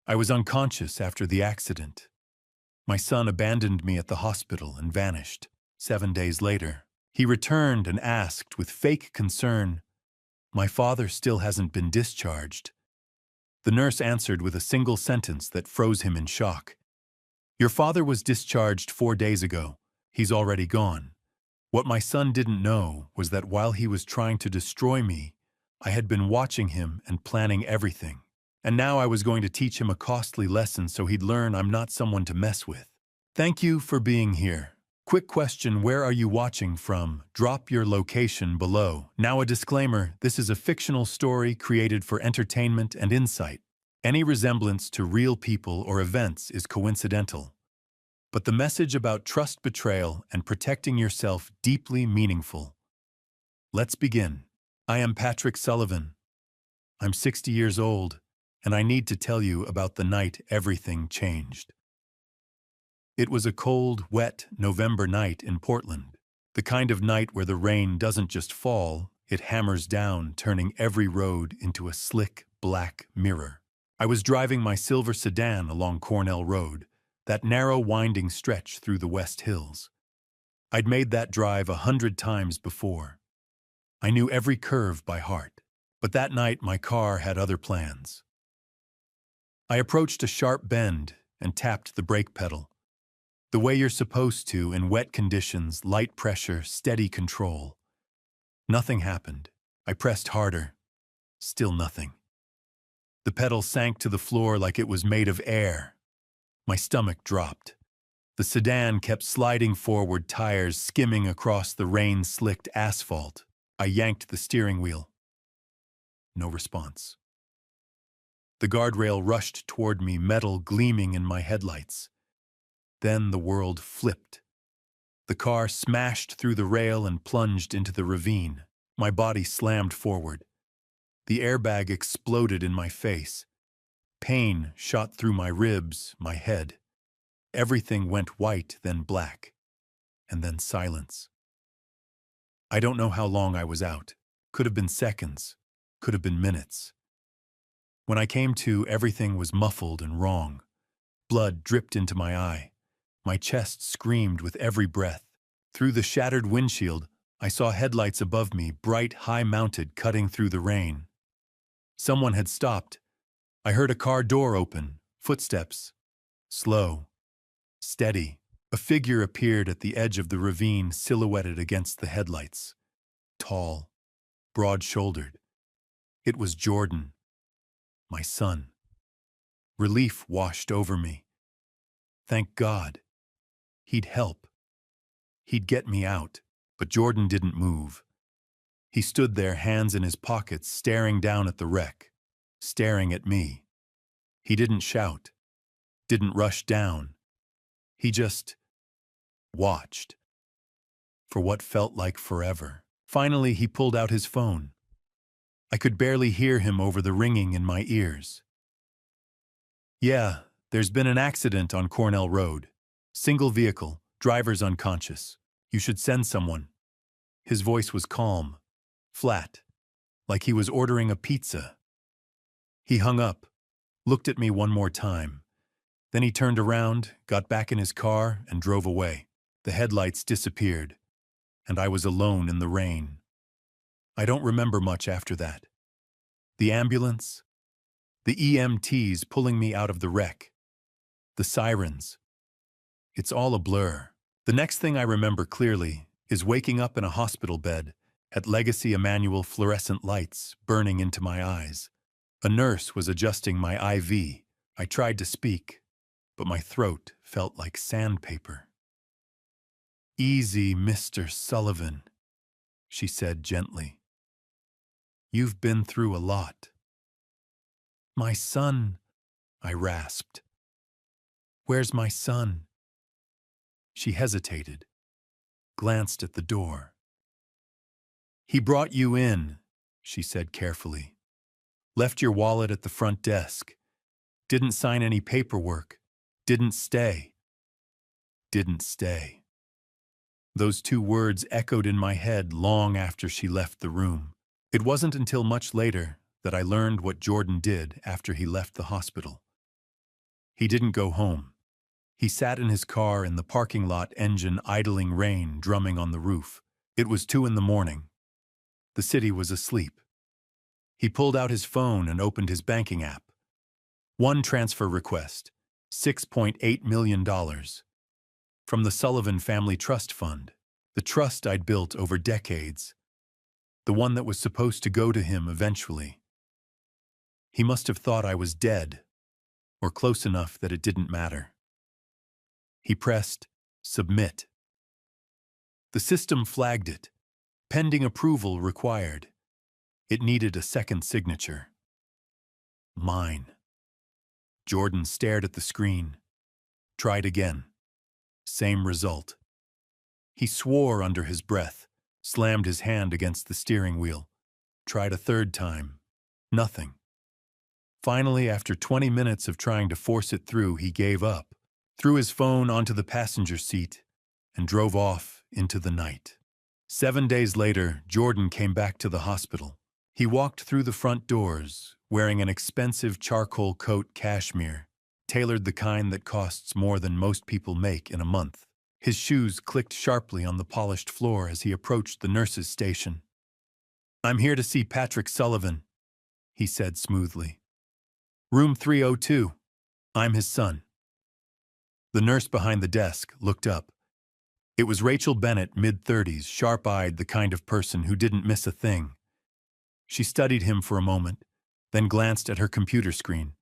I was unconscious after the accident. My son abandoned me at the hospital and vanished. 7 days later, he returned and asked with fake concern, "My father still hasn't been discharged." The nurse answered with a single sentence that froze him in shock. "Your father was discharged 4 days ago. He's already gone." What my son didn't know was that while he was trying to destroy me, I had been watching him and planning everything. And now I was going to teach him a costly lesson so he'd learn I'm not someone to mess with. Thank you for being here. Quick question, where are you watching from? Drop your location below. Now a disclaimer, this is a fictional story created for entertainment and insight. Any resemblance to real people or events is coincidental. But the message about trust betrayal and protecting yourself deeply meaningful. Let's begin. I am Patrick Sullivan. I'm 60 years old, and I need to tell you about the night everything changed. It was a cold, wet November night in Portland, the kind of night where the rain doesn't just fall, it hammers down, turning every road into a slick, black mirror. I was driving my silver sedan along Cornell Road, that narrow, winding stretch through the West Hills. I'd made that drive 100 times before. I knew every curve by heart, but that night my car had other plans. I approached a sharp bend and tapped the brake pedal. The way you're supposed to in wet conditions, light pressure, steady control. Nothing happened. I pressed harder. Still nothing. The pedal sank to the floor like it was made of air. My stomach dropped. The sedan kept sliding forward, tires skimming across the rain-slicked asphalt. I yanked the steering wheel. No response. The guardrail rushed toward me, metal gleaming in my headlights. Then the world flipped. The car smashed through the rail and plunged into the ravine. My body slammed forward. The airbag exploded in my face. Pain shot through my ribs, my head. Everything went white, then black, and then silence. I don't know how long I was out. Could have been seconds, could have been minutes. When I came to, everything was muffled and wrong. Blood dripped into my eye. My chest screamed with every breath. Through the shattered windshield, I saw headlights above me, bright, high-mounted, cutting through the rain. Someone had stopped. I heard a car door open, footsteps. Slow, steady. A figure appeared at the edge of the ravine, silhouetted against the headlights. Tall, broad-shouldered. It was Jordan, my son. Relief washed over me. Thank God. He'd help. He'd get me out. But Jordan didn't move. He stood there, hands in his pockets, staring down at the wreck, staring at me. He didn't shout, didn't rush down. He just watched. For what felt like forever. Finally, he pulled out his phone. I could barely hear him over the ringing in my ears. "Yeah, there's been an accident on Cornell Road. Single vehicle, driver's unconscious. You should send someone." His voice was calm, flat, like he was ordering a pizza. He hung up, looked at me one more time. Then he turned around, got back in his car, and drove away. The headlights disappeared, and I was alone in the rain. I don't remember much after that. The ambulance, the EMTs pulling me out of the wreck, the sirens. It's all a blur. The next thing I remember clearly is waking up in a hospital bed at Legacy Emmanuel, fluorescent lights burning into my eyes. A nurse was adjusting my IV. I tried to speak, but my throat felt like sandpaper. "Easy, Mr. Sullivan," she said gently. "You've been through a lot." "My son," I rasped. "Where's my son?" She hesitated, glanced at the door. "He brought you in," she said carefully. "Left your wallet at the front desk. Didn't sign any paperwork. Didn't stay. Didn't stay." Those two words echoed in my head long after she left the room. It wasn't until much later that I learned what Jordan did after he left the hospital. He didn't go home. He sat in his car in the parking lot, engine idling, rain drumming on the roof. It was 2 in the morning. The city was asleep. He pulled out his phone and opened his banking app. One transfer request, $6.8 million. From the Sullivan Family Trust Fund, the trust I'd built over decades. The one that was supposed to go to him eventually. He must have thought I was dead, or close enough that it didn't matter. He pressed submit. The system flagged it. Pending approval required. It needed a second signature. Mine. Jordan stared at the screen. Tried again. Same result. He swore under his breath, slammed his hand against the steering wheel. Tried a third time. Nothing. Finally, after 20 minutes of trying to force it through, he gave up, threw his phone onto the passenger seat, and drove off into the night. 7 days later, Jordan came back to the hospital. He walked through the front doors, wearing an expensive charcoal coat cashmere, tailored the kind that costs more than most people make in a month. His shoes clicked sharply on the polished floor as he approached the nurse's station. "I'm here to see Patrick Sullivan," he said smoothly. "Room 302. I'm his son." The nurse behind the desk looked up. It was Rachel Bennett, mid-30s, sharp-eyed, the kind of person who didn't miss a thing. She studied him for a moment, then glanced at her computer screen.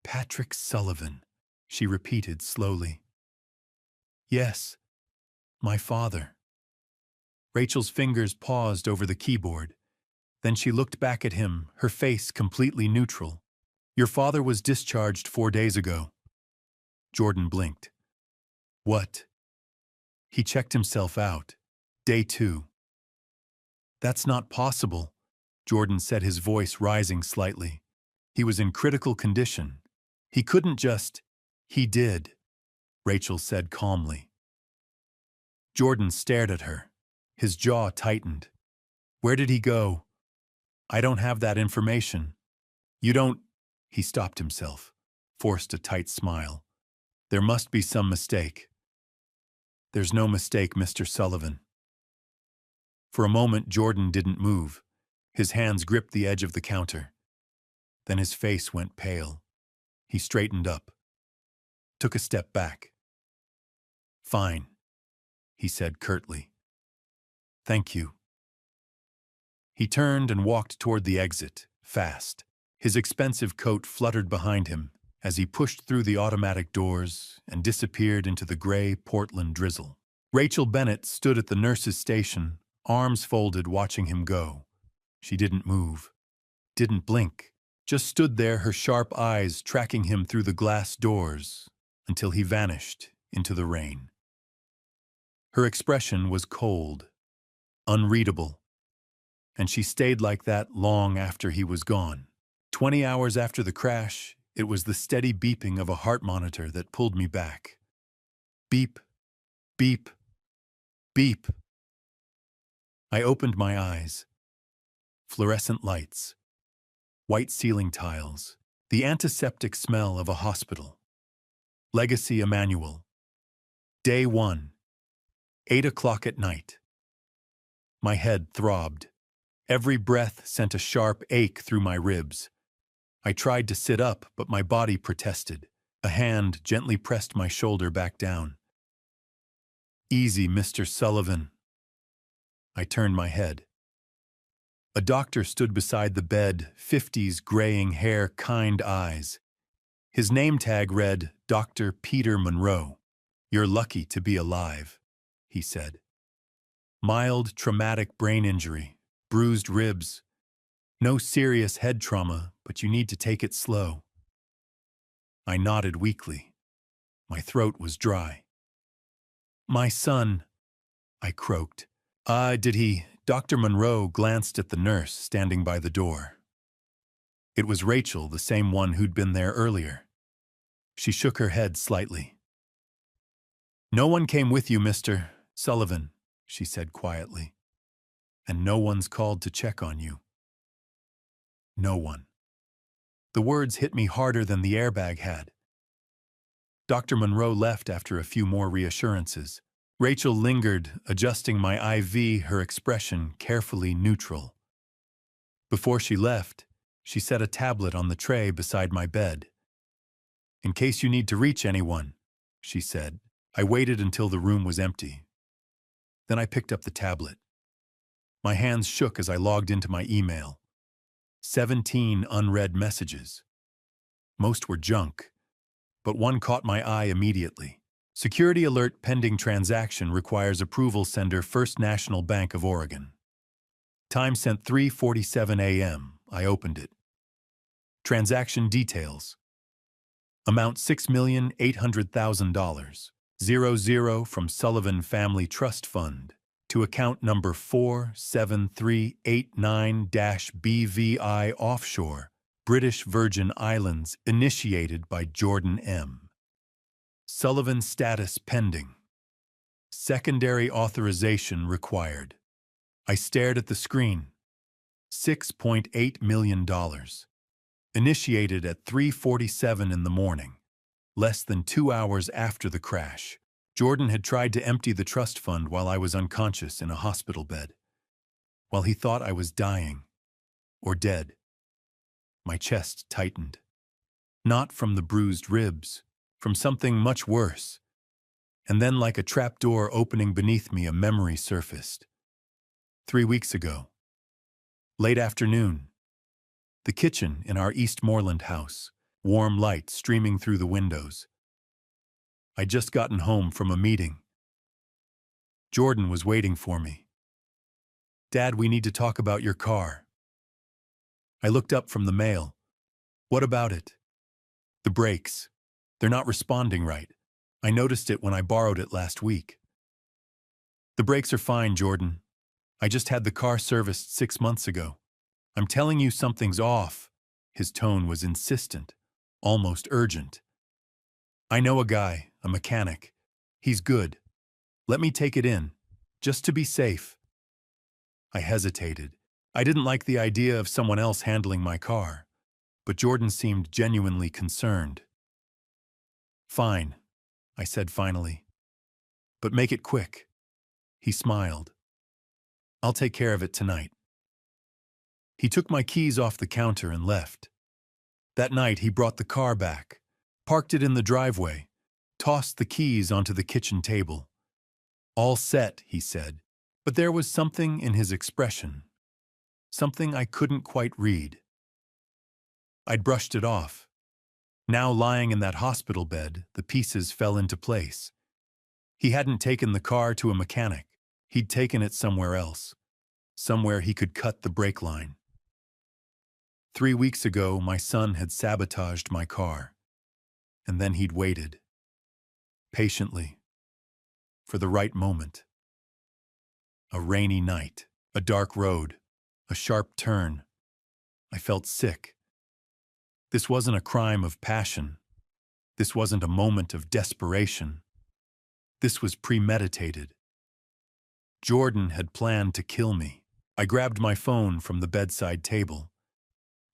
Patrick Sullivan," she repeated slowly. "Yes, my father." Rachel's fingers paused over the keyboard. Then she looked back at him, her face completely neutral. "Your father was discharged 4 days ago." Jordan blinked. "What?" He checked himself out. "Day 2. "That's not possible," Jordan said, his voice rising slightly. "He was in critical condition. He couldn't just—" "He did," Rachel said calmly. Jordan stared at her. His jaw tightened. "Where did he go?" "I don't have that information." "You don't—" He stopped himself, forced a tight smile. "There must be some mistake." "There's no mistake, Mr. Sullivan." For a moment, Jordan didn't move. His hands gripped the edge of the counter. Then his face went pale. He straightened up, took a step back. "Fine," he said curtly. "Thank you." He turned and walked toward the exit, fast. His expensive coat fluttered behind him as he pushed through the automatic doors and disappeared into the gray Portland drizzle. Rachel Bennett stood at the nurse's station, arms folded, watching him go. She didn't move, didn't blink, just stood there, her sharp eyes tracking him through the glass doors until he vanished into the rain. Her expression was cold, unreadable, and she stayed like that long after he was gone. 20 hours after the crash, it was the steady beeping of a heart monitor that pulled me back. Beep, beep, beep. I opened my eyes. Fluorescent lights, white ceiling tiles, the antiseptic smell of a hospital. Legacy Emmanuel. Day 1, 8 o'clock at night. My head throbbed. Every breath sent a sharp ache through my ribs. I tried to sit up, but my body protested. A hand gently pressed my shoulder back down. "Easy, Mr. Sullivan." I turned my head. A doctor stood beside the bed, 50s, graying hair, kind eyes. His name tag read, Dr. Peter Monroe. "You're lucky to be alive," he said. "Mild traumatic brain injury, bruised ribs. No serious head trauma, but you need to take it slow." I nodded weakly. My throat was dry. "My son," I croaked. Did he?" Dr. Monroe glanced at the nurse standing by the door. It was Rachel, the same one who'd been there earlier. She shook her head slightly. "No one came with you, Mr. Sullivan," she said quietly. "And no one's called to check on you." No one. The words hit me harder than the airbag had. Dr. Monroe left after a few more reassurances. Rachel lingered, adjusting my IV, her expression carefully neutral. Before she left, she set a tablet on the tray beside my bed. "In case you need to reach anyone," she said. I waited until the room was empty. Then I picked up the tablet. My hands shook as I logged into my email. 17 unread messages. Most were junk, but one caught my eye immediately. "Security alert pending transaction requires approval sender First National Bank of Oregon." Time sent 3:47 a.m. I opened it. Transaction details. Amount $6,800,000. 00 from Sullivan Family Trust Fund to account number 47389-BVI offshore, British Virgin Islands, initiated by Jordan M. Sullivan status pending. Secondary authorization required. I stared at the screen. $6.8 million. Initiated at 3:47 in the morning. Less than 2 hours after the crash. Jordan had tried to empty the trust fund while I was unconscious in a hospital bed. While he thought I was dying. Or dead. My chest tightened. Not from the bruised ribs. From something much worse. And then, like a trapdoor opening beneath me, a memory surfaced. 3 weeks ago. Late afternoon. The kitchen in our Eastmoreland house. Warm light streaming through the windows. I'd just gotten home from a meeting. Jordan was waiting for me. "Dad, we need to talk about your car." I looked up from the mail. "What about it?" "The brakes. They're not responding right. I noticed it when I borrowed it last week." "The brakes are fine, Jordan. I just had the car serviced 6 months ago. I'm telling you something's off." His tone was insistent, almost urgent. "I know a guy, a mechanic. He's good. Let me take it in, just to be safe." I hesitated. I didn't like the idea of someone else handling my car, but Jordan seemed genuinely concerned. "Fine," I said finally. "But make it quick." He smiled. "I'll take care of it tonight." He took my keys off the counter and left. That night he brought the car back, parked it in the driveway, tossed the keys onto the kitchen table. "All set," he said, but there was something in his expression, something I couldn't quite read. I'd brushed it off. Now lying in that hospital bed, the pieces fell into place. He hadn't taken the car to a mechanic. He'd taken it somewhere else, somewhere he could cut the brake line. 3 weeks ago, my son had sabotaged my car, and then he'd waited, patiently, for the right moment. A rainy night, a dark road, a sharp turn. I felt sick. This wasn't a crime of passion. This wasn't a moment of desperation. This was premeditated. Jordan had planned to kill me. I grabbed my phone from the bedside table.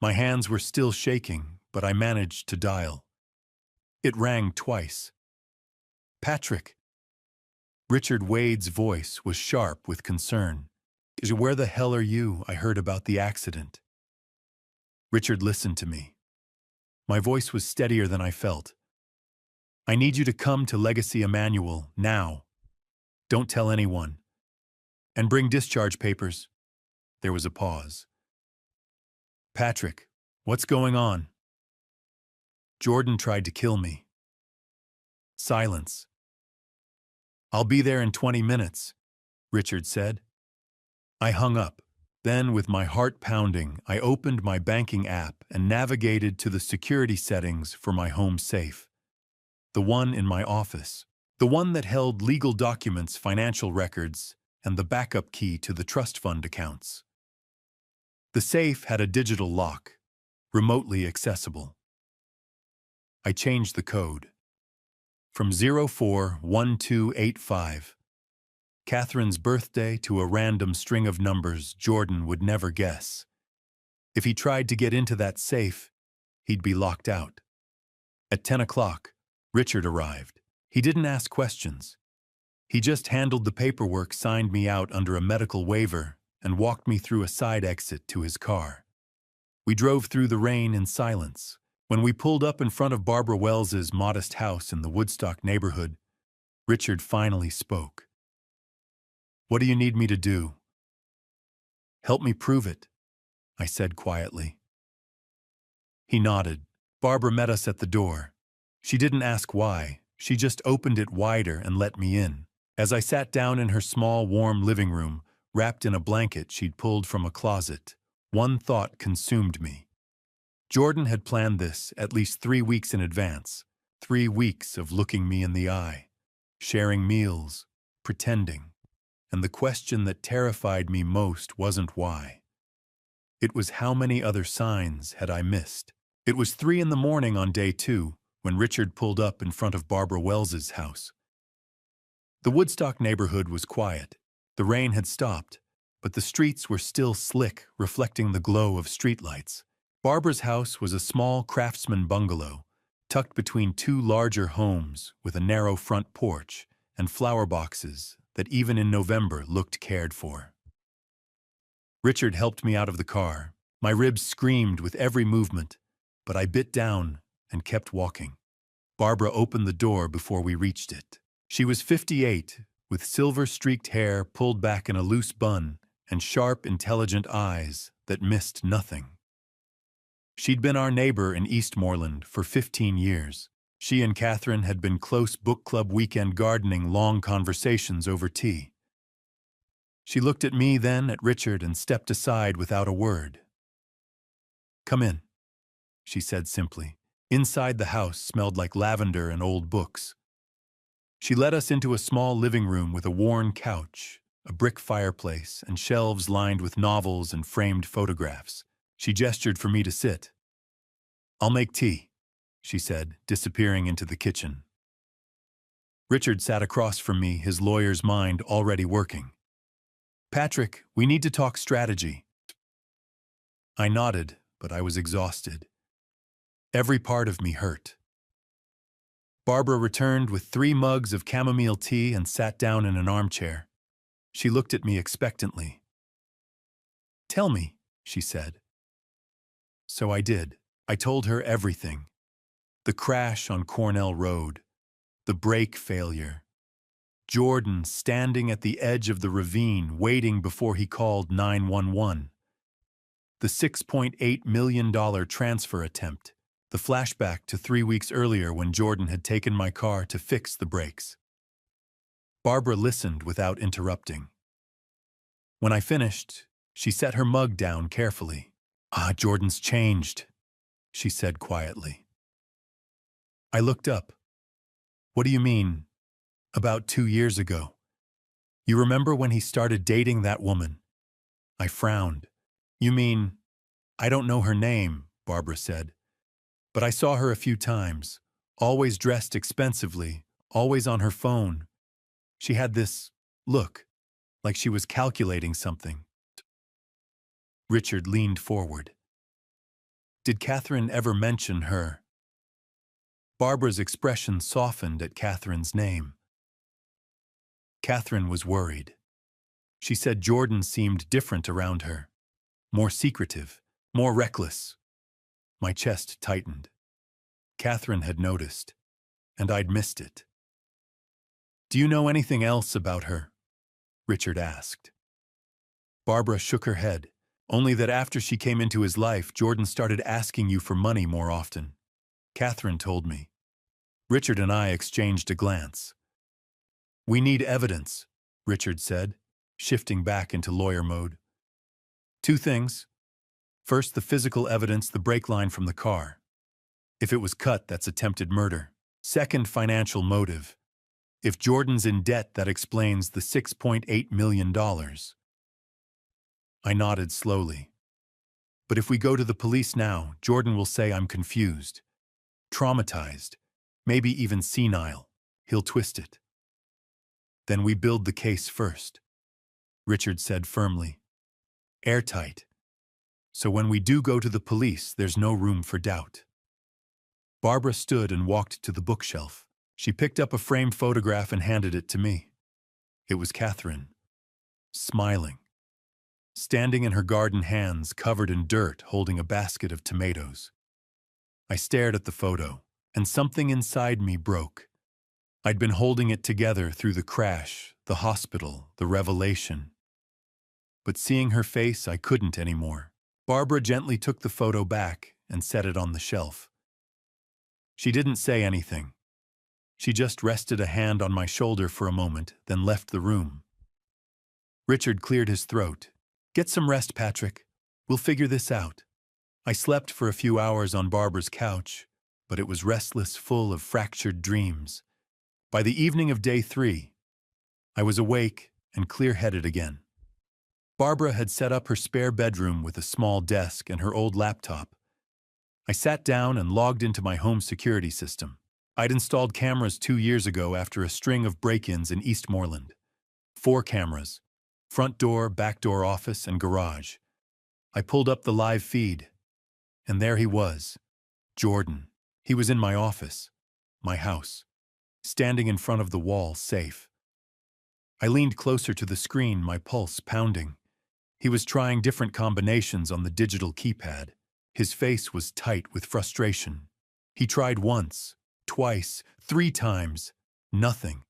My hands were still shaking, but I managed to dial. It rang twice. "Patrick." Richard Wade's voice was sharp with concern. "Where the hell are you? I heard about the accident." Richard listened to me. My voice was steadier than I felt. "I need you to come to Legacy Emmanuel now. Don't tell anyone. And bring discharge papers." There was a pause. "Patrick, what's going on?" "Jordan tried to kill me." Silence. "I'll be there in 20 minutes, Richard said. I hung up. Then, with my heart pounding, I opened my banking app and navigated to the security settings for my home safe. The one in my office. The one that held legal documents, financial records, and the backup key to the trust fund accounts. The safe had a digital lock, remotely accessible. I changed the code. From 041285. Catherine's birthday to a random string of numbers Jordan would never guess. If he tried to get into that safe, he'd be locked out. At 10 o'clock, Richard arrived. He didn't ask questions. He just handled the paperwork, signed me out under a medical waiver, and walked me through a side exit to his car. We drove through the rain in silence. When we pulled up in front of Barbara Wells's modest house in the Woodstock neighborhood, Richard finally spoke. "What do you need me to do?" "Help me prove it," I said quietly. He nodded. Barbara met us at the door. She didn't ask why. She just opened it wider and let me in. As I sat down in her small, warm living room, wrapped in a blanket she'd pulled from a closet, one thought consumed me. Jordan had planned this at least 3 weeks in advance. 3 weeks of looking me in the eye, sharing meals, pretending. And the question that terrified me most wasn't why. It was how many other signs had I missed. It was 3 in the morning on day 2 when Richard pulled up in front of Barbara Wells's house. The Woodstock neighborhood was quiet. The rain had stopped, but the streets were still slick, reflecting the glow of streetlights. Barbara's house was a small craftsman bungalow, tucked between 2 larger homes with a narrow front porch and flower boxes that even in November looked cared for. Richard helped me out of the car. My ribs screamed with every movement, but I bit down and kept walking. Barbara opened the door before we reached it. She was 58, with silver-streaked hair pulled back in a loose bun and sharp, intelligent eyes that missed nothing. She'd been our neighbor in Eastmoreland for 15 years. She and Catherine had been close book club weekend gardening, long conversations over tea. She looked at me, then at Richard, and stepped aside without a word. "Come in," she said simply. Inside the house smelled like lavender and old books. She led us into a small living room with a worn couch, a brick fireplace, and shelves lined with novels and framed photographs. She gestured for me to sit. "I'll make tea," she said, disappearing into the kitchen. Richard sat across from me, his lawyer's mind already working. "Patrick, we need to talk strategy." I nodded, but I was exhausted. Every part of me hurt. Barbara returned with 3 mugs of chamomile tea and sat down in an armchair. She looked at me expectantly. "Tell me," she said. So I did. I told her everything. The crash on Cornell Road, the brake failure, Jordan standing at the edge of the ravine waiting before he called 911, the $6.8 million transfer attempt, the flashback to 3 weeks earlier when Jordan had taken my car to fix the brakes. Barbara listened without interrupting. When I finished, she set her mug down carefully. "Jordan's changed," she said quietly. I looked up. "What do you mean, about 2 years ago? You remember when he started dating that woman?" I frowned. "You mean, I don't know her name," Barbara said. "But I saw her a few times, always dressed expensively, always on her phone. She had this look, like she was calculating something." Richard leaned forward. "Did Catherine ever mention her?" Barbara's expression softened at Catherine's name. Catherine was worried. She said Jordan seemed different around her, more secretive, more reckless. My chest tightened. Catherine had noticed, and I'd missed it. "Do you know anything else about her?" Richard asked. Barbara shook her head. "Only that after she came into his life, Jordan started asking you for money more often. Catherine told me." Richard and I exchanged a glance. "We need evidence," Richard said, shifting back into lawyer mode. "2 things. First, the physical evidence, the brake line from the car. If it was cut, that's attempted murder. Second, financial motive. If Jordan's in debt, that explains the $6.8 million. I nodded slowly. "But if we go to the police now, Jordan will say I'm confused, traumatized, maybe even senile. He'll twist it." "Then we build the case first," Richard said firmly. "Airtight. So when we do go to the police, there's no room for doubt." Barbara stood and walked to the bookshelf. She picked up a framed photograph and handed it to me. It was Catherine, smiling, standing in her garden, hands covered in dirt, holding a basket of tomatoes. I stared at the photo, and something inside me broke. I'd been holding it together through the crash, the hospital, the revelation. But seeing her face, I couldn't anymore. Barbara gently took the photo back and set it on the shelf. She didn't say anything. She just rested a hand on my shoulder for a moment, then left the room. Richard cleared his throat. "Get some rest, Patrick. We'll figure this out." I slept for a few hours on Barbara's couch, but it was restless, full of fractured dreams. By the evening of day 3, I was awake and clear-headed again. Barbara had set up her spare bedroom with a small desk and her old laptop. I sat down and logged into my home security system. I'd installed cameras 2 years ago after a string of break-ins in Eastmoreland. 4 cameras: front door, back door, office, and garage. I pulled up the live feed, and there he was, Jordan. He was in my office, my house, standing in front of the wall, safe. I leaned closer to the screen, my pulse pounding. He was trying different combinations on the digital keypad. His face was tight with frustration. He tried once, twice, 3 times. Nothing.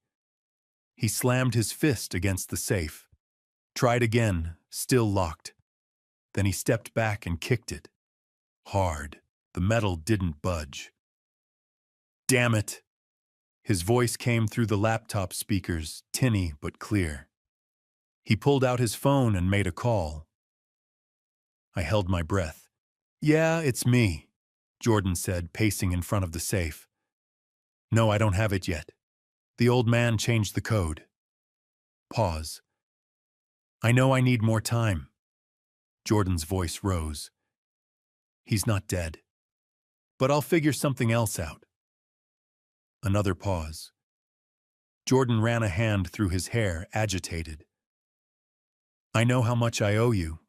He slammed his fist against the safe. Tried again, still locked. Then he stepped back and kicked it. Hard. The metal didn't budge. "Damn it!" His voice came through the laptop speakers, tinny but clear. He pulled out his phone and made a call. I held my breath. "Yeah, it's me," Jordan said, pacing in front of the safe. "No, I don't have it yet. The old man changed the code." Pause. "I know I need more time." Jordan's voice rose. "He's not dead. But I'll figure something else out." Another pause. Jordan ran a hand through his hair, agitated. "I know how much I owe you.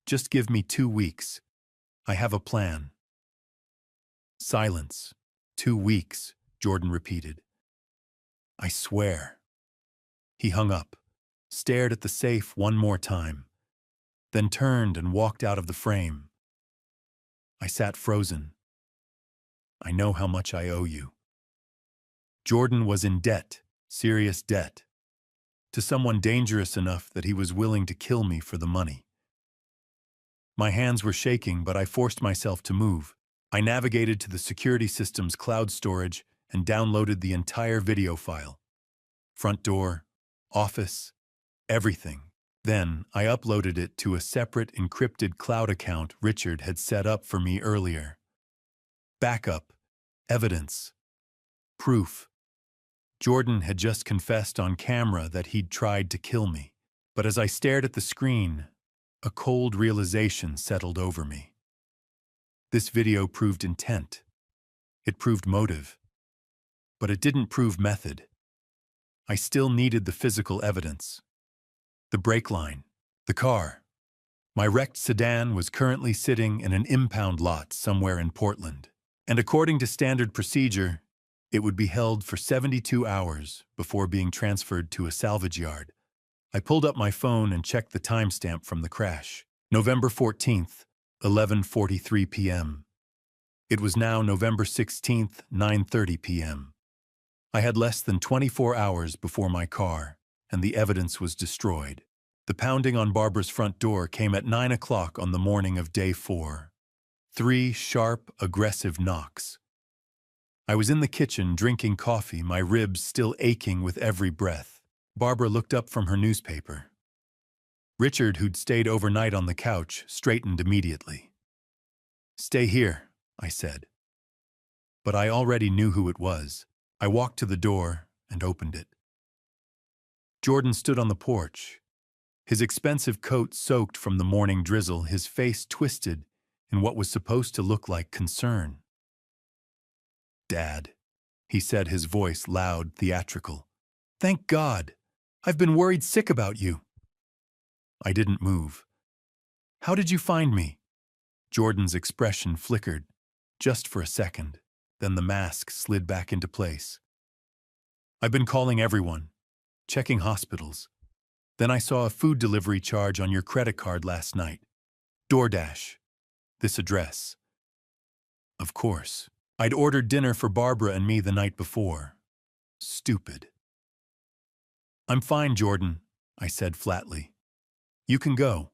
Just give me 2 weeks. I have a plan." Silence. 2 weeks, Jordan repeated. "I swear." He hung up, stared at the safe one more time, then turned and walked out of the frame. I sat frozen. "I know how much I owe you." Jordan was in debt, serious debt, to someone dangerous enough that he was willing to kill me for the money. My hands were shaking, but I forced myself to move. I navigated to the security system's cloud storage and downloaded the entire video file. Front door, office, everything. Then I uploaded it to a separate encrypted cloud account Richard had set up for me earlier. Backup, evidence, proof. Jordan had just confessed on camera that he'd tried to kill me. But as I stared at the screen, a cold realization settled over me. This video proved intent. It proved motive. But it didn't prove method. I still needed the physical evidence. The brake line, the car. My wrecked sedan was currently sitting in an impound lot somewhere in Portland. And according to standard procedure, it would be held for 72 hours before being transferred to a salvage yard. I pulled up my phone and checked the timestamp from the crash. November 14th, 11:43 p.m. It was now November 16th, 9:30 p.m. I had less than 24 hours before my car, and the evidence was destroyed. The pounding on Barbara's front door came at 9 o'clock on the morning of day 4. 3 sharp, aggressive knocks. I was in the kitchen drinking coffee, my ribs still aching with every breath. Barbara looked up from her newspaper. Richard, who'd stayed overnight on the couch, straightened immediately. "Stay here," I said. But I already knew who it was. I walked to the door and opened it. Jordan stood on the porch, his expensive coat soaked from the morning drizzle, his face twisted in what was supposed to look like concern. "Dad," he said, his voice loud, theatrical. "Thank God. I've been worried sick about you." I didn't move. "How did you find me?" Jordan's expression flickered, just for a second. Then the mask slid back into place. I've been calling everyone, checking hospitals. Then I saw a food delivery charge on your credit card last night. DoorDash. This address. Of course. I'd ordered dinner for Barbara and me the night before. Stupid. I'm fine, Jordan, I said flatly. You can go.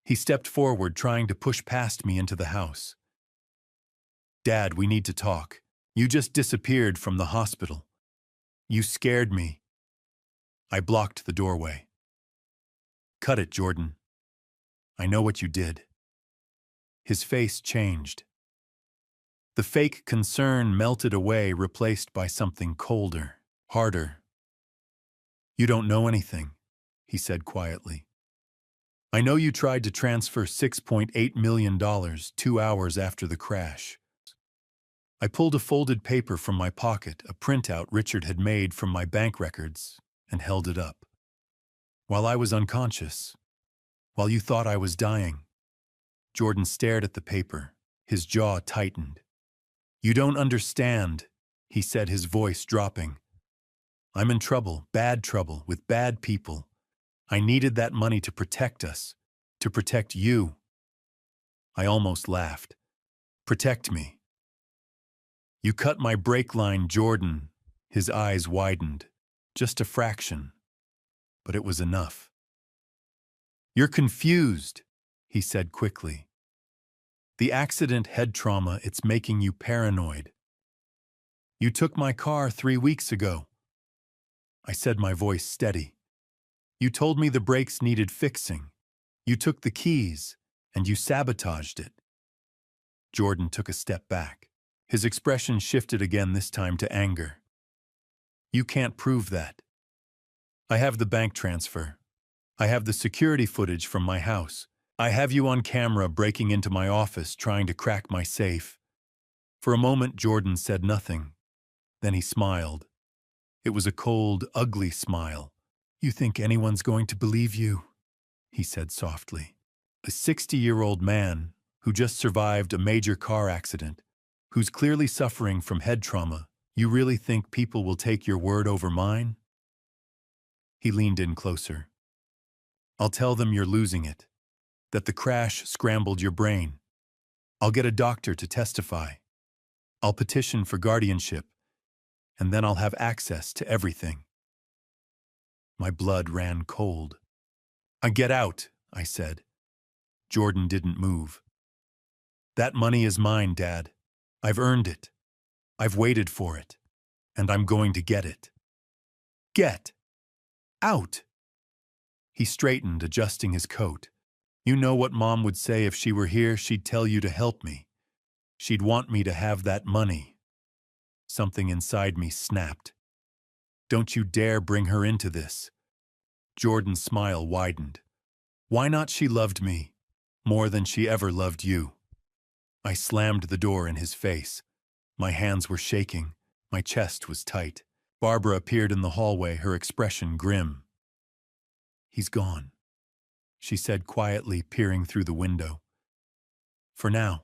He stepped forward, trying to push past me into the house. Dad, we need to talk. You just disappeared from the hospital. You scared me. I blocked the doorway. Cut it, Jordan. I know what you did. His face changed. The fake concern melted away, replaced by something colder, harder. You don't know anything, he said quietly. I know you tried to transfer $6.8 million 2 hours after the crash. I pulled a folded paper from my pocket, a printout Richard had made from my bank records, and held it up. While I was unconscious, while you thought I was dying, Jordan stared at the paper, his jaw tightened. You don't understand, he said, his voice dropping. I'm in trouble, bad trouble, with bad people. I needed that money to protect us, to protect you. I almost laughed. Protect me. You cut my brake line, Jordan. His eyes widened. Just a fraction. But it was enough. You're confused, he said quickly. The accident, head trauma, it's making you paranoid. You took my car 3 weeks ago. I said, my voice steady. You told me the brakes needed fixing. You took the keys, and you sabotaged it. Jordan took a step back. His expression shifted again, this time to anger. You can't prove that. I have the bank transfer. I have the security footage from my house. I have you on camera breaking into my office, trying to crack my safe. For a moment, Jordan said nothing. Then he smiled. It was a cold, ugly smile. You think anyone's going to believe you? He said softly. A 60-year-old man who just survived a major car accident, who's clearly suffering from head trauma, you really think people will take your word over mine? He leaned in closer. I'll tell them you're losing it, that the crash scrambled your brain. I'll get a doctor to testify. I'll petition for guardianship, and then I'll have access to everything. My blood ran cold. Get out, I said. Jordan didn't move. That money is mine, Dad. I've earned it. I've waited for it. And I'm going to get it. Get out! He straightened, adjusting his coat. You know what Mom would say if she were here. She'd tell you to help me. She'd want me to have that money. Something inside me snapped. Don't you dare bring her into this. Jordan's smile widened. Why not? She loved me more than she ever loved you. I slammed the door in his face. My hands were shaking. My chest was tight. Barbara appeared in the hallway, her expression grim. He's gone, she said quietly, peering through the window. For now.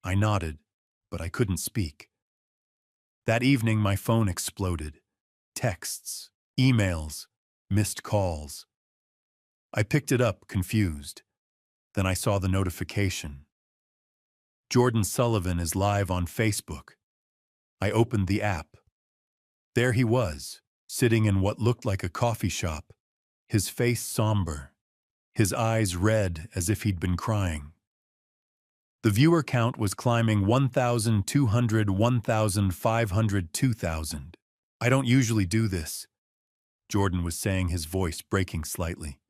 I nodded, but I couldn't speak. That evening, my phone exploded. Texts, emails, missed calls. I picked it up, confused. Then I saw the notification. Jordan Sullivan is live on Facebook. I opened the app. There he was, sitting in what looked like a coffee shop, his face somber, his eyes red as if he'd been crying. The viewer count was climbing 1,200, 1,500, 2,000. I don't usually do this, Jordan was saying, his voice breaking slightly.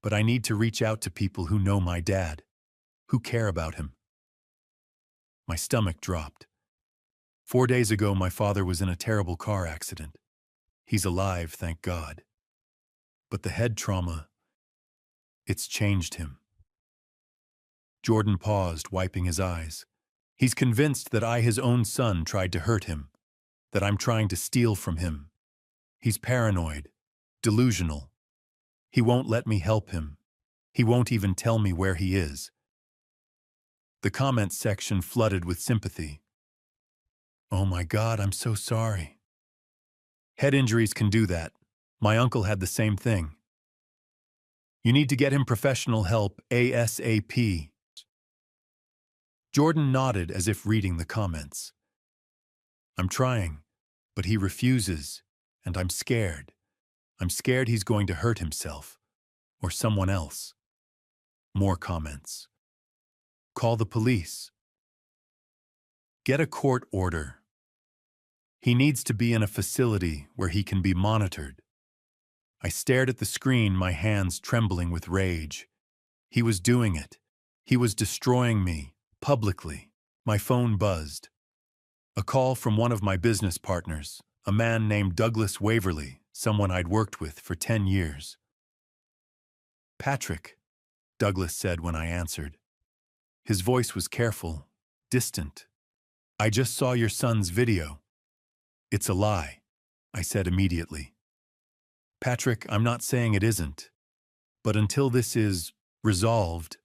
But I need to reach out to people who know my dad, who care about him. My stomach dropped. 4 days ago, my father was in a terrible car accident. He's alive, thank God. But the head trauma, it's changed him. Jordan paused, wiping his eyes. He's convinced that I, his own son, tried to hurt him, that I'm trying to steal from him. He's paranoid, delusional. He won't let me help him. He won't even tell me where he is. The comments section flooded with sympathy. Oh my God, I'm so sorry. Head injuries can do that. My uncle had the same thing. You need to get him professional help ASAP. Jordan nodded as if reading the comments. I'm trying, but he refuses, and I'm scared. I'm scared he's going to hurt himself, or someone else. More comments. Call the police. Get a court order. He needs to be in a facility where he can be monitored. I stared at the screen, my hands trembling with rage. He was doing it. He was destroying me, publicly. My phone buzzed. A call from one of my business partners, a man named Douglas Waverly, someone I'd worked with for 10 years. Patrick, Douglas said when I answered. His voice was careful, distant. I just saw your son's video. It's a lie, I said immediately. Patrick, I'm not saying it isn't, but until this is resolved,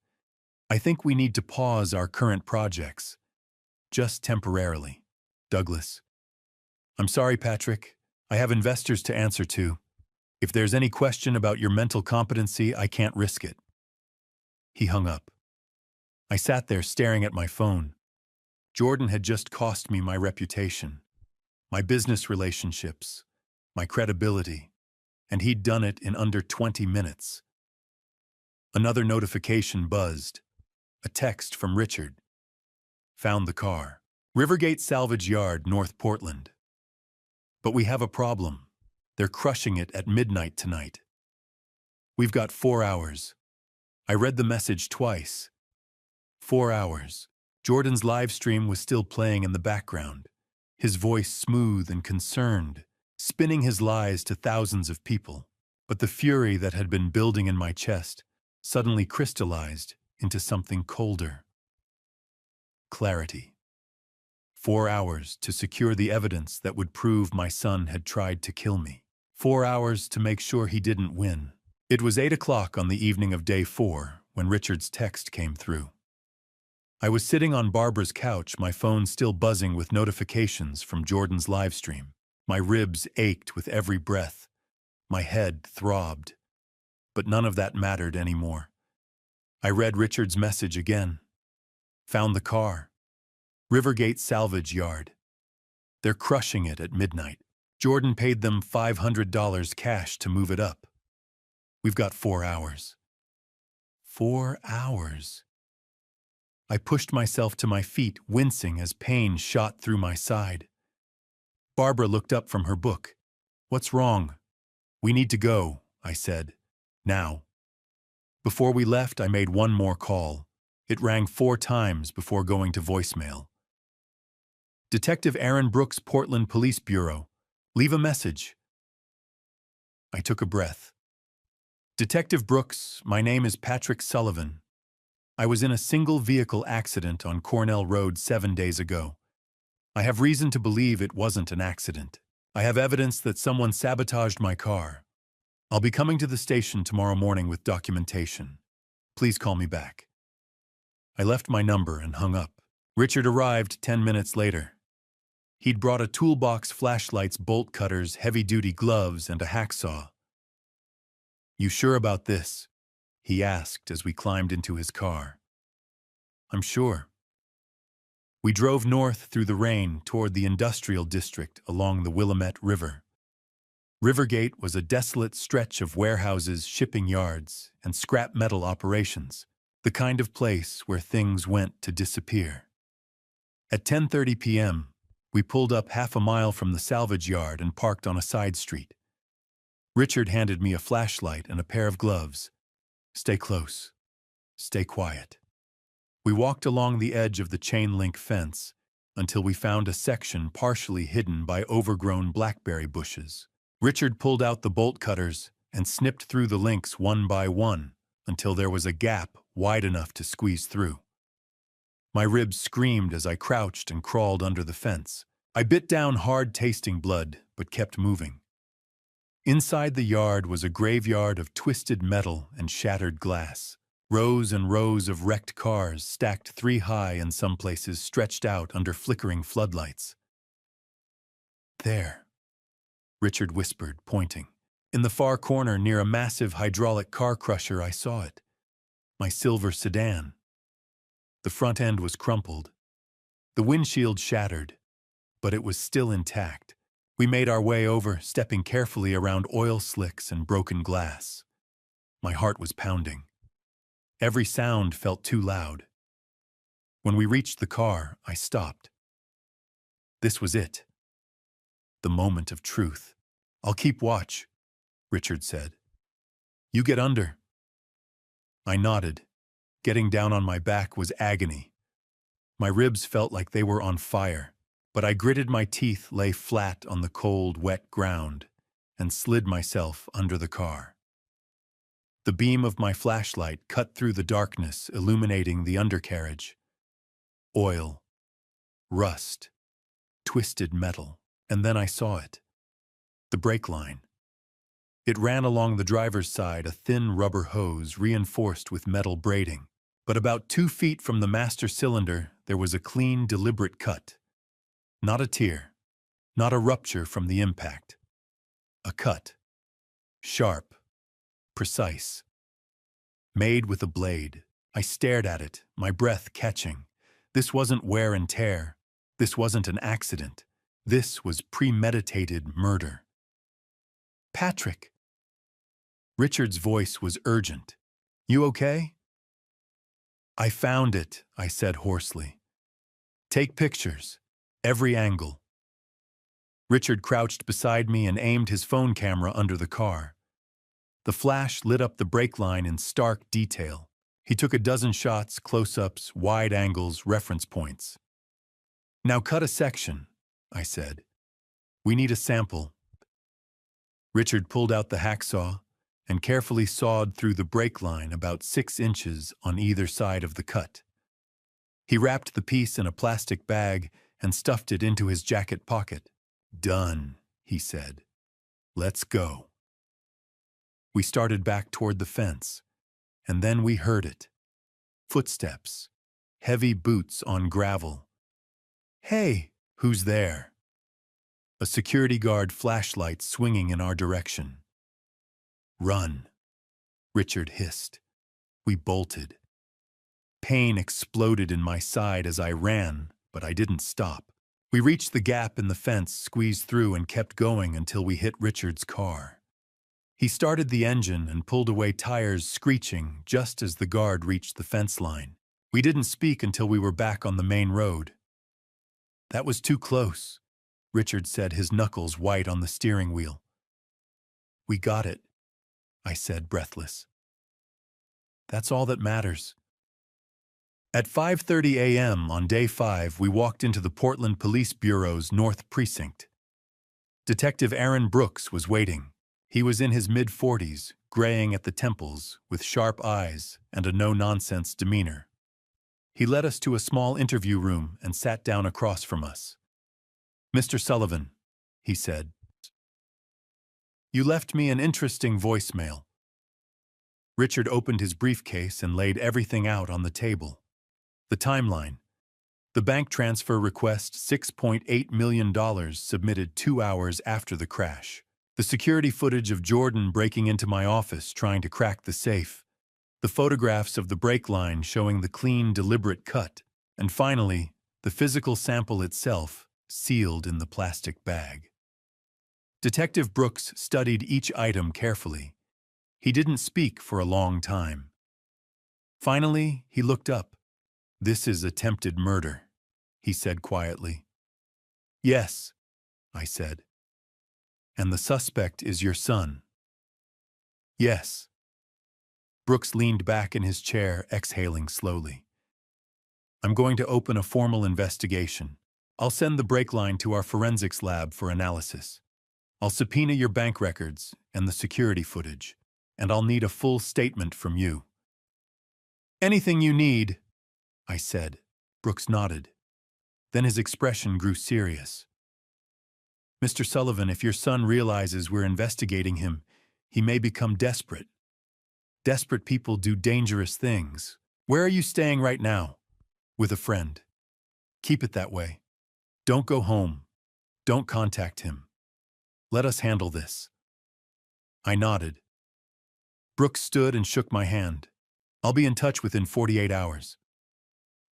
I think we need to pause our current projects, just temporarily. Douglas. I'm sorry, Patrick. I have investors to answer to. If there's any question about your mental competency, I can't risk it. He hung up. I sat there staring at my phone. Jordan had just cost me my reputation, my business relationships, my credibility, and he'd done it in under 20 minutes. Another notification buzzed. A text from Richard. Found the car. Rivergate Salvage Yard, North Portland. But we have a problem. They're crushing it at midnight tonight. We've got 4 hours. I read the message twice. 4 hours. Jordan's live stream was still playing in the background, his voice smooth and concerned, spinning his lies to thousands of people. But the fury that had been building in my chest suddenly crystallized into something colder. Clarity. 4 hours to secure the evidence that would prove my son had tried to kill me. 4 hours to make sure he didn't win. It was 8 o'clock on the evening of day 4 when Richard's text came through. I was sitting on Barbara's couch, my phone still buzzing with notifications from Jordan's livestream. My ribs ached with every breath. My head throbbed. But none of that mattered anymore. I read Richard's message again. Found the car. Rivergate Salvage Yard. They're crushing it at midnight. Jordan paid them $500 cash to move it up. We've got 4 hours. 4 hours. I pushed myself to my feet, wincing as pain shot through my side. Barbara looked up from her book. What's wrong? We need to go, I said. Now. Before we left, I made one more call. It rang 4 times before going to voicemail. Detective Aaron Brooks, Portland Police Bureau. Leave a message. I took a breath. Detective Brooks, my name is Patrick Sullivan. I was in a single-vehicle accident on Cornell Road 7 days ago. I have reason to believe it wasn't an accident. I have evidence that someone sabotaged my car. I'll be coming to the station tomorrow morning with documentation. Please call me back. I left my number and hung up. Richard arrived 10 minutes later. He'd brought a toolbox, flashlights, bolt cutters, heavy-duty gloves, and a hacksaw. You sure about this? He asked as we climbed into his car. I'm sure. We drove north through the rain toward the industrial district along the Willamette River. Rivergate was a desolate stretch of warehouses, shipping yards, and scrap metal operations, the kind of place where things went to disappear. At 10:30 p.m., we pulled up half a mile from the salvage yard and parked on a side street. Richard handed me a flashlight and a pair of gloves. Stay close. Stay quiet. We walked along the edge of the chain-link fence until we found a section partially hidden by overgrown blackberry bushes. Richard pulled out the bolt cutters and snipped through the links one by one until there was a gap wide enough to squeeze through. My ribs screamed as I crouched and crawled under the fence. I bit down hard, tasting blood, but kept moving. Inside the yard was a graveyard of twisted metal and shattered glass. Rows and rows of wrecked cars stacked 3 high and some places stretched out under flickering floodlights. There. Richard whispered, pointing. In the far corner near a massive hydraulic car crusher I saw it. My silver sedan. The front end was crumpled. The windshield shattered, but it was still intact. We made our way over, stepping carefully around oil slicks and broken glass. My heart was pounding. Every sound felt too loud. When we reached the car, I stopped. This was it. The moment of truth. I'll keep watch, Richard said. You get under. I nodded. Getting down on my back was agony. My ribs felt like they were on fire, but I gritted my teeth, lay flat on the cold, wet ground, and slid myself under the car. The beam of my flashlight cut through the darkness, illuminating the undercarriage. Oil, rust, twisted metal, and then I saw it. The brake line. It ran along the driver's side, a thin rubber hose reinforced with metal braiding. But about 2 feet from the master cylinder, there was a clean, deliberate cut. Not a tear, not a rupture from the impact. A cut. Sharp, precise. Made with a blade. I stared at it, my breath catching. This wasn't wear and tear. This wasn't an accident. This was premeditated murder. Patrick. Richard's voice was urgent. You okay? I found it, I said hoarsely. Take pictures. Every angle. Richard crouched beside me and aimed his phone camera under the car. The flash lit up the brake line in stark detail. He took a dozen shots, close-ups, wide angles, reference points. Now cut a section, I said. We need a sample. Richard pulled out the hacksaw and carefully sawed through the brake line about 6 inches on either side of the cut. He wrapped the piece in a plastic bag and stuffed it into his jacket pocket. Done, he said. Let's go. We started back toward the fence, and then we heard it. Footsteps, heavy boots on gravel. Hey, who's there? A security guard flashlight swinging in our direction. Run, Richard hissed. We bolted. Pain exploded in my side as I ran, but I didn't stop. We reached the gap in the fence, squeezed through, and kept going until we hit Richard's car. He started the engine and pulled away, tires screeching just as the guard reached the fence line. We didn't speak until we were back on the main road. That was too close, Richard said, his knuckles white on the steering wheel. We got it, I said, breathless. That's all that matters. At 5:30 a.m. on day 5, we walked into the Portland Police Bureau's North Precinct. Detective Aaron Brooks was waiting. He was in his mid-40s, graying at the temples, with sharp eyes and a no-nonsense demeanor. He led us to a small interview room and sat down across from us. Mr. Sullivan, he said, you left me an interesting voicemail. Richard opened his briefcase and laid everything out on the table. The timeline. The bank transfer request, $6.8 million, submitted 2 hours after the crash. The security footage of Jordan breaking into my office trying to crack the safe. The photographs of the brake line showing the clean, deliberate cut. And finally, the physical sample itself, sealed in the plastic bag. Detective Brooks studied each item carefully. He didn't speak for a long time. Finally, he looked up. This is attempted murder, he said quietly. Yes, I said. And the suspect is your son. Yes. Brooks leaned back in his chair, exhaling slowly. I'm going to open a formal investigation. I'll send the brake line to our forensics lab for analysis. I'll subpoena your bank records and the security footage, and I'll need a full statement from you. Anything you need, I said. Brooks nodded. Then his expression grew serious. Mr. Sullivan, if your son realizes we're investigating him, he may become desperate. Desperate people do dangerous things. Where are you staying right now? With a friend. Keep it that way. Don't go home. Don't contact him. Let us handle this. I nodded. Brooks stood and shook my hand. I'll be in touch within 48 hours.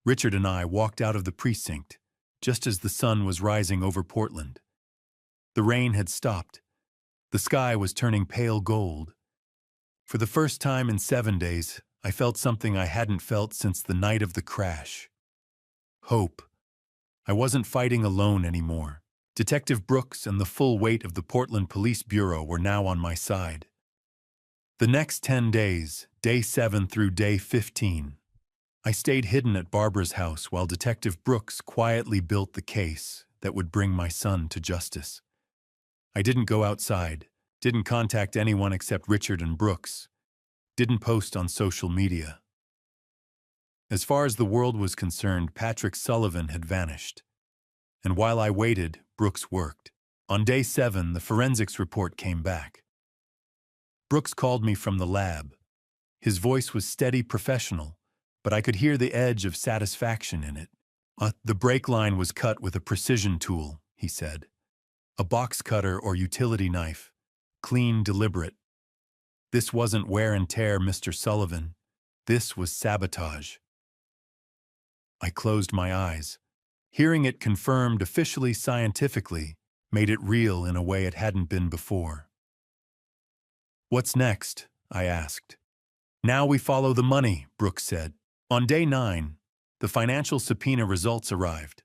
Richard and I walked out of the precinct, just as the sun was rising over Portland. The rain had stopped. The sky was turning pale gold. For the first time in 7 days, I felt something I hadn't felt since the night of the crash. Hope. I wasn't fighting alone anymore. Detective Brooks and the full weight of the Portland Police Bureau were now on my side. The next 10 days, day 7 through day 15, I stayed hidden at Barbara's house while Detective Brooks quietly built the case that would bring my son to justice. I didn't go outside, didn't contact anyone except Richard and Brooks, didn't post on social media. As far as the world was concerned, Patrick Sullivan had vanished. And while I waited, Brooks worked. On day 7, the forensics report came back. Brooks called me from the lab. His voice was steady, professional, but I could hear the edge of satisfaction in it. The brake line was cut with a precision tool, he said. A box cutter or utility knife. Clean, deliberate. This wasn't wear and tear, Mr. Sullivan. This was sabotage. I closed my eyes. Hearing it confirmed officially, scientifically, made it real in a way it hadn't been before. What's next? I asked. Now we follow the money, Brooks said. On day 9, the financial subpoena results arrived.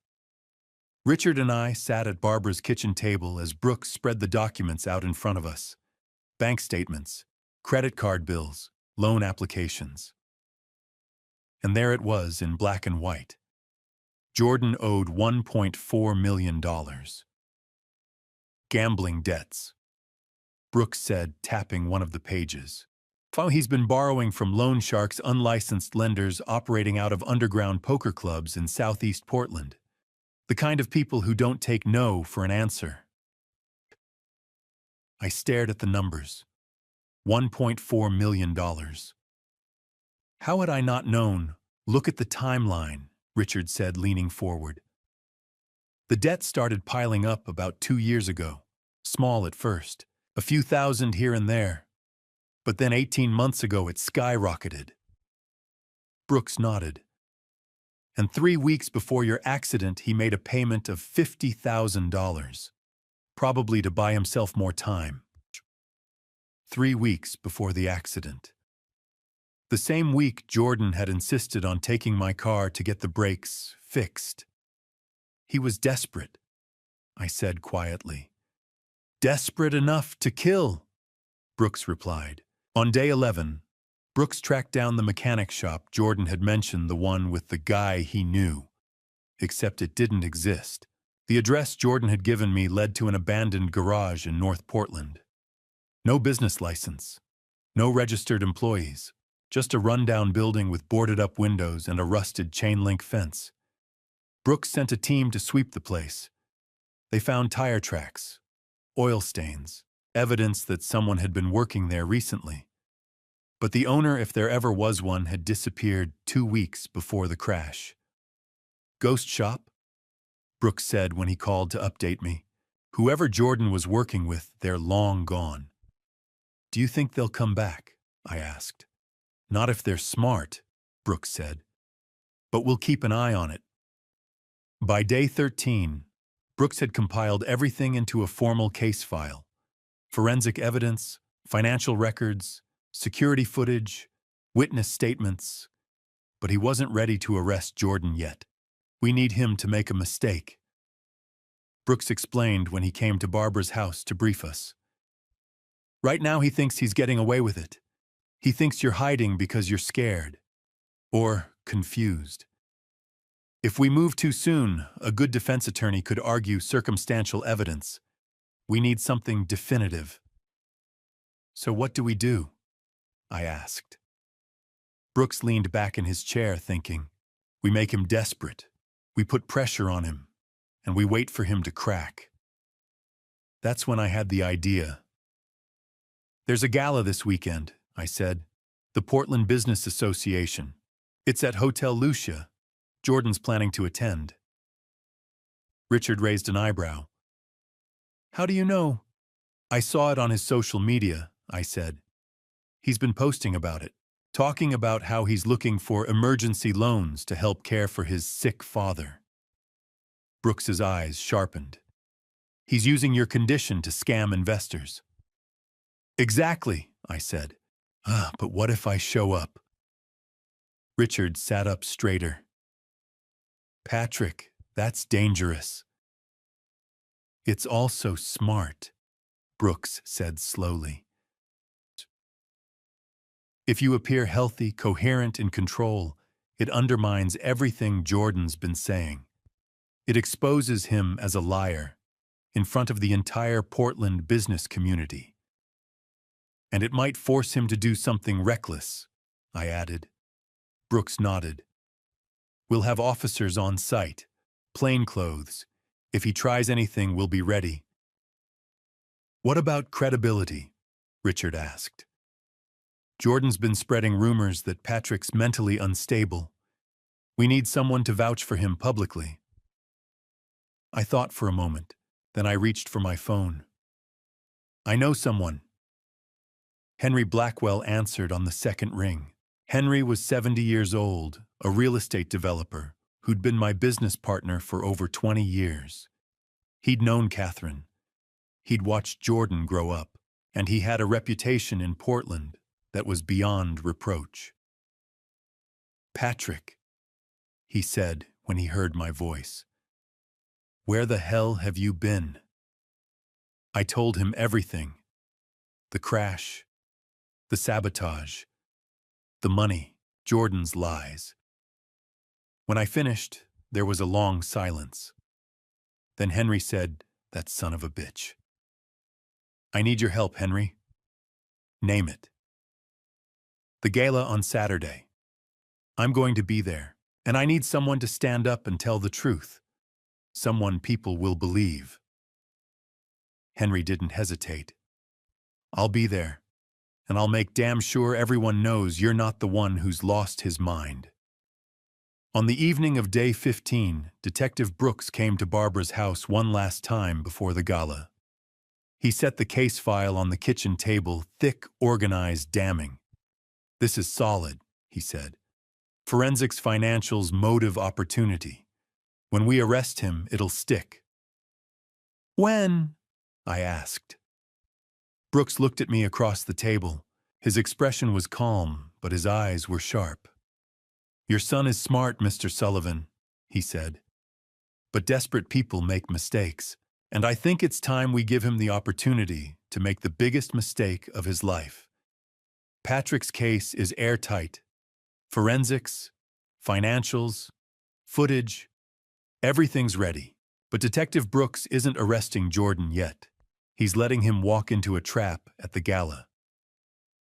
Richard and I sat at Barbara's kitchen table as Brooks spread the documents out in front of us. Bank statements, credit card bills, loan applications. And there it was in black and white. Jordan owed $1.4 million. Gambling debts. Brooks said, tapping one of the pages. He's been borrowing from loan sharks, unlicensed lenders operating out of underground poker clubs in southeast Portland. The kind of people who don't take no for an answer. I stared at the numbers. $1.4 million. How had I not known? Look at the timeline, Richard said, leaning forward. The debt started piling up about 2 years ago. Small at first, a few thousand here and there. But then 18 months ago it skyrocketed. Brooks nodded. And 3 weeks before your accident, he made a payment of $50,000. Probably to buy himself more time. 3 weeks before the accident. The same week, Jordan had insisted on taking my car to get the brakes fixed. He was desperate, I said quietly. Desperate enough to kill, Brooks replied. On day 11, Brooks tracked down the mechanic shop Jordan had mentioned, the one with the guy he knew. Except it didn't exist. The address Jordan had given me led to an abandoned garage in North Portland. No business license. No registered employees. Just a rundown building with boarded-up windows and a rusted chain-link fence. Brooks sent a team to sweep the place. They found tire tracks, oil stains, evidence that someone had been working there recently. But the owner, if there ever was one, had disappeared 2 weeks before the crash. Ghost shop? Brooks said when he called to update me. Whoever Jordan was working with, they're long gone. Do you think they'll come back? I asked. Not if they're smart, Brooks said. But we'll keep an eye on it. By day 13, Brooks had compiled everything into a formal case file. Forensic evidence, financial records, security footage, witness statements. But he wasn't ready to arrest Jordan yet. We need him to make a mistake. Brooks explained when he came to Barbara's house to brief us. Right now he thinks he's getting away with it. He thinks you're hiding because you're scared. Or confused. If we move too soon, a good defense attorney could argue circumstantial evidence. We need something definitive. So what do we do? I asked. Brooks leaned back in his chair thinking. We make him desperate. We put pressure on him. And we wait for him to crack. That's when I had the idea. There's a gala this weekend, I said. The Portland Business Association. It's at Hotel Lucia. Jordan's planning to attend. Richard raised an eyebrow. How do you know? I saw it on his social media, I said. He's been posting about it, talking about how he's looking for emergency loans to help care for his sick father. Brooks's eyes sharpened. He's using your condition to scam investors. Exactly, I said. But what if I show up? Richard sat up straighter. Patrick, that's dangerous. It's also smart, Brooks said slowly. If you appear healthy, coherent, in control, it undermines everything Jordan's been saying. It exposes him as a liar in front of the entire Portland business community. And it might force him to do something reckless, I added. Brooks nodded. We'll have officers on site, plainclothes. If he tries anything, we'll be ready. What about credibility? Richard asked. Jordan's been spreading rumors that Patrick's mentally unstable. We need someone to vouch for him publicly. I thought for a moment, then I reached for my phone. I know someone. Henry Blackwell answered on the second ring. Henry was 70 years old, a real estate developer, who'd been my business partner for over 20 years. He'd known Catherine. He'd watched Jordan grow up, and he had a reputation in Portland that was beyond reproach. Patrick, he said when he heard my voice. Where the hell have you been? I told him everything. The crash, the sabotage, the money, Jordan's lies. When I finished, there was a long silence. Then Henry said, that son of a bitch. I need your help, Henry. Name it. The gala on Saturday. I'm going to be there, and I need someone to stand up and tell the truth. Someone people will believe. Henry didn't hesitate. I'll be there, and I'll make damn sure everyone knows you're not the one who's lost his mind. On the evening of day 15, Detective Brooks came to Barbara's house one last time before the gala. He set the case file on the kitchen table, thick, organized, damning. This is solid, he said. Forensics Financial's motive opportunity. When we arrest him, it'll stick. When? I asked. Brooks looked at me across the table. His expression was calm, but his eyes were sharp. Your son is smart, Mr. Sullivan, he said. But desperate people make mistakes, and I think it's time we give him the opportunity to make the biggest mistake of his life. Patrick's case is airtight. Forensics, financials, footage, everything's ready. But Detective Brooks isn't arresting Jordan yet. He's letting him walk into a trap at the gala.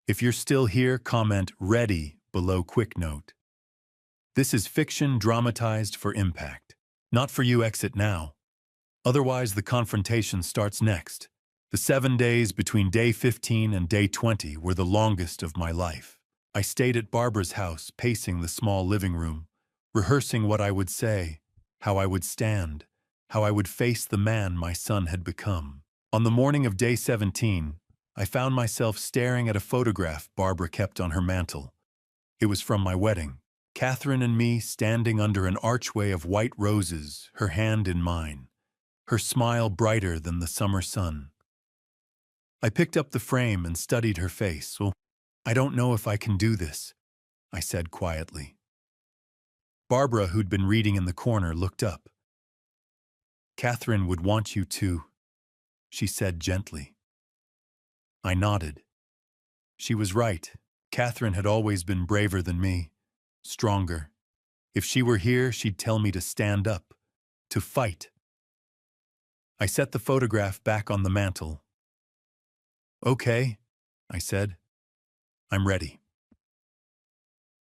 If you're still here, comment "ready" below quick note. This is fiction dramatized for impact. Not for you, exit now. Otherwise, the confrontation starts next. The 7 days between day 15 and day 20 were the longest of my life. I stayed at Barbara's house, pacing the small living room, rehearsing what I would say, how I would stand, how I would face the man my son had become. On the morning of day 17, I found myself staring at a photograph Barbara kept on her mantel. It was from my wedding. Catherine and me standing under an archway of white roses, her hand in mine, her smile brighter than the summer sun. I picked up the frame and studied her face. Well, I don't know if I can do this, I said quietly. Barbara, who'd been reading in the corner, looked up. Catherine would want you to, she said gently. I nodded. She was right. Catherine had always been braver than me, stronger. If she were here, she'd tell me to stand up, to fight. I set the photograph back on the mantel. Okay, I said. I'm ready.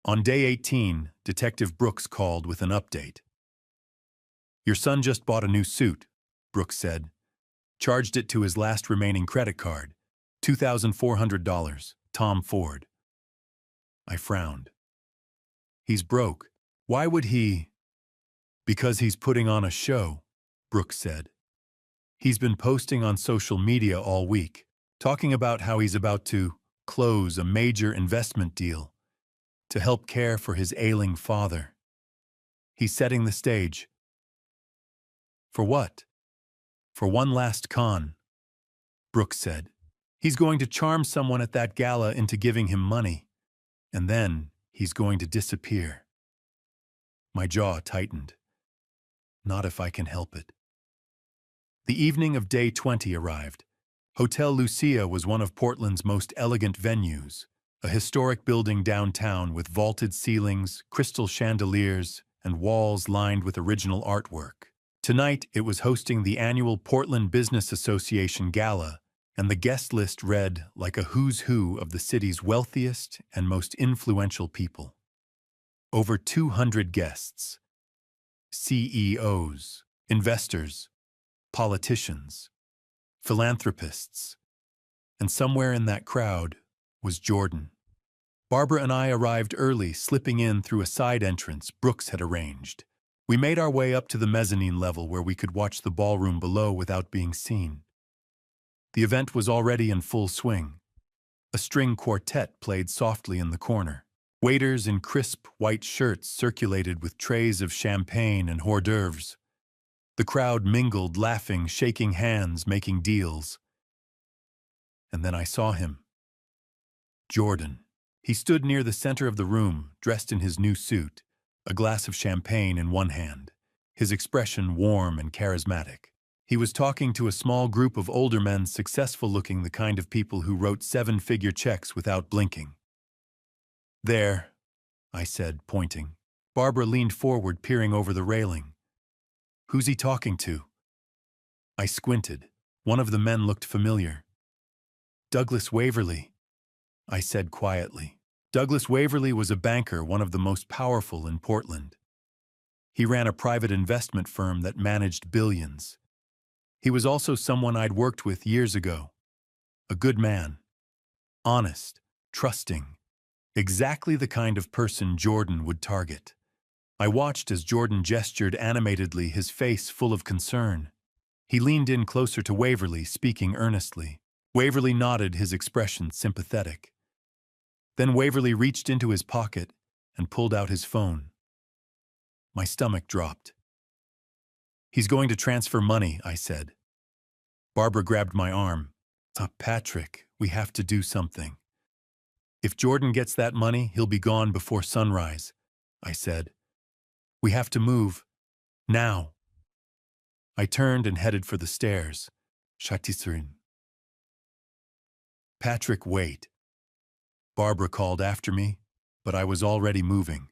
On day 18, Detective Brooks called with an update. Your son just bought a new suit, Brooks said. Charged it to his last remaining credit card, $2,400, Tom Ford. I frowned. He's broke. Why would he? Because he's putting on a show, Brooks said. He's been posting on social media all week, talking about how he's about to close a major investment deal to help care for his ailing father. He's setting the stage. For what? For one last con, Brooks said. He's going to charm someone at that gala into giving him money, and then he's going to disappear. My jaw tightened. Not if I can help it. The evening of day 20 arrived. Hotel Lucia was one of Portland's most elegant venues, a historic building downtown with vaulted ceilings, crystal chandeliers, and walls lined with original artwork. Tonight, it was hosting the annual Portland Business Association Gala, and the guest list read like a who's who of the city's wealthiest and most influential people. Over 200 guests. CEOs, investors, politicians, philanthropists, and somewhere in that crowd was Jordan. Barbara and I arrived early, slipping in through a side entrance Brooks had arranged. We made our way up to the mezzanine level where we could watch the ballroom below without being seen. The event was already in full swing. A string quartet played softly in the corner. Waiters in crisp white shirts circulated with trays of champagne and hors d'oeuvres. The crowd mingled, laughing, shaking hands, making deals. And then I saw him. Jordan. He stood near the center of the room, dressed in his new suit, a glass of champagne in one hand, his expression warm and charismatic. He was talking to a small group of older men, successful-looking, the kind of people who wrote seven-figure checks without blinking. There, I said, pointing. Barbara leaned forward, peering over the railing. Who's he talking to? I squinted. One of the men looked familiar. Douglas Waverly, I said quietly. Douglas Waverly was a banker, one of the most powerful in Portland. He ran a private investment firm that managed billions. He was also someone I'd worked with years ago. A good man. Honest, trusting. Exactly the kind of person Jordan would target. I watched as Jordan gestured animatedly, his face full of concern. He leaned in closer to Waverly, speaking earnestly. Waverly nodded, his expression sympathetic. Then Waverly reached into his pocket and pulled out his phone. My stomach dropped. He's going to transfer money, I said. Barbara grabbed my arm. Patrick, we have to do something. If Jordan gets that money, he'll be gone before sunrise, I said. We have to move. Now. I turned and headed for the stairs. Shaktisrin. Patrick, wait. Barbara called after me, but I was already moving.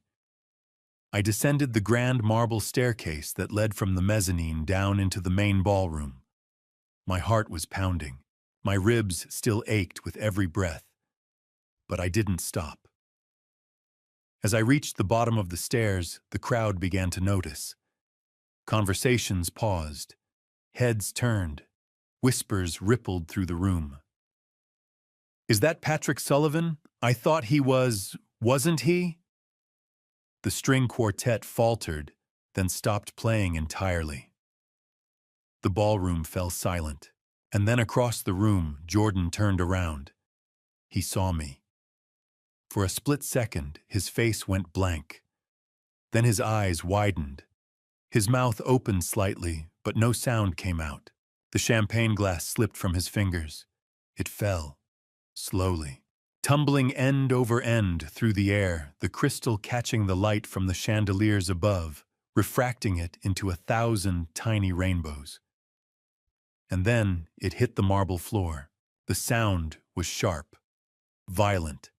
I descended the grand marble staircase that led from the mezzanine down into the main ballroom. My heart was pounding. My ribs still ached with every breath. But I didn't stop. As I reached the bottom of the stairs, the crowd began to notice. Conversations paused. Heads turned. Whispers rippled through the room. Is that Patrick Sullivan? I thought he was, wasn't he? The string quartet faltered, then stopped playing entirely. The ballroom fell silent, and then across the room, Jordan turned around. He saw me. For a split second, his face went blank. Then his eyes widened. His mouth opened slightly, but no sound came out. The champagne glass slipped from his fingers. It fell, slowly, tumbling end over end through the air, the crystal catching the light from the chandeliers above, refracting it into 1,000 tiny rainbows. And then it hit the marble floor. The sound was sharp, violent,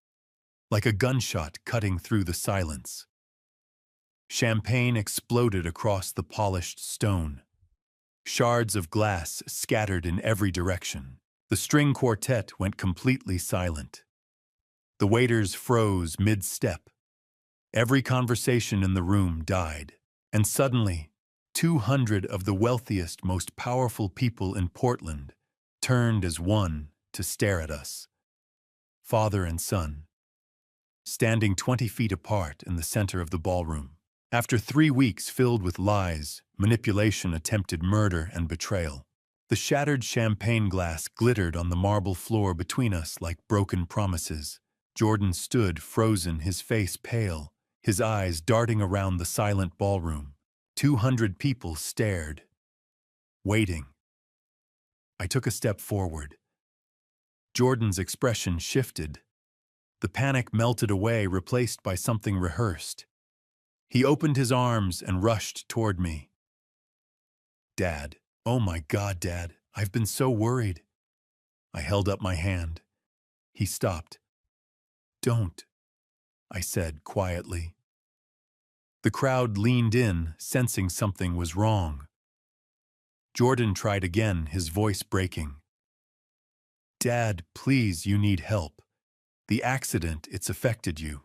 like a gunshot cutting through the silence. Champagne exploded across the polished stone. Shards of glass scattered in every direction. The string quartet went completely silent. The waiters froze mid-step. Every conversation in the room died. And suddenly, 200 of the wealthiest, most powerful people in Portland turned as one to stare at us. Father and son, standing 20 feet apart in the center of the ballroom. After 3 weeks filled with lies, manipulation, attempted murder, and betrayal, The shattered champagne glass glittered on the marble floor between us like broken promises. Jordan stood frozen, his face pale, his eyes darting around the silent ballroom. 200 people stared, waiting. I took a step forward. Jordan's expression shifted. The panic melted away, replaced by something rehearsed. He opened his arms and rushed toward me. "Dad, oh my God, Dad, I've been so worried." I held up my hand. He stopped. "Don't," I said quietly. The crowd leaned in, sensing something was wrong. Jordan tried again, his voice breaking. "Dad, please, you need help. The accident, it's affected you."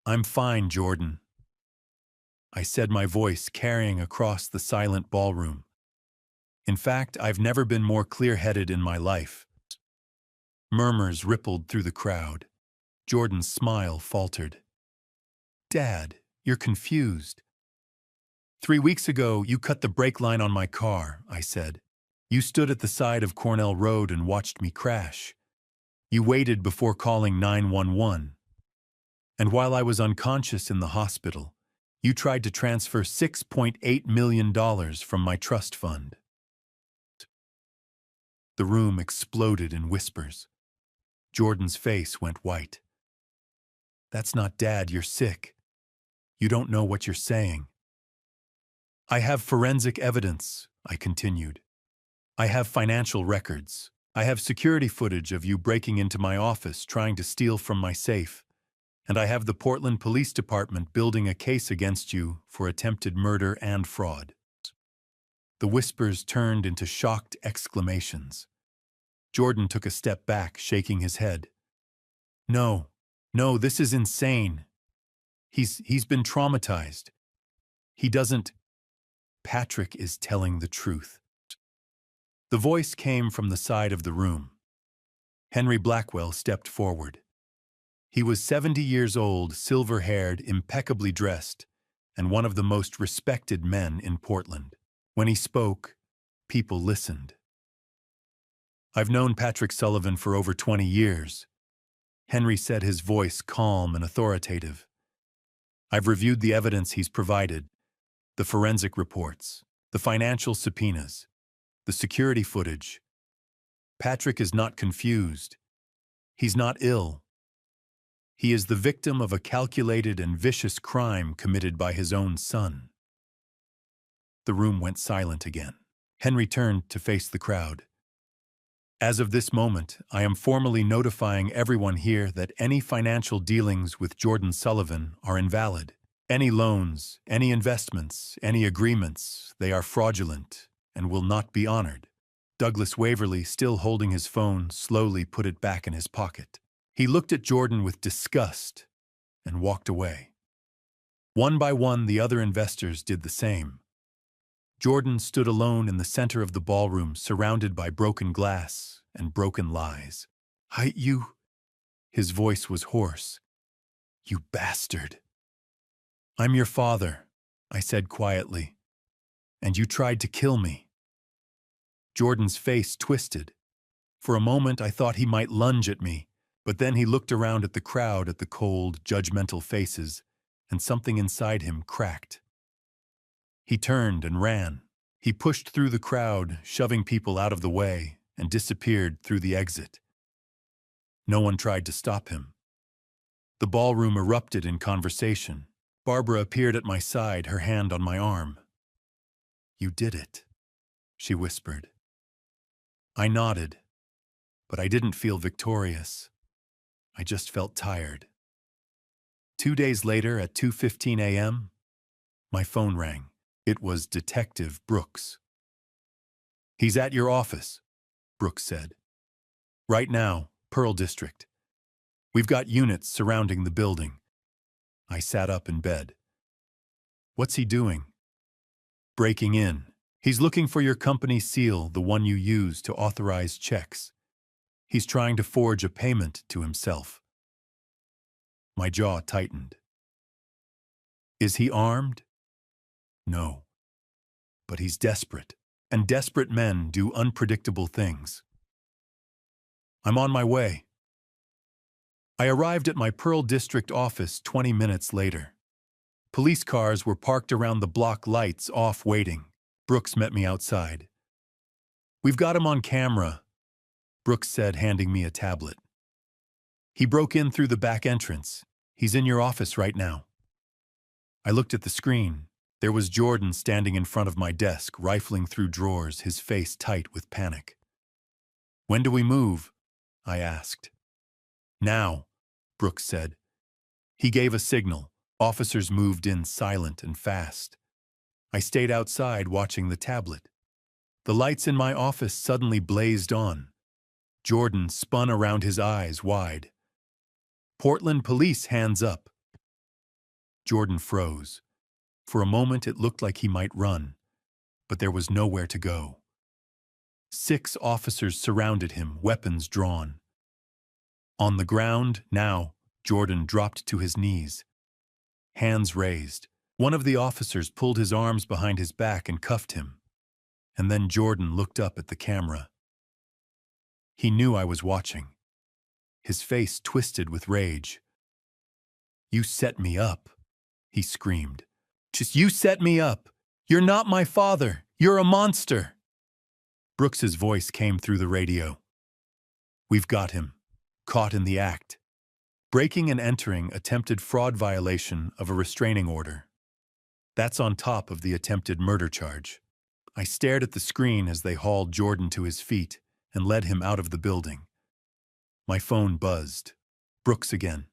"I'm fine, Jordan," I said, my voice carrying across the silent ballroom. "In fact, I've never been more clear-headed in my life." Murmurs rippled through the crowd. Jordan's smile faltered. "Dad, you're confused." "3 weeks ago, you cut the brake line on my car," I said. "You stood at the side of Cornell Road and watched me crash. You waited before calling 911. And while I was unconscious in the hospital, you tried to transfer $6.8 million from my trust fund." The room exploded in whispers. Jordan's face went white. "That's not Dad, you're sick. You don't know what you're saying." "I have forensic evidence," I continued. "I have financial records. I have security footage of you breaking into my office trying to steal from my safe. And I have the Portland Police Department building a case against you for attempted murder and fraud." The whispers turned into shocked exclamations. Jordan took a step back, shaking his head. No, this is insane. He's been traumatized. He doesn't. Patrick is telling the truth." The voice came from the side of the room. Henry Blackwell stepped forward. He was 70 years old, silver-haired, impeccably dressed, and one of the most respected men in Portland. When he spoke, people listened. "I've known Patrick Sullivan for over 20 years. Henry said, his voice calm and authoritative. "I've reviewed the evidence he's provided, the forensic reports, the financial subpoenas, the security footage. Patrick is not confused. He's not ill. He is the victim of a calculated and vicious crime committed by his own son." The room went silent again. Henry turned to face the crowd. "As of this moment, I am formally notifying everyone here that any financial dealings with Jordan Sullivan are invalid. Any loans, any investments, any agreements, they are fraudulent and will not be honored." Douglas Waverly, still holding his phone, slowly put it back in his pocket. He looked at Jordan with disgust and walked away. One by one, the other investors did the same. Jordan stood alone in the center of the ballroom, surrounded by broken glass and broken lies. You," his voice was hoarse. "You bastard." "I'm your father," I said quietly, "and you tried to kill me." Jordan's face twisted. For a moment, I thought he might lunge at me, but then he looked around at the crowd, at the cold, judgmental faces, and something inside him cracked. He turned and ran. He pushed through the crowd, shoving people out of the way, and disappeared through the exit. No one tried to stop him. The ballroom erupted in conversation. Barbara appeared at my side, her hand on my arm. "You did it," she whispered. I nodded, but I didn't feel victorious. I just felt tired. 2 days later, at 2:15 a.m., my phone rang. It was Detective Brooks. "He's at your office," Brooks said. "Right now, Pearl District. We've got units surrounding the building." I sat up in bed. "What's he doing?" "Breaking in. He's looking for your company seal, the one you use to authorize checks. He's trying to forge a payment to himself." My jaw tightened. "Is he armed?" "No." but he's desperate, and desperate men do unpredictable things. I'm on my way. I arrived at my Pearl District office 20 minutes later. Police cars were parked around the block, lights off, waiting. Brooks met me outside. "We've got him on camera," Brooks said, handing me a tablet. "He broke in through the back entrance. He's in your office right now." I looked at the screen. There was Jordan standing in front of my desk, rifling through drawers, his face tight with panic. "When do we move?" I asked. "Now," Brooks said. He gave a signal. Officers moved in, silent and fast. I stayed outside watching the tablet. The lights in my office suddenly blazed on. Jordan spun around, his eyes wide. "Portland Police, hands up." Jordan froze. For a moment it looked like he might run, but there was nowhere to go. 6 officers surrounded him, weapons drawn. On the ground, now, Jordan dropped to his knees. Hands raised. One of the officers pulled his arms behind his back and cuffed him. And then Jordan looked up at the camera. He knew I was watching. His face twisted with rage. "You set me up," he screamed. "Just you set me up. You're not my father. You're a monster." Brooks's voice came through the radio. "We've got him. Caught in the act. Breaking and entering, attempted fraud violation of a restraining order. That's on top of the attempted murder charge." I stared at the screen as they hauled Jordan to his feet and led him out of the building. My phone buzzed. Brooks again.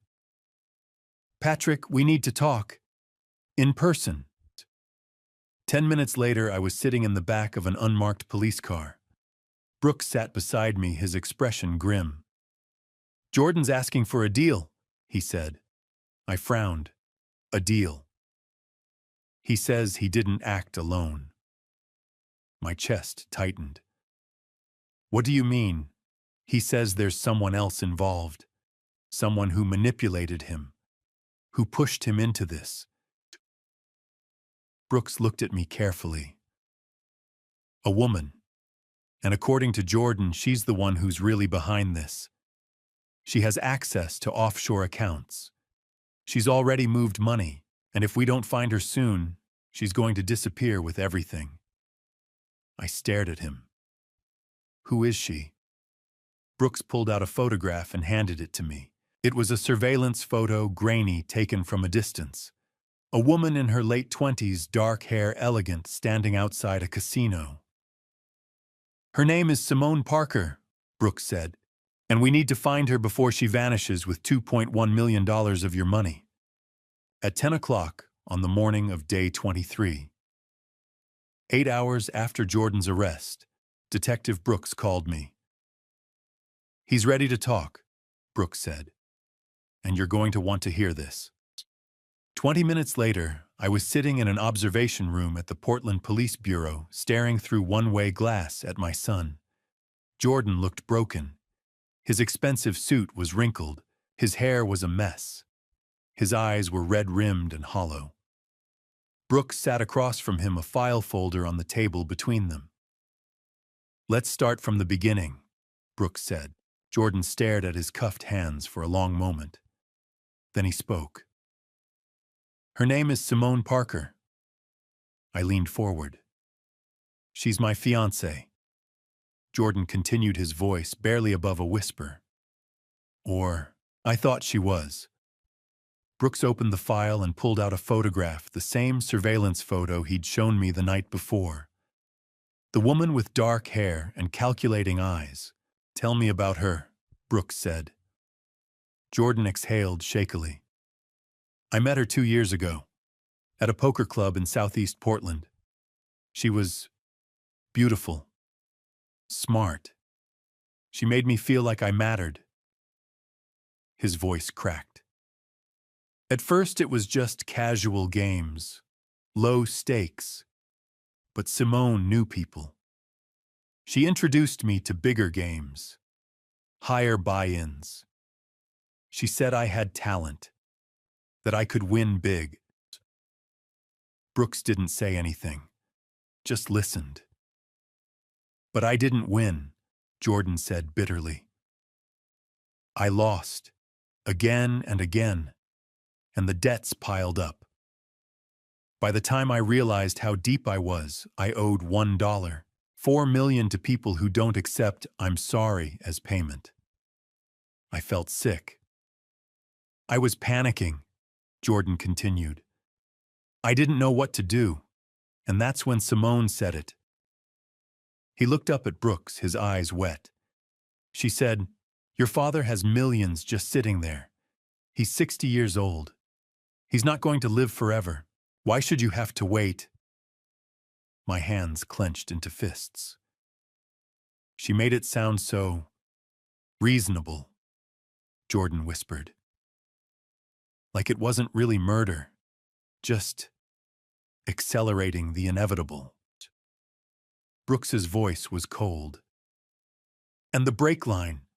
"Patrick, we need to talk. In person." 10 minutes later, I was sitting in the back of an unmarked police car. Brooks sat beside me, his expression grim. "Jordan's asking for a deal," he said. I frowned. "A deal?" "He says he didn't act alone." My chest tightened. "What do you mean?" "He says there's someone else involved. Someone who manipulated him. Who pushed him into this." Brooks looked at me carefully. "A woman. And according to Jordan, she's the one who's really behind this. She has access to offshore accounts. She's already moved money, and if we don't find her soon, she's going to disappear with everything." I stared at him. "Who is she?" Brooks pulled out a photograph and handed it to me. It was a surveillance photo, grainy, taken from a distance. A woman in her late 20s, dark hair, elegant, standing outside a casino. "Her name is Simone Parker," Brooks said, "and we need to find her before she vanishes with $2.1 million of your money." At 10 o'clock on the morning of day 23. 8 hours after Jordan's arrest, Detective Brooks called me. "He's ready to talk," Brooks said, "and you're going to want to hear this." 20 minutes later, I was sitting in an observation room at the Portland Police Bureau, staring through one-way glass at my son. Jordan looked broken. His expensive suit was wrinkled. His hair was a mess. His eyes were red-rimmed and hollow. Brooks sat across from him, a file folder on the table between them. "Let's start from the beginning," Brooks said. Jordan stared at his cuffed hands for a long moment. Then he spoke. "Her name is Simone Parker." I leaned forward. "She's my fiancée." Jordan continued, his voice barely above a whisper. "Or, I thought she was." Brooks opened the file and pulled out a photograph, the same surveillance photo he'd shown me the night before. The woman with dark hair and calculating eyes. "Tell me about her," Brooks said. Jordan exhaled shakily. "I met her 2 years ago, at a poker club in Southeast Portland. She was beautiful, smart. She made me feel like I mattered." His voice cracked. "At first it was just casual games, low stakes. But Simone knew people. She introduced me to bigger games, higher buy-ins. She said I had talent, that I could win big." Brooks didn't say anything. just listened. But I didn't win, Jordan said bitterly. I lost, again and again, and the debts piled up. By the time I realized how deep I was, I owed $1, $4 million to people who don't accept "I'm sorry" as payment. I felt sick. I was panicking, Jordan continued. I didn't know what to do, and that's when Simone said it. He looked up at Brooks, his eyes wet. She said, "Your father has millions just sitting there. He's 60 years old. He's not going to live forever. Why should you have to wait?" My hands clenched into fists. She made it sound so reasonable, Jordan whispered. Like it wasn't really murder, just accelerating the inevitable. Brooks's voice was cold. "And the brake line?"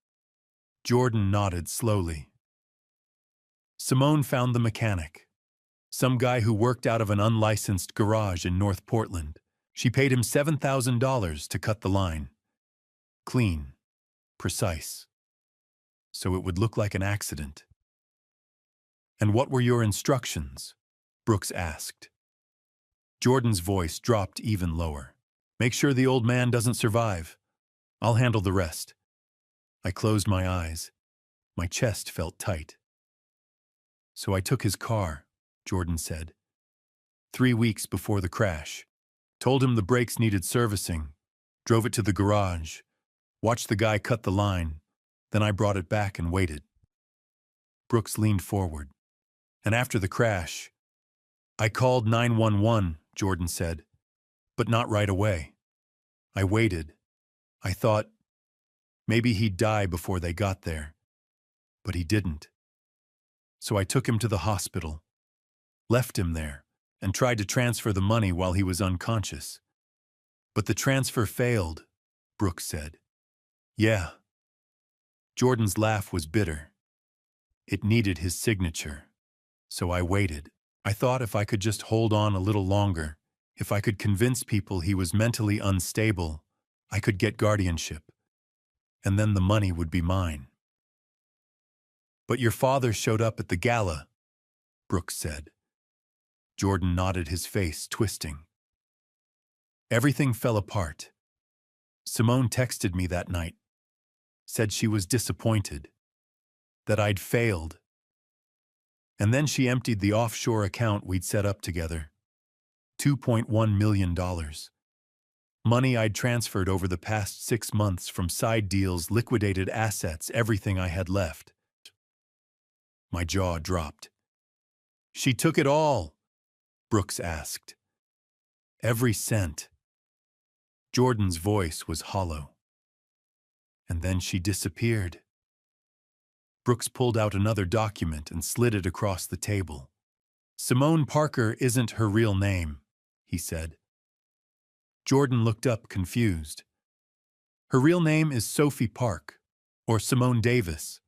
Jordan nodded slowly. Simone found the mechanic, some guy who worked out of an unlicensed garage in North Portland. She paid him $7,000 to cut the line. Clean, precise, so it would look like an accident. "And what were your instructions?" Brooks asked. Jordan's voice dropped even lower. "Make sure the old man doesn't survive. I'll handle the rest." I closed my eyes. My chest felt tight. "So I took his car," Jordan said. 3 weeks before the crash. Told him the brakes needed servicing. Drove it to the garage. Watched the guy cut the line. Then I brought it back and waited." Brooks leaned forward. "And after the crash, I called 911, Jordan said, but not right away. I waited. I thought maybe he'd die before they got there. But he didn't. So I took him to the hospital, left him there, and tried to transfer the money while he was unconscious. But the transfer failed," Brooks said. "Yeah." Jordan's laugh was bitter. "It needed his signature. So I waited. I thought if I could just hold on a little longer, if I could convince people he was mentally unstable, I could get guardianship. And then the money would be mine." "But your father showed up at the gala," Brooks said. Jordan nodded, his face twisting. "Everything fell apart. Simone texted me that night. Said she was disappointed. That I'd failed. And then she emptied the offshore account we'd set up together. $2.1 million. Money I'd transferred over the past 6 months from side deals, liquidated assets, everything I had left." My jaw dropped. "She took it all?" Brooks asked. "Every cent." Jordan's voice was hollow. "And then she disappeared." Brooks pulled out another document and slid it across the table. "Simone Parker isn't her real name," he said. Jordan looked up, confused. "Her real name is Sophie Park, or Simone Davis,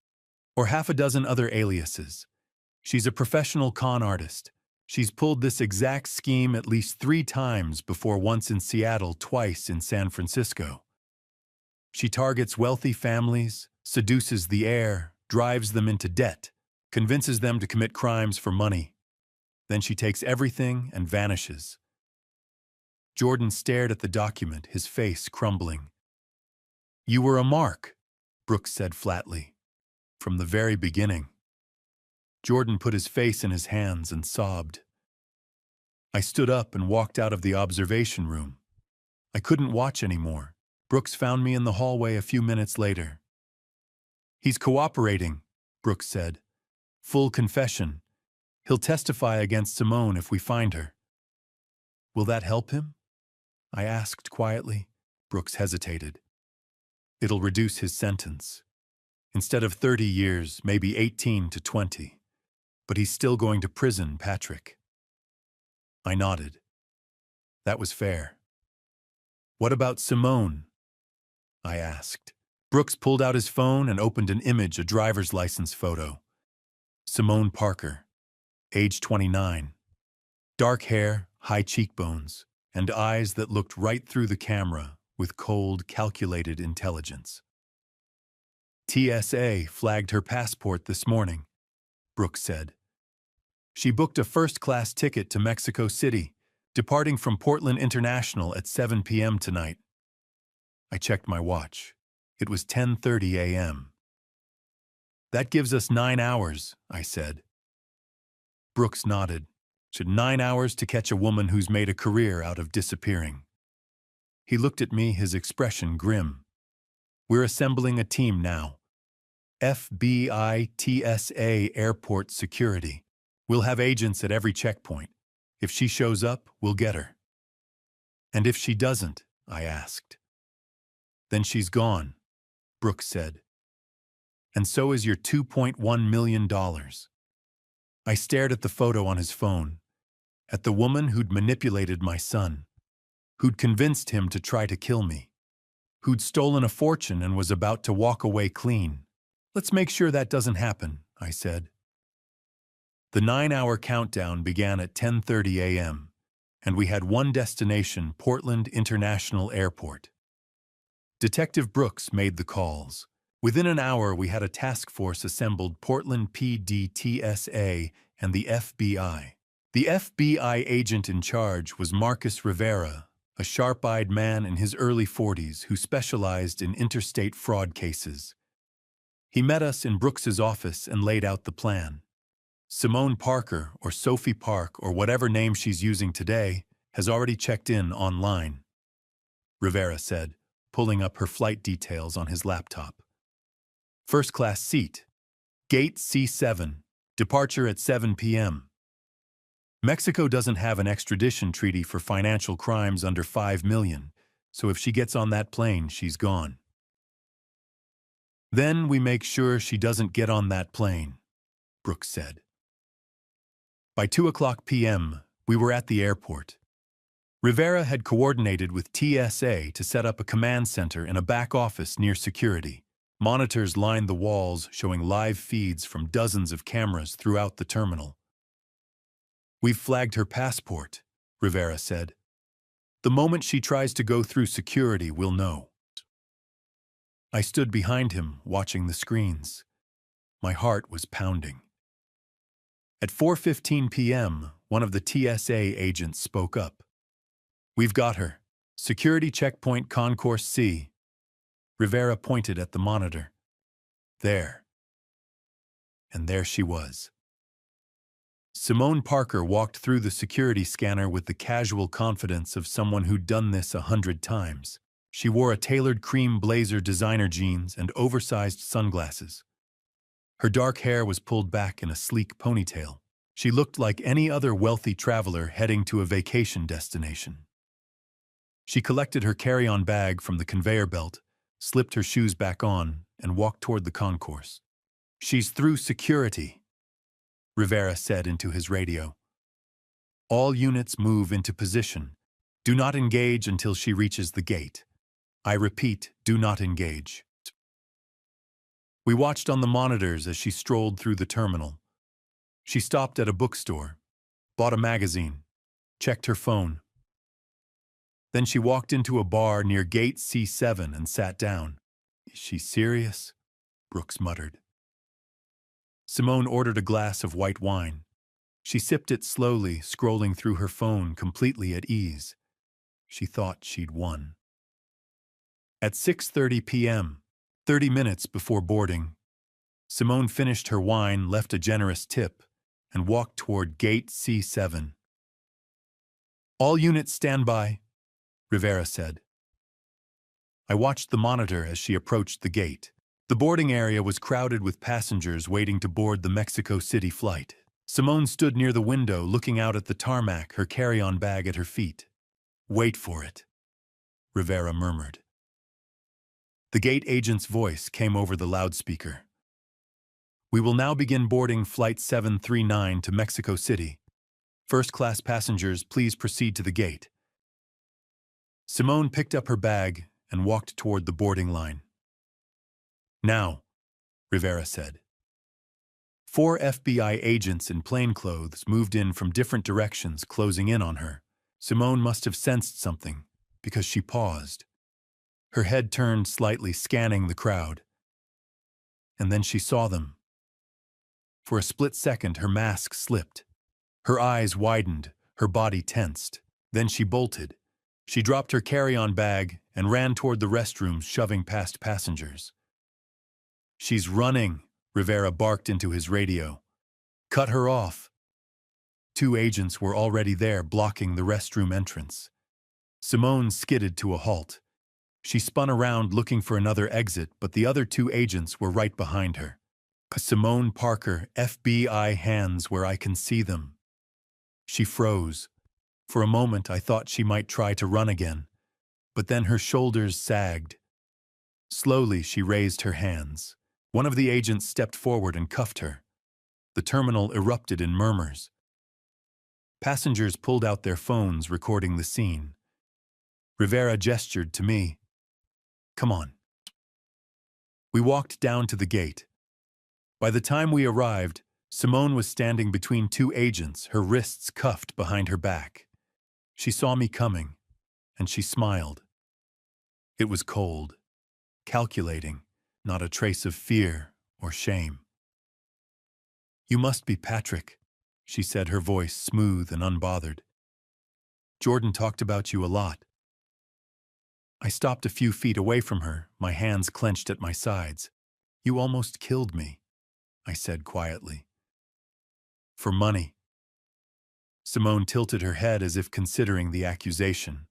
or half a dozen other aliases. She's a professional con artist. She's pulled this exact scheme at least 3 times before, once in Seattle, twice in San Francisco. She targets wealthy families, seduces the heir, drives them into debt, convinces them to commit crimes for money. Then she takes everything and vanishes." Jordan stared at the document, his face crumbling. "You were a mark," Brooks said flatly. "From the very beginning." Jordan put his face in his hands and sobbed. I stood up and walked out of the observation room. I couldn't watch anymore. Brooks found me in the hallway a few minutes later. "He's cooperating," Brooks said. "Full confession. He'll testify against Simone if we find her." "Will that help him?" I asked quietly. Brooks hesitated. "It'll reduce his sentence. Instead of 30 years, maybe 18 to 20. But he's still going to prison, Patrick." I nodded. That was fair. "What about Simone?" I asked. Brooks pulled out his phone and opened an image, a driver's license photo. Simone Parker, age 29. Dark hair, high cheekbones, and eyes that looked right through the camera with cold, calculated intelligence. TSA flagged her passport this morning, Brooks said. She booked a first-class ticket to Mexico City, departing from Portland International at 7 p.m. tonight. I checked my watch. It was 10:30 a.m. That gives us 9 hours, I said. Brooks nodded. Should 9 hours to catch a woman who's made a career out of disappearing. He looked at me, his expression grim. We're assembling a team now. FBI, TSA, airport security. We'll have agents at every checkpoint. If she shows up, we'll get her. And if she doesn't, I asked. Then she's gone, Brooks said. And so is your $2.1 million. I stared at the photo on his phone, at the woman who'd manipulated my son, who'd convinced him to try to kill me, who'd stolen a fortune and was about to walk away clean. Let's make sure that doesn't happen, I said. The 9-hour countdown began at 10:30 a.m., and we had one destination, Portland International Airport. Detective Brooks made the calls. Within an hour, we had a task force assembled, Portland PD, TSA, and the FBI. The FBI agent in charge was Marcus Rivera, a sharp-eyed man in his early 40s who specialized in interstate fraud cases. He met us in Brooks's office and laid out the plan. Simone Parker, or Sophie Park, or whatever name she's using today, has already checked in online, Rivera said, pulling up her flight details on his laptop. First-class seat. Gate C7. Departure at 7 p.m. Mexico doesn't have an extradition treaty for financial crimes under $5 million, so if she gets on that plane, she's gone. Then we make sure she doesn't get on that plane, Brooks said. By 2:00 p.m., we were at the airport. Rivera had coordinated with TSA to set up a command center in a back office near security. Monitors lined the walls showing live feeds from dozens of cameras throughout the terminal. We've flagged her passport, Rivera said. The moment she tries to go through security, we'll know. I stood behind him, watching the screens. My heart was pounding. At 4:15 p.m., one of the TSA agents spoke up. We've got her. Security checkpoint concourse C. Rivera pointed at the monitor. There. And there she was. Simone Parker walked through the security scanner with the casual confidence of someone who'd done this 100 times. She wore a tailored cream blazer, designer jeans, and oversized sunglasses. Her dark hair was pulled back in a sleek ponytail. She looked like any other wealthy traveler heading to a vacation destination. She collected her carry-on bag from the conveyor belt, slipped her shoes back on, and walked toward the concourse. She's through security, Rivera said into his radio. All units move into position. Do not engage until she reaches the gate. I repeat, do not engage. We watched on the monitors as she strolled through the terminal. She stopped at a bookstore, bought a magazine, checked her phone. Then she walked into a bar near gate C7 and sat down. Is she serious? Brooks muttered. Simone ordered a glass of white wine. She sipped it slowly, scrolling through her phone, completely at ease. She thought she'd won. At 6:30 p.m., 30 minutes before boarding, Simone finished her wine, left a generous tip, and walked toward gate C7. All units stand by, Rivera said. I watched the monitor as she approached the gate. The boarding area was crowded with passengers waiting to board the Mexico City flight. Simone stood near the window, looking out at the tarmac, her carry-on bag at her feet. Wait for it, Rivera murmured. The gate agent's voice came over the loudspeaker. We will now begin boarding Flight 739 to Mexico City. First-class passengers, please proceed to the gate. Simone picked up her bag and walked toward the boarding line. Now, Rivera said. 4 FBI agents in plainclothes moved in from different directions, closing in on her. Simone must have sensed something, because she paused. Her head turned slightly, scanning the crowd. And then she saw them. For a split second, her mask slipped. Her eyes widened, her body tensed. Then she bolted. She dropped her carry-on bag and ran toward the restrooms, shoving past passengers. "She's running," Rivera barked into his radio. "Cut her off." 2 agents were already there, blocking the restroom entrance. Simone skidded to a halt. She spun around looking for another exit, but the other 2 agents were right behind her. "Simone Parker, FBI, hands where I can see them." She froze. For a moment I thought she might try to run again, but then her shoulders sagged. Slowly she raised her hands. One of the agents stepped forward and cuffed her. The terminal erupted in murmurs. Passengers pulled out their phones, recording the scene. Rivera gestured to me. "Come on." We walked down to the gate. By the time we arrived, Simone was standing between 2 agents, her wrists cuffed behind her back. She saw me coming, and she smiled. It was cold, calculating, not a trace of fear or shame. "You must be Patrick," she said, her voice smooth and unbothered. "Jordan talked about you a lot." I stopped a few feet away from her, my hands clenched at my sides. "You almost killed me," I said quietly. "For money." Simone tilted her head as if considering the accusation.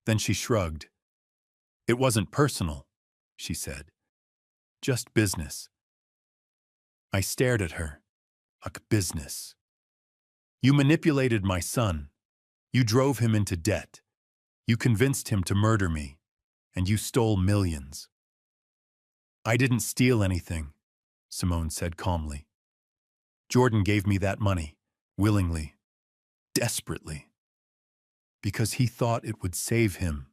Then she shrugged. "It wasn't personal," she said. "Just business." I stared at her. Like business. "You manipulated my son. You drove him into debt. You convinced him to murder me. And you stole millions." "I didn't steal anything," Simone said calmly. "Jordan gave me that money, willingly, desperately, because he thought it would save him.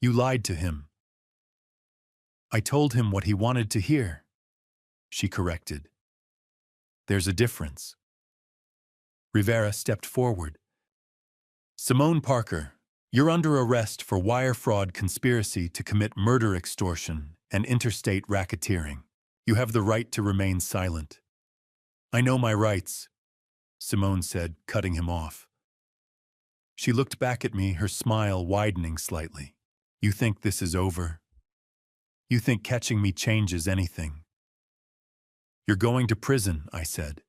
You lied to him." "I told him what he wanted to hear," she corrected. "There's a difference." Rivera stepped forward. "Simone Parker, you're under arrest for wire fraud, conspiracy to commit murder, extortion, and interstate racketeering. You have the right to remain silent." "I know my rights," Simone said, cutting him off. She looked back at me, her smile widening slightly. "You think this is over? You think catching me changes anything?" "You're going to prison," I said.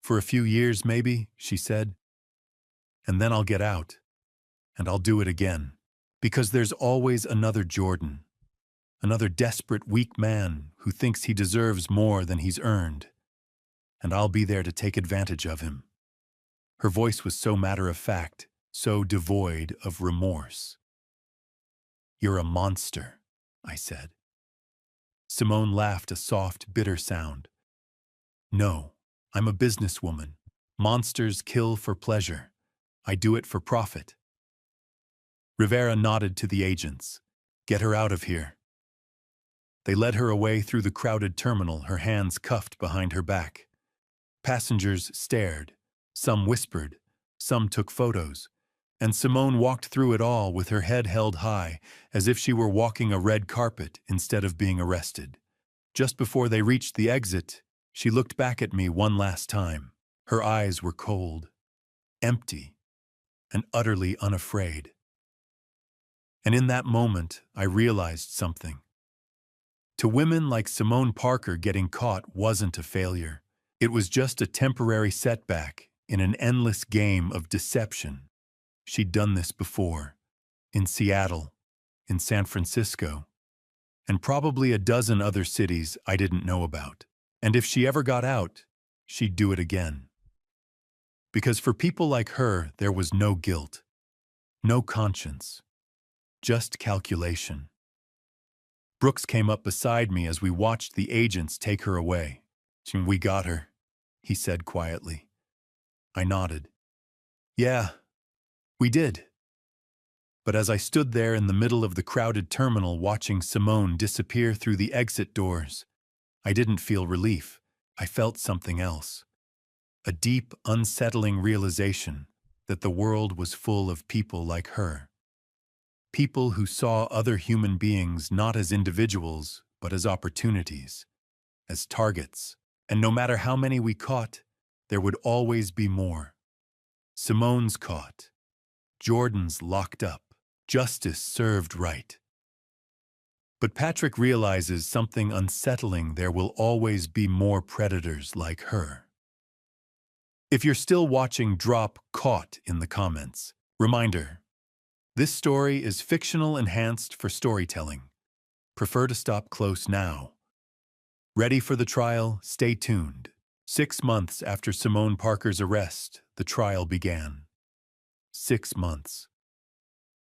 "For a few years, maybe," she said. "And then I'll get out. And I'll do it again. Because there's always another Jordan. Another desperate, weak man who thinks he deserves more than he's earned. And I'll be there to take advantage of him." Her voice was so matter-of-fact, so devoid of remorse. "You're a monster," I said. Simone laughed, a soft, bitter sound. "No, I'm a businesswoman. Monsters kill for pleasure. I do it for profit." Rivera nodded to the agents. "Get her out of here." They led her away through the crowded terminal, her hands cuffed behind her back. Passengers stared. Some whispered. Some took photos. And Simone walked through it all with her head held high, as if she were walking a red carpet instead of being arrested. Just before they reached the exit, she looked back at me one last time. Her eyes were cold, empty, and utterly unafraid. And in that moment, I realized something. To women like Simone Parker, getting caught wasn't a failure. It was just a temporary setback in an endless game of deception. She'd done this before, in Seattle, in San Francisco, and probably a dozen other cities I didn't know about. And if she ever got out, she'd do it again. Because for people like her, there was no guilt, no conscience, just calculation. Brooks came up beside me as we watched the agents take her away. "We got her," he said quietly. I nodded. "Yeah, we did." But as I stood there in the middle of the crowded terminal watching Simone disappear through the exit doors, I didn't feel relief. I felt something else. A deep, unsettling realization that the world was full of people like her. People who saw other human beings not as individuals, but as opportunities, as targets. And no matter how many we caught, there would always be more. Simone's caught. Jordan's locked up. Justice served right. But Patrick realizes something unsettling: there will always be more predators like her. If you're still watching, drop "caught" in the comments. Reminder: this story is fictional enhanced for storytelling. Prefer to stop close now. Ready for the trial? Stay tuned. 6 months after Simone Parker's arrest, the trial began. 6 months.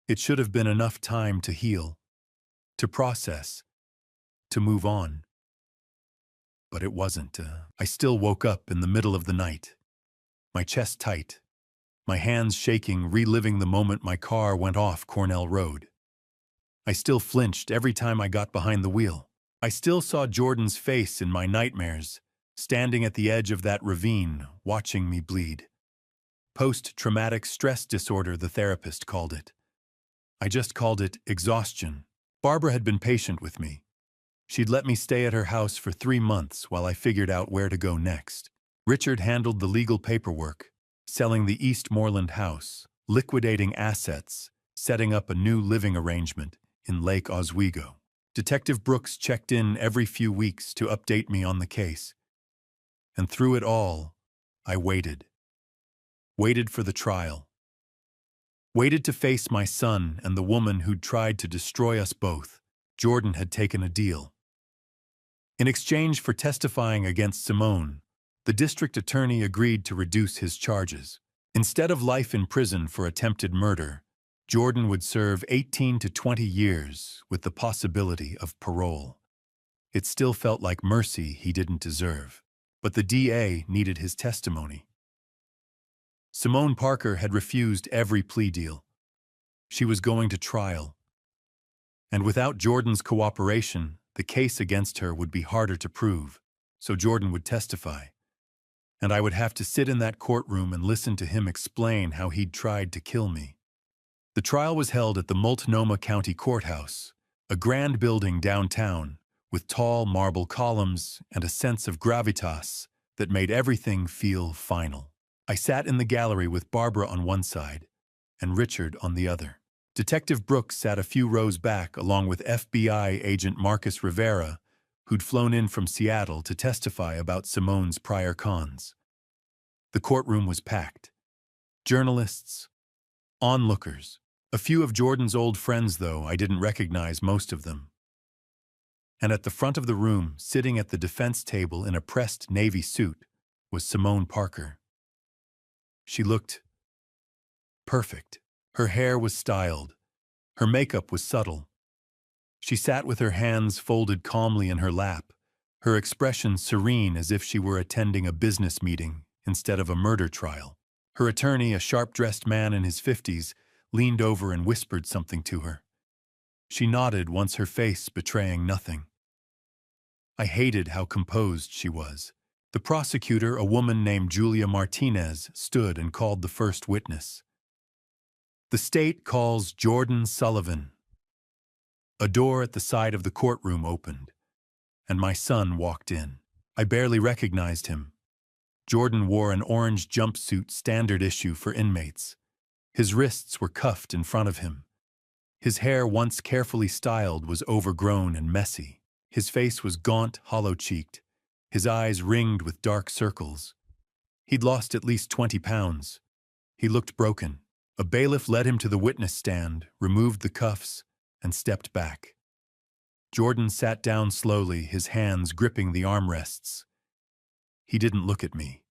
It should have been enough time to heal, to process, to move on. But it wasn't. I still woke up in the middle of the night, my chest tight, my hands shaking, reliving the moment my car went off Cornell Road. I still flinched every time I got behind the wheel. I still saw Jordan's face in my nightmares, standing at the edge of that ravine, watching me bleed. Post-traumatic stress disorder, the therapist called it. I just called it exhaustion. Barbara had been patient with me. She'd let me stay at her house for 3 months while I figured out where to go next. Richard handled the legal paperwork, selling the Eastmoreland house, liquidating assets, setting up a new living arrangement in Lake Oswego. Detective Brooks checked in every few weeks to update me on the case. And through it all, I waited. Waited for the trial. Waited to face my son and the woman who'd tried to destroy us both. Jordan had taken a deal. In exchange for testifying against Simone, the district attorney agreed to reduce his charges. Instead of life in prison for attempted murder, Jordan would serve 18 to 20 years with the possibility of parole. It still felt like mercy he didn't deserve, but the DA needed his testimony. Simone Parker had refused every plea deal. She was going to trial. And without Jordan's cooperation, the case against her would be harder to prove, so Jordan would testify. And I would have to sit in that courtroom and listen to him explain how he'd tried to kill me. The trial was held at the Multnomah County Courthouse, a grand building downtown with tall marble columns and a sense of gravitas that made everything feel final. I sat in the gallery with Barbara on one side and Richard on the other. Detective Brooks sat a few rows back along with FBI agent Marcus Rivera, who'd flown in from Seattle to testify about Simone's prior cons. The courtroom was packed. Journalists, onlookers. A few of Jordan's old friends, though I didn't recognize most of them. And at the front of the room, sitting at the defense table in a pressed navy suit, was Simone Parker. She looked perfect. Her hair was styled. Her makeup was subtle. She sat with her hands folded calmly in her lap, her expression serene as if she were attending a business meeting instead of a murder trial. Her attorney, a sharp-dressed man in his 50s, leaned over and whispered something to her. She nodded, once her face betraying nothing. I hated how composed she was. The prosecutor, a woman named Julia Martinez, stood and called the first witness. The state calls Jordan Sullivan. A door at the side of the courtroom opened, and my son walked in. I barely recognized him. Jordan wore an orange jumpsuit, standard issue for inmates. His wrists were cuffed in front of him. His hair, once carefully styled, was overgrown and messy. His face was gaunt, hollow-cheeked, his eyes ringed with dark circles. He'd lost at least 20 pounds. He looked broken. A bailiff led him to the witness stand, removed the cuffs, and stepped back. Jordan sat down slowly, his hands gripping the armrests. He didn't look at me.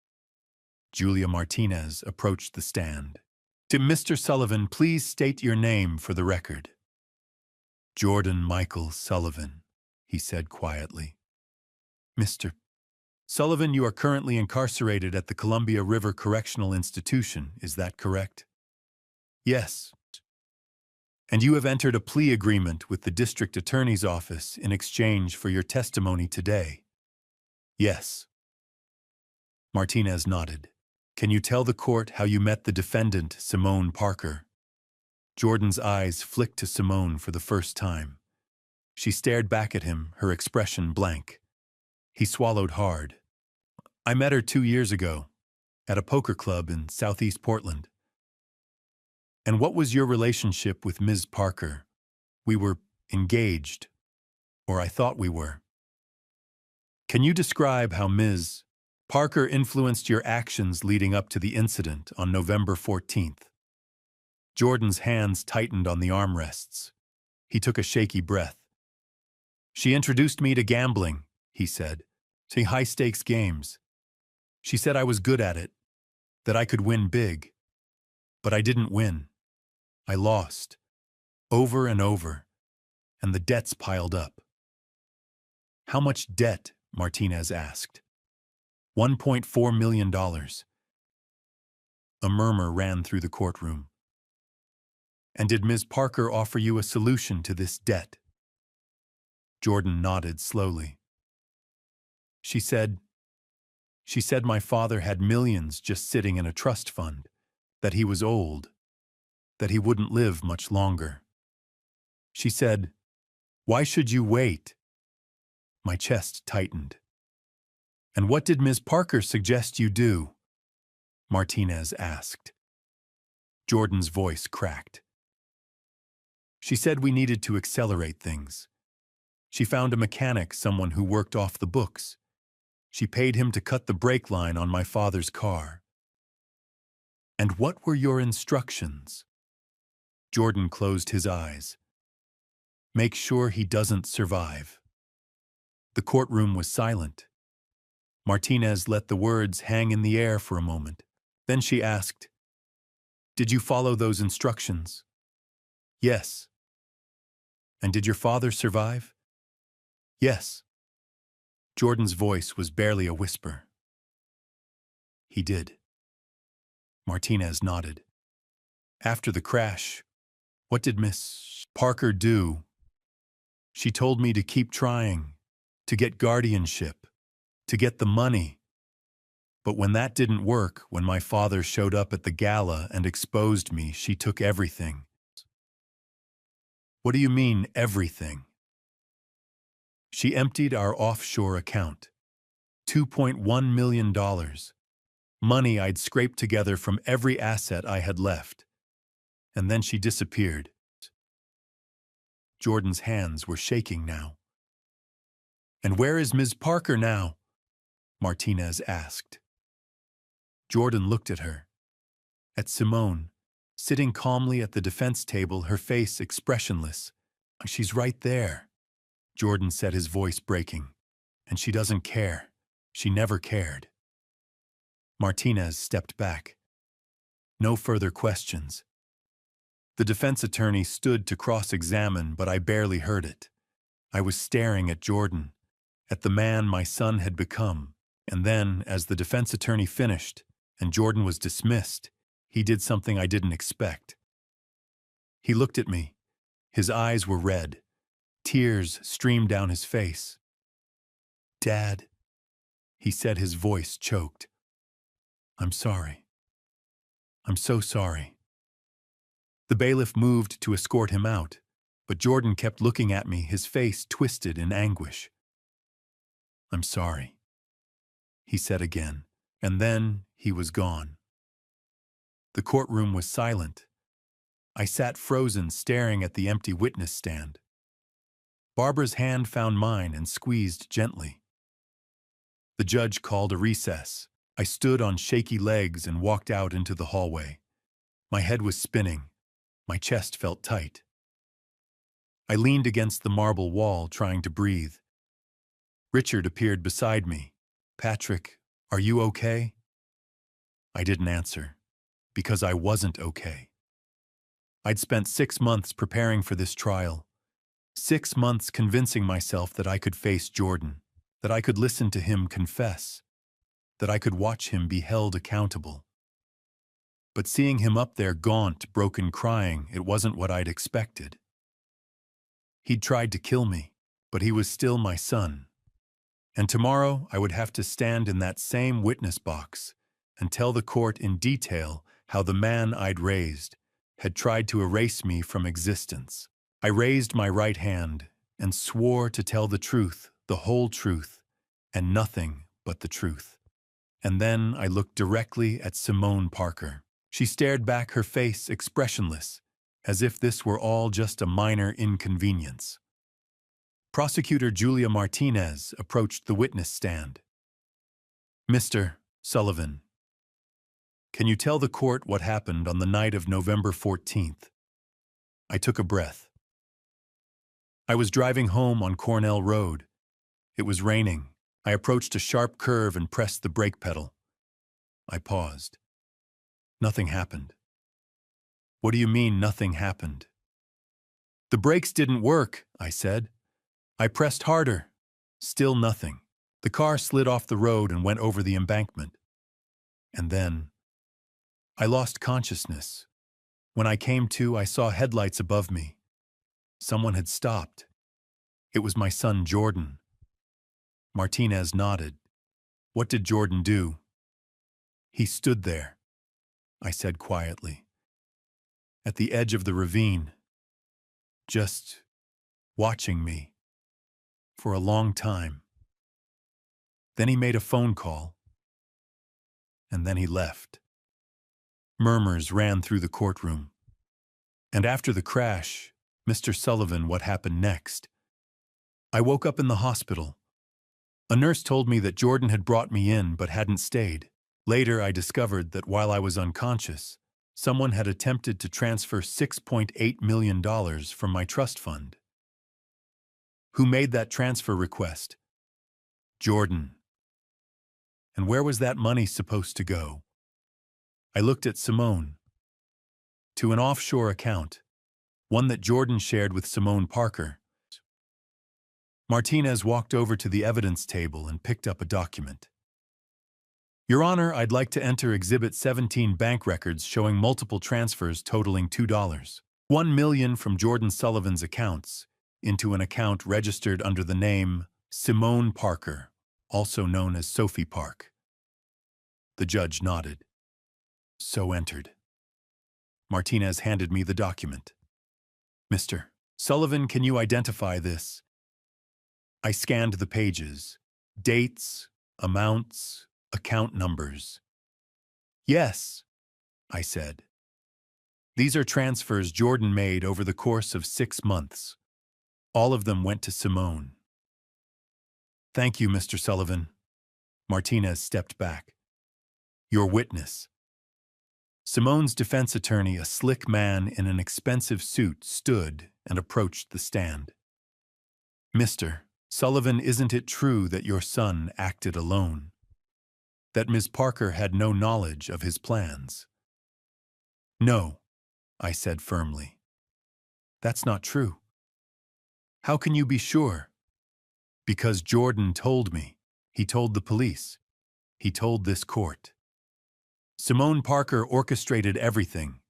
Julia Martinez approached the stand. "To Mr. Sullivan, please state your name for the record." "Jordan Michael Sullivan," he said quietly. "Mr. Sullivan, you are currently incarcerated at the Columbia River Correctional Institution, is that correct?" "Yes." "And you have entered a plea agreement with the district attorney's office in exchange for your testimony today?" "Yes." Martinez nodded. Can you tell the court how you met the defendant, Simone Parker? Jordan's eyes flicked to Simone for the first time. She stared back at him, her expression blank. He swallowed hard. I met her 2 years ago, at a poker club in Southeast Portland. And what was your relationship with Ms. Parker? We were engaged, or I thought we were. Can you describe how Ms. Parker influenced your actions leading up to the incident on November 14th? Jordan's hands tightened on the armrests. He took a shaky breath. She introduced me to gambling, he said, to high-stakes games. She said I was good at it, that I could win big. But I didn't win. I lost, over and over, and the debts piled up. How much debt? Martinez asked. $1.4 million. A murmur ran through the courtroom. And did Ms. Parker offer you a solution to this debt? Jordan nodded slowly. She said my father had millions just sitting in a trust fund, that he was old, that he wouldn't live much longer. She said, "Why should you wait?" My chest tightened. And what did Ms. Parker suggest you do? Martinez asked. Jordan's voice cracked. She said we needed to accelerate things. She found a mechanic, someone who worked off the books. She paid him to cut the brake line on my father's car. And what were your instructions? Jordan closed his eyes. Make sure he doesn't survive. The courtroom was silent. Martinez let the words hang in the air for a moment. Then she asked, "Did you follow those instructions?" "Yes." "And did your father survive?" "Yes." Jordan's voice was barely a whisper. "He did." Martinez nodded. "After the crash, what did Miss Parker do?" "She told me to keep trying, to get guardianship, to get the money. But when that didn't work, when my father showed up at the gala and exposed me, she took everything." "What do you mean, everything?" "She emptied our offshore account. $2.1 million. Money I'd scraped together from every asset I had left. And then she disappeared." Jordan's hands were shaking now. "And where is Ms. Parker now?" Martinez asked. Jordan looked at her. At Simone, sitting calmly at the defense table, her face expressionless. "She's right there," Jordan said, his voice breaking. "And she doesn't care. She never cared." Martinez stepped back. No further questions. The defense attorney stood to cross-examine, but I barely heard it. I was staring at Jordan, at the man my son had become. And then, as the defense attorney finished, and Jordan was dismissed, he did something I didn't expect. He looked at me. His eyes were red. Tears streamed down his face. "Dad," he said, his voice choked. "I'm sorry. I'm so sorry." The bailiff moved to escort him out, but Jordan kept looking at me, his face twisted in anguish. "I'm sorry," he said again, and then he was gone. The courtroom was silent. I sat frozen, staring at the empty witness stand. Barbara's hand found mine and squeezed gently. The judge called a recess. I stood on shaky legs and walked out into the hallway. My head was spinning. My chest felt tight. I leaned against the marble wall, trying to breathe. Richard appeared beside me. "Patrick, are you okay?" I didn't answer, because I wasn't okay. I'd spent 6 months preparing for this trial. 6 months convincing myself that I could face Jordan, that I could listen to him confess, that I could watch him be held accountable. But seeing him up there, gaunt, broken, crying, it wasn't what I'd expected. He'd tried to kill me, but he was still my son. And tomorrow I would have to stand in that same witness box and tell the court in detail how the man I'd raised had tried to erase me from existence. I raised my right hand and swore to tell the truth, the whole truth, and nothing but the truth. And then I looked directly at Simone Parker. She stared back, her face expressionless, as if this were all just a minor inconvenience. Prosecutor Julia Martinez approached the witness stand. "Mr. Sullivan, can you tell the court what happened on the night of November 14th? I took a breath. I was driving home on Cornell Road. It was raining. I approached a sharp curve and pressed the brake pedal. I paused. Nothing happened. What do you mean, nothing happened? The brakes didn't work, I said. I pressed harder. Still nothing. The car slid off the road and went over the embankment. And then I lost consciousness. When I came to, I saw headlights above me. Someone had stopped. It was my son, Jordan." Martinez nodded. "What did Jordan do?" "He stood there," I said quietly, "at the edge of the ravine, just watching me for a long time. Then he made a phone call, and then he left." Murmurs ran through the courtroom. "And after the crash, Mr. Sullivan, what happened next?" "I woke up in the hospital. A nurse told me that Jordan had brought me in but hadn't stayed. Later, I discovered that while I was unconscious, someone had attempted to transfer $6.8 million from my trust fund." "Who made that transfer request?" "Jordan." "And where was that money supposed to go?" I looked at Simone. "To an offshore account, one that Jordan shared with Simone Parker." Martinez walked over to the evidence table and picked up a document. "Your Honor, I'd like to enter Exhibit 17 bank records showing multiple transfers totaling $1 million from Jordan Sullivan's accounts into an account registered under the name Simone Parker, also known as Sophie Park." The judge nodded. "So entered." Martinez handed me the document. "Mr. Sullivan, can you identify this?" I scanned the pages. Dates, amounts, account numbers. "Yes," I said. "These are transfers Jordan made over the course of 6 months. All of them went to Simone." "Thank you, Mr. Sullivan." Martinez stepped back. "Your witness." Simone's defense attorney, a slick man in an expensive suit, stood and approached the stand. "Mr. Sullivan, isn't it true that your son acted alone? That Ms. Parker had no knowledge of his plans?" "No," I said firmly. "That's not true." "How can you be sure?" "Because Jordan told me. He told the police. He told this court. Simone Parker orchestrated everything.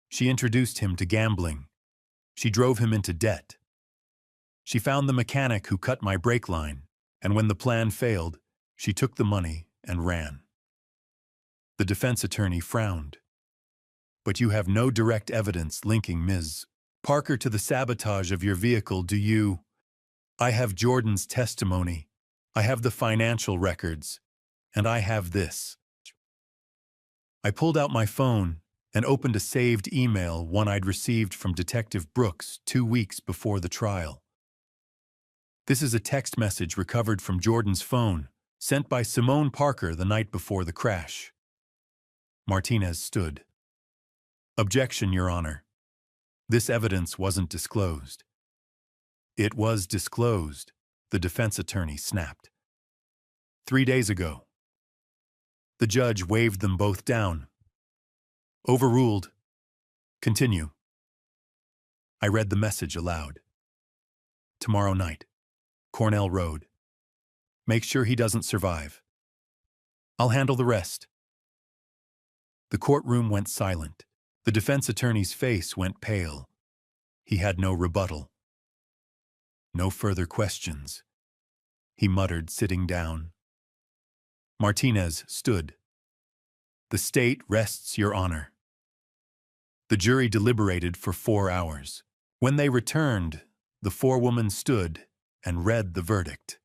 She introduced him to gambling. She drove him into debt. She found the mechanic who cut my brake line, and when the plan failed, she took the money and ran." The defense attorney frowned. "But you have no direct evidence linking Ms. Parker to the sabotage of your vehicle, do you?" "I have Jordan's testimony. I have the financial records. And I have this." I pulled out my phone and opened a saved email, one I'd received from Detective Brooks 2 weeks before the trial. "This is a text message recovered from Jordan's phone, sent by Simone Parker the night before the crash." Martinez stood. "Objection, Your Honor. This evidence wasn't disclosed." "It was disclosed," the defense attorney snapped. "3 days ago." The judge waved them both down. "Overruled. Continue." I read the message aloud. "Tomorrow night, Cornell Road. Make sure he doesn't survive. I'll handle the rest." The courtroom went silent. The defense attorney's face went pale. He had no rebuttal. "No further questions," he muttered, sitting down. Martinez stood. The state rests your honor. The jury deliberated for 4 hours. When they returned, the forewoman stood and read the verdict.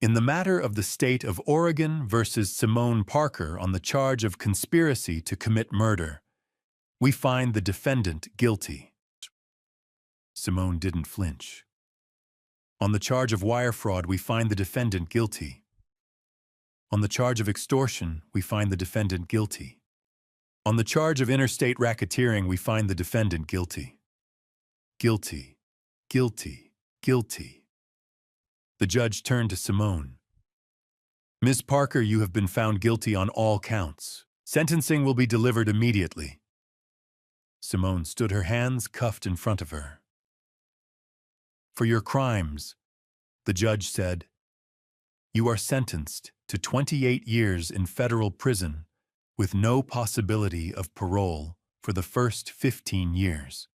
In the matter of the state of Oregon versus Simone Parker on the charge of conspiracy to commit murder, we find the defendant guilty. Simone didn't flinch. On the charge of wire fraud, we find the defendant guilty. On the charge of extortion, we find the defendant guilty. On the charge of interstate racketeering, we find the defendant guilty. Guilty, guilty, guilty. The judge turned to Simone. Ms. Parker, you have been found guilty on all counts. Sentencing will be delivered immediately. Simone stood, her hands cuffed in front of her. For your crimes, the judge said, you are sentenced to 28 years in federal prison with no possibility of parole for the first 15 years.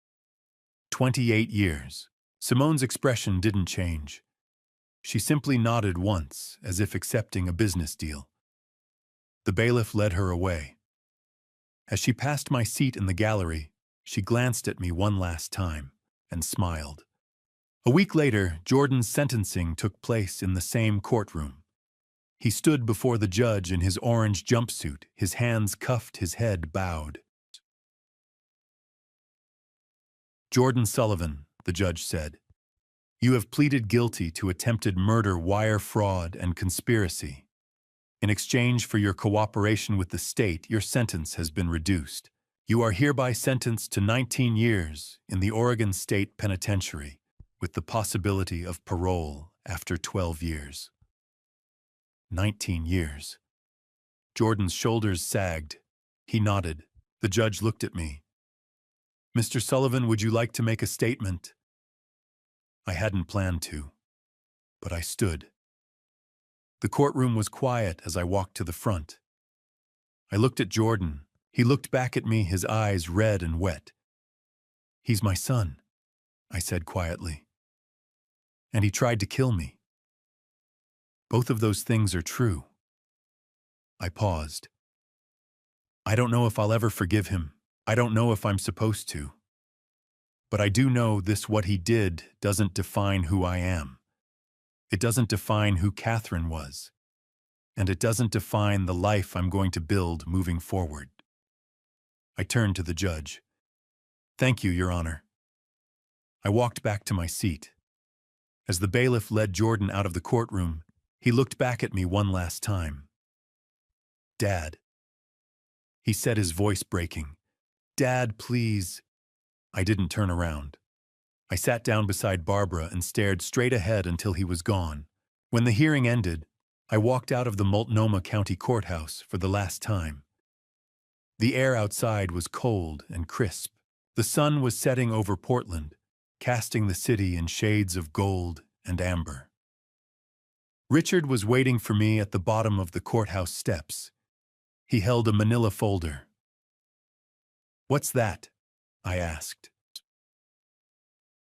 28 years. Simone's expression didn't change. She simply nodded once, as if accepting a business deal. The bailiff led her away. As she passed my seat in the gallery, she glanced at me one last time and smiled. A week later, Jordan's sentencing took place in the same courtroom. He stood before the judge in his orange jumpsuit, his hands cuffed, his head bowed. Jordan Sullivan, the judge said, you have pleaded guilty to attempted murder, wire fraud, and conspiracy. In exchange for your cooperation with the state, your sentence has been reduced. You are hereby sentenced to 19 years in the Oregon State Penitentiary, with the possibility of parole after 12 years. 19 years. Jordan's shoulders sagged. He nodded. The judge looked at me. Mr. Sullivan, would you like to make a statement? I hadn't planned to, but I stood. The courtroom was quiet as I walked to the front. I looked at Jordan. He looked back at me, his eyes red and wet. He's my son, I said quietly. And he tried to kill me. Both of those things are true. I paused. I don't know if I'll ever forgive him. I don't know if I'm supposed to. But I do know this: what he did doesn't define who I am. It doesn't define who Catherine was. And it doesn't define the life I'm going to build moving forward. I turned to the judge. Thank you, Your Honor. I walked back to my seat. As the bailiff led Jordan out of the courtroom, he looked back at me one last time. Dad. He said, his voice breaking. Dad, please. I didn't turn around. I sat down beside Barbara and stared straight ahead until he was gone. When the hearing ended, I walked out of the Multnomah County Courthouse for the last time. The air outside was cold and crisp. The sun was setting over Portland, casting the city in shades of gold and amber. Richard was waiting for me at the bottom of the courthouse steps. He held a manila folder. What's that? I asked.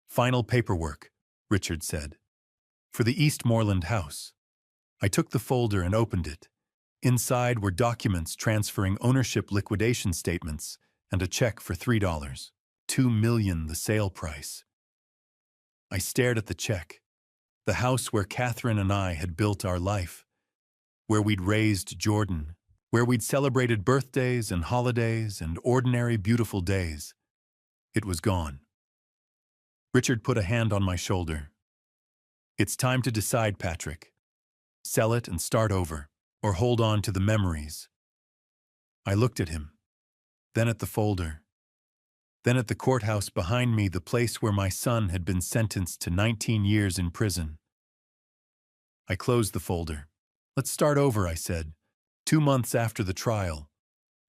Final paperwork, Richard said. For the Eastmoreland house. I took the folder and opened it. Inside were documents transferring ownership liquidation statements and a check for $3. $2 million, the sale price. I stared at the check. The house where Catherine and I had built our life. Where we'd raised Jordan. Where we'd celebrated birthdays and holidays and ordinary beautiful days. It was gone. Richard put a hand on my shoulder. It's time to decide, Patrick. Sell it and start over, or hold on to the memories. I looked at him, then at the folder, then at the courthouse behind me, the place where my son had been sentenced to 19 years in prison. I closed the folder. Let's start over, I said. 2 months after the trial,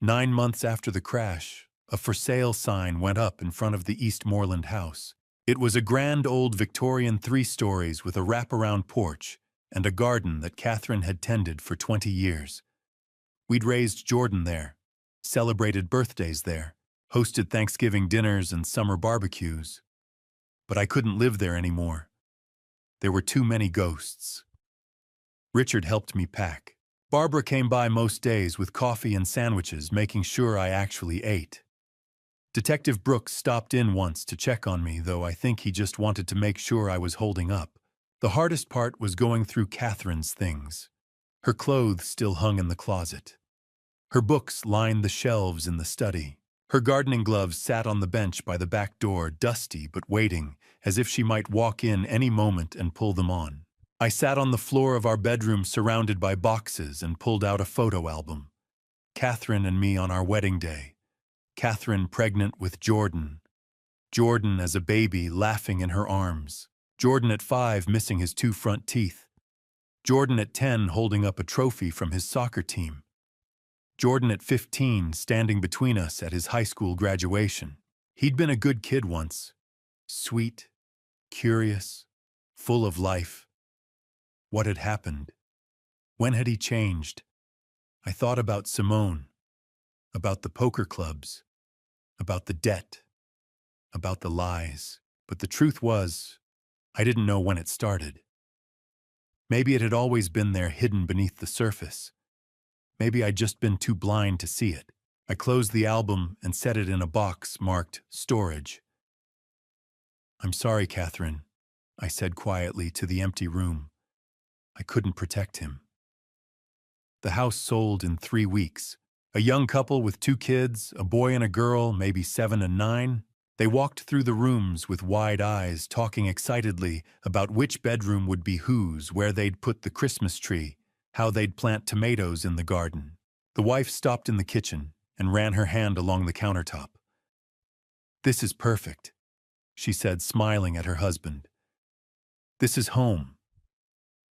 9 months after the crash, a for sale sign went up in front of the Eastmoreland house. It was a grand old Victorian 3 stories with a wraparound porch and a garden that Catherine had tended for 20 years. We'd raised Jordan there, celebrated birthdays there, hosted Thanksgiving dinners and summer barbecues. But I couldn't live there anymore. There were too many ghosts. Richard helped me pack. Barbara came by most days with coffee and sandwiches, making sure I actually ate. Detective Brooks stopped in once to check on me, though I think he just wanted to make sure I was holding up. The hardest part was going through Catherine's things. Her clothes still hung in the closet. Her books lined the shelves in the study. Her gardening gloves sat on the bench by the back door, dusty but waiting, as if she might walk in any moment and pull them on. I sat on the floor of our bedroom surrounded by boxes and pulled out a photo album. Catherine and me on our wedding day. Catherine pregnant with Jordan. Jordan as a baby laughing in her arms. Jordan at 5 missing his 2 front teeth. Jordan at 10 holding up a trophy from his soccer team. Jordan at 15 standing between us at his high school graduation. He'd been a good kid once. Sweet, curious, full of life. What had happened? When had he changed? I thought about Simone, about the poker clubs, about the debt, about the lies. But the truth was, I didn't know when it started. Maybe it had always been there, hidden beneath the surface. Maybe I'd just been too blind to see it. I closed the album and set it in a box marked storage. "I'm sorry, Catherine," I said quietly to the empty room. I couldn't protect him. The house sold in 3 weeks. A young couple with 2 kids, a boy and a girl, maybe 7 and 9. They walked through the rooms with wide eyes, talking excitedly about which bedroom would be whose, where they'd put the Christmas tree, how they'd plant tomatoes in the garden. The wife stopped in the kitchen and ran her hand along the countertop. "This is perfect," she said, smiling at her husband. "This is home."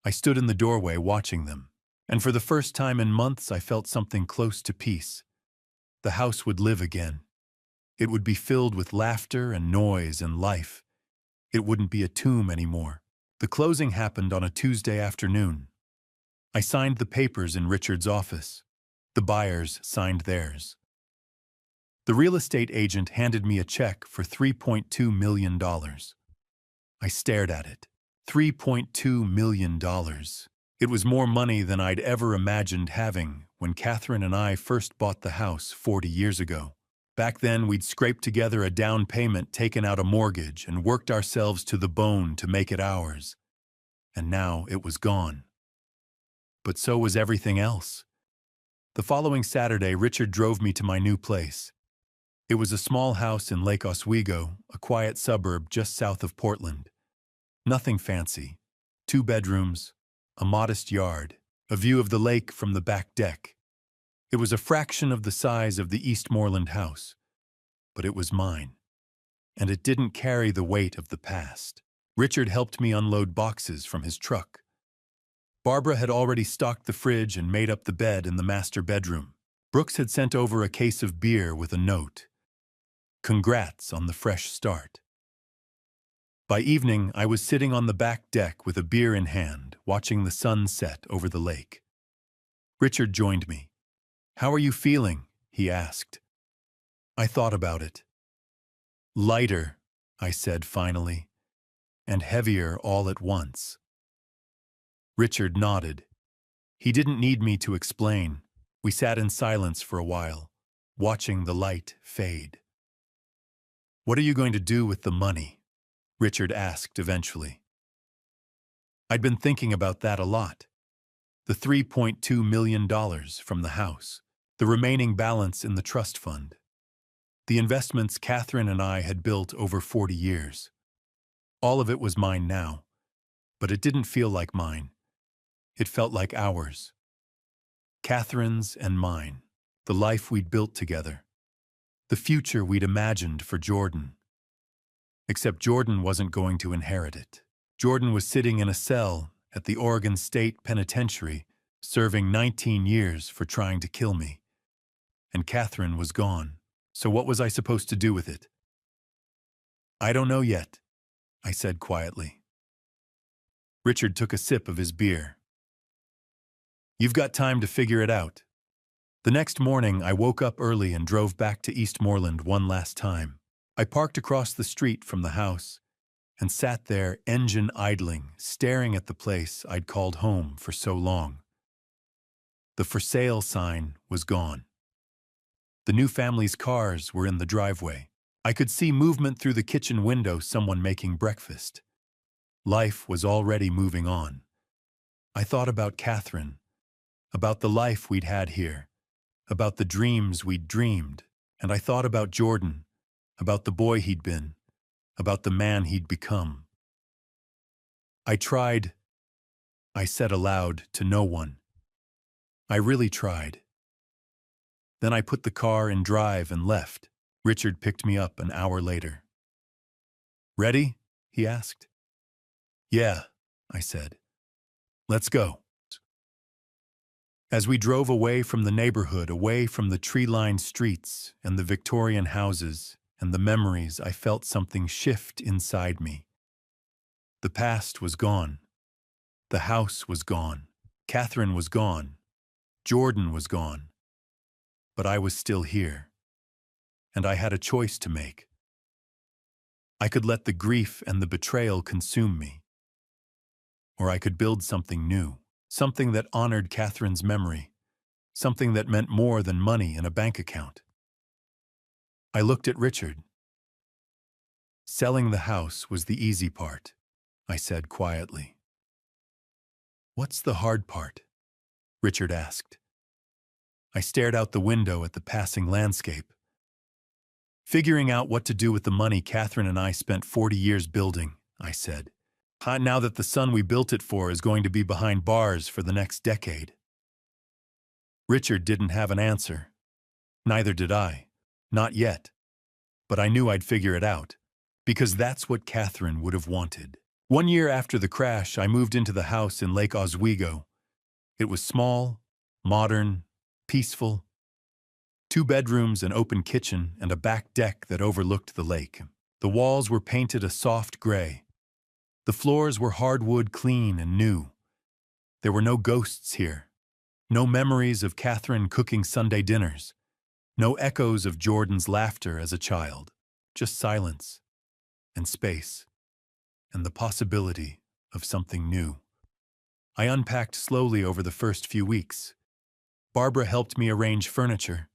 I stood in the doorway watching them, and for the first time in months I felt something close to peace. The house would live again. It would be filled with laughter and noise and life. It wouldn't be a tomb anymore. The closing happened on a Tuesday afternoon. I signed the papers in Richard's office. The buyers signed theirs. The real estate agent handed me a check for $3.2 million. I stared at it. $3.2 million. It was more money than I'd ever imagined having when Catherine and I first bought the house 40 years ago. Back then, we'd scraped together a down payment, taken out a mortgage, and worked ourselves to the bone to make it ours. And now it was gone. But so was everything else. The following Saturday, Richard drove me to my new place. It was a small house in Lake Oswego, a quiet suburb just south of Portland. Nothing fancy. 2 bedrooms, a modest yard, a view of the lake from the back deck. It was a fraction of the size of the Eastmoreland house, but it was mine. And it didn't carry the weight of the past. Richard helped me unload boxes from his truck. Barbara had already stocked the fridge and made up the bed in the master bedroom. Brooks had sent over a case of beer with a note. Congrats on the fresh start. By evening, I was sitting on the back deck with a beer in hand, watching the sun set over the lake. Richard joined me. "How are you feeling?" he asked. I thought about it. "Lighter," I said finally, "and heavier all at once." Richard nodded. He didn't need me to explain. We sat in silence for a while, watching the light fade. "What are you going to do with the money?" Richard asked eventually. I'd been thinking about that a lot. The $3.2 million from the house, the remaining balance in the trust fund, the investments Catherine and I had built over 40 years. All of it was mine now, but it didn't feel like mine. It felt like ours. Catherine's and mine, the life we'd built together, the future we'd imagined for Jordan. Except Jordan wasn't going to inherit it. Jordan was sitting in a cell at the Oregon State Penitentiary, serving 19 years for trying to kill me. And Catherine was gone. So what was I supposed to do with it? "I don't know yet," I said quietly. Richard took a sip of his beer. "You've got time to figure it out." The next morning, I woke up early and drove back to Eastmoreland one last time. I parked across the street from the house and sat there, engine idling, staring at the place I'd called home for so long. The for sale sign was gone. The new family's cars were in the driveway. I could see movement through the kitchen window, someone making breakfast. Life was already moving on. I thought about Catherine, about the life we'd had here, about the dreams we'd dreamed, and I thought about Jordan, about the boy he'd been, about the man he'd become. I tried, I said aloud to no one. I really tried. Then I put the car in drive and left. Richard picked me up an hour later. "Ready?" he asked. "Yeah," I said. "Let's go." As we drove away from the neighborhood, away from the tree-lined streets and the Victorian houses and the memories, I felt something shift inside me. The past was gone. The house was gone. Catherine was gone. Jordan was gone. But I was still here. And I had a choice to make. I could let the grief and the betrayal consume me. Or I could build something new, something that honored Catherine's memory, something that meant more than money in a bank account. I looked at Richard. "Selling the house was the easy part," I said quietly. "What's the hard part?" Richard asked. I stared out the window at the passing landscape. "Figuring out what to do with the money Catherine and I spent 40 years building," I said. "Now that the son we built it for is going to be behind bars for the next decade." Richard didn't have an answer. Neither did I. Not yet. But I knew I'd figure it out, because that's what Catherine would have wanted. 1 year after the crash, I moved into the house in Lake Oswego. It was small, modern, peaceful. 2 bedrooms, an open kitchen, and a back deck that overlooked the lake. The walls were painted a soft gray. The floors were hardwood, clean and new. There were no ghosts here. No memories of Catherine cooking Sunday dinners. No echoes of Jordan's laughter as a child. Just silence and space and the possibility of something new. I unpacked slowly over the first few weeks. Barbara helped me arrange furniture.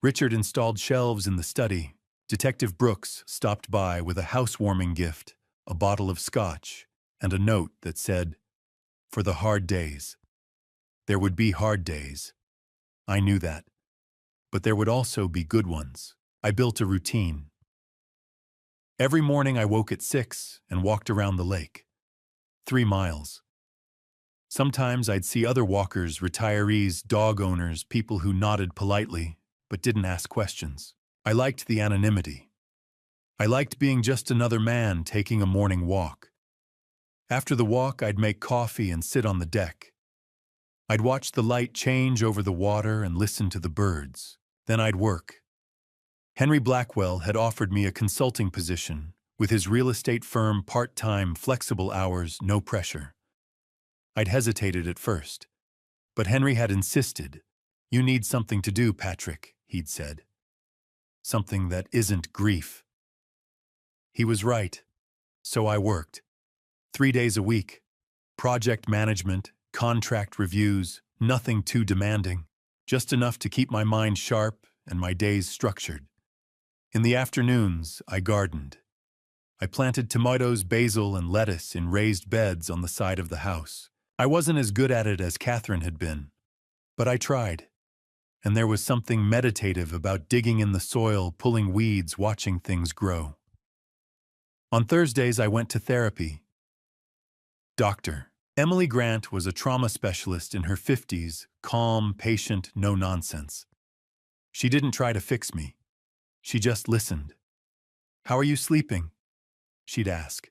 Richard installed shelves in the study. Detective Brooks stopped by with a housewarming gift, a bottle of scotch, and a note that said, "For the hard days." There would be hard days. I knew that. But there would also be good ones. I built a routine. Every morning I woke at 6 and walked around the lake. 3 miles. Sometimes I'd see other walkers, retirees, dog owners, people who nodded politely, but didn't ask questions. I liked the anonymity. I liked being just another man taking a morning walk. After the walk, I'd make coffee and sit on the deck. I'd watch the light change over the water and listen to the birds. Then I'd work. Henry Blackwell had offered me a consulting position with his real estate firm, part-time, flexible hours, no pressure. I'd hesitated at first, but Henry had insisted. "You need something to do, Patrick," he'd said. "Something that isn't grief." He was right. So I worked. 3 days a week. Project management, contract reviews, nothing too demanding. Just enough to keep my mind sharp and my days structured. In the afternoons, I gardened. I planted tomatoes, basil, and lettuce in raised beds on the side of the house. I wasn't as good at it as Catherine had been, but I tried. And there was something meditative about digging in the soil, pulling weeds, watching things grow. On Thursdays, I went to therapy. Doctor Emily Grant was a trauma specialist in her 50s, calm, patient, no nonsense. She didn't try to fix me. She just listened. "How are you sleeping?" she'd ask.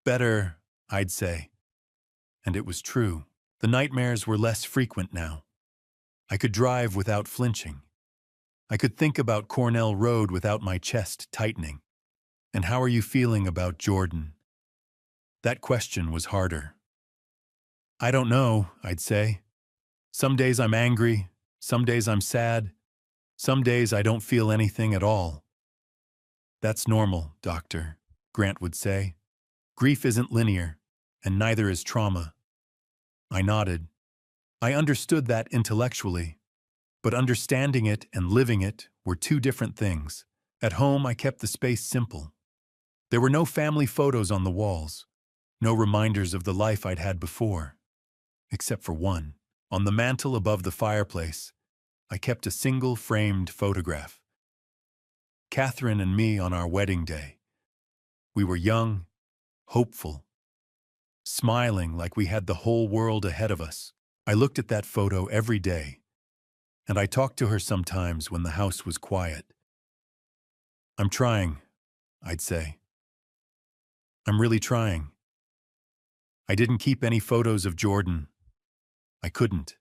"Better," I'd say. And it was true. The nightmares were less frequent now. I could drive without flinching. I could think about Cornell Road without my chest tightening. "And how are you feeling about Jordan?" That question was harder. "I don't know," I'd say. "Some days I'm angry, some days I'm sad, some days I don't feel anything at all." "That's normal, doctor," Grant would say. "Grief isn't linear, and neither is trauma." I nodded. I understood that intellectually, but understanding it and living it were two different things. At home, I kept the space simple. There were no family photos on the walls, no reminders of the life I'd had before, except for one. On the mantel above the fireplace, I kept a single framed photograph. Catherine and me on our wedding day. We were young, hopeful, smiling like we had the whole world ahead of us. I looked at that photo every day, and I talked to her sometimes when the house was quiet. "I'm trying," I'd say. "I'm really trying." I didn't keep any photos of Jordan. I couldn't.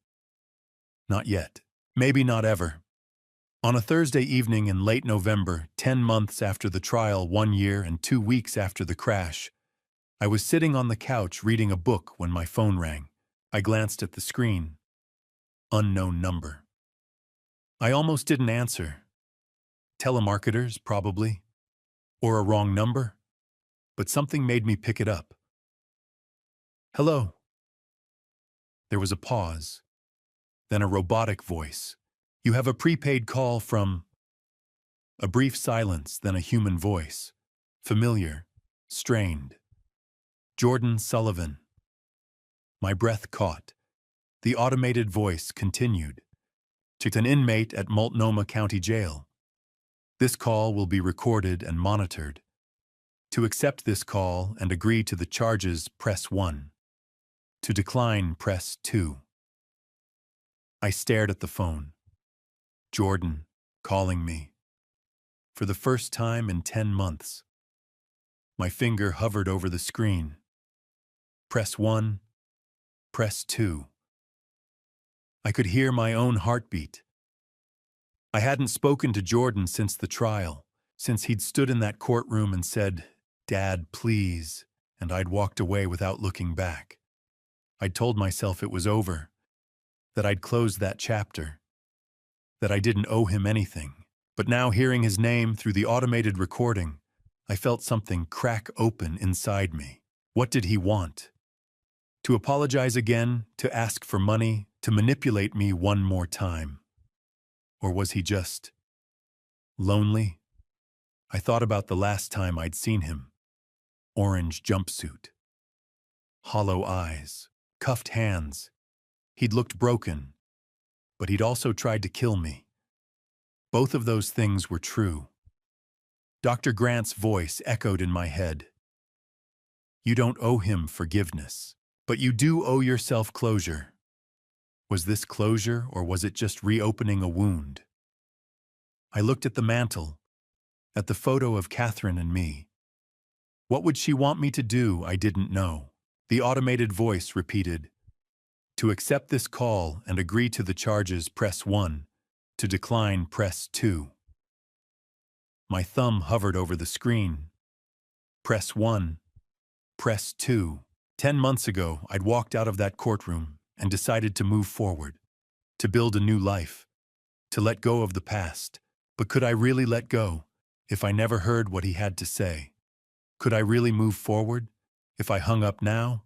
Not yet. Maybe not ever. On a Thursday evening in late November, 10 months after the trial, 1 year and 2 weeks after the crash, I was sitting on the couch reading a book when my phone rang. I glanced at the screen. Unknown number. I almost didn't answer. Telemarketers, probably. Or a wrong number. But something made me pick it up. "Hello." There was a pause. Then a robotic voice. "You have a prepaid call from..." A brief silence, then a human voice. Familiar. Strained. "Jordan Sullivan." My breath caught. The automated voice continued. "To an inmate at Multnomah County Jail. This call will be recorded and monitored. To accept this call and agree to the charges, press 1. To decline, press 2. I stared at the phone. Jordan, calling me. For the first time in 10 months. My finger hovered over the screen. Press 1, press 2. I could hear my own heartbeat. I hadn't spoken to Jordan since the trial, since he'd stood in that courtroom and said, "Dad, please," and I'd walked away without looking back. I'd told myself it was over, that I'd closed that chapter, that I didn't owe him anything. But now, hearing his name through the automated recording, I felt something crack open inside me. What did he want? To apologize again, to ask for money, to manipulate me one more time? Or was he just lonely? I thought about the last time I'd seen him. Orange jumpsuit, hollow eyes, cuffed hands. He'd looked broken, but he'd also tried to kill me. Both of those things were true. Dr. Grant's voice echoed in my head. "You don't owe him forgiveness, but you do owe yourself closure." Was this closure, or was it just reopening a wound? I looked at the mantel, at the photo of Catherine and me. What would she want me to do? I didn't know. The automated voice repeated, "To accept this call and agree to the charges, press 1. To decline, press 2. My thumb hovered over the screen. Press 1. Press 2. 10 months ago, I'd walked out of that courtroom and decided to move forward, to build a new life, to let go of the past. But could I really let go if I never heard what he had to say? Could I really move forward if I hung up now?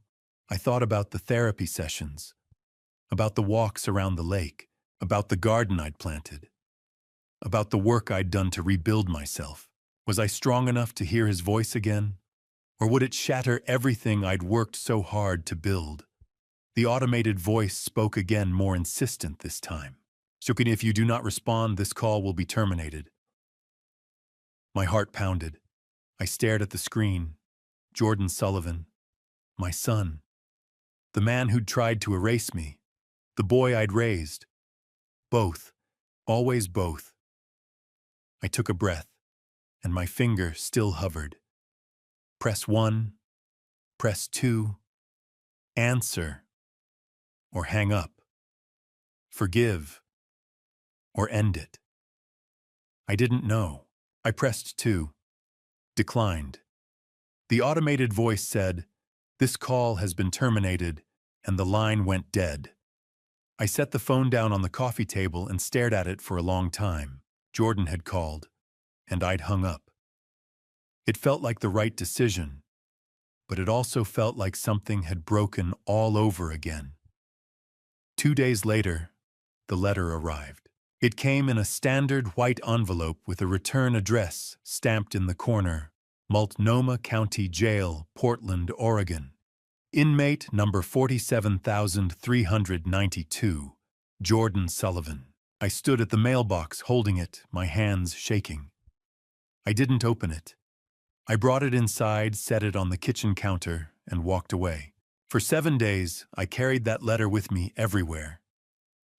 I thought about the therapy sessions, about the walks around the lake, about the garden I'd planted, about the work I'd done to rebuild myself. Was I strong enough to hear his voice again? Or would it shatter everything I'd worked so hard to build? The automated voice spoke again, more insistent this time. "Sukin, if you do not respond, this call will be terminated." My heart pounded. I stared at the screen. Jordan Sullivan. My son. The man who'd tried to erase me. The boy I'd raised. Both. Always both. I took a breath, and my finger still hovered. Press 1. Press 2. Answer. Or hang up. Forgive. Or end it. I didn't know. I pressed 2. Declined. The automated voice said, "This call has been terminated," and the line went dead. I set the phone down on the coffee table and stared at it for a long time. Jordan had called, and I'd hung up. It felt like the right decision, but it also felt like something had broken all over again. 2 days later, the letter arrived. It came in a standard white envelope with a return address stamped in the corner, Multnomah County Jail, Portland, Oregon. Inmate number 47,392, Jordan Sullivan. I stood at the mailbox holding it, my hands shaking. I didn't open it. I brought it inside, set it on the kitchen counter, and walked away. For 7 days, I carried that letter with me everywhere.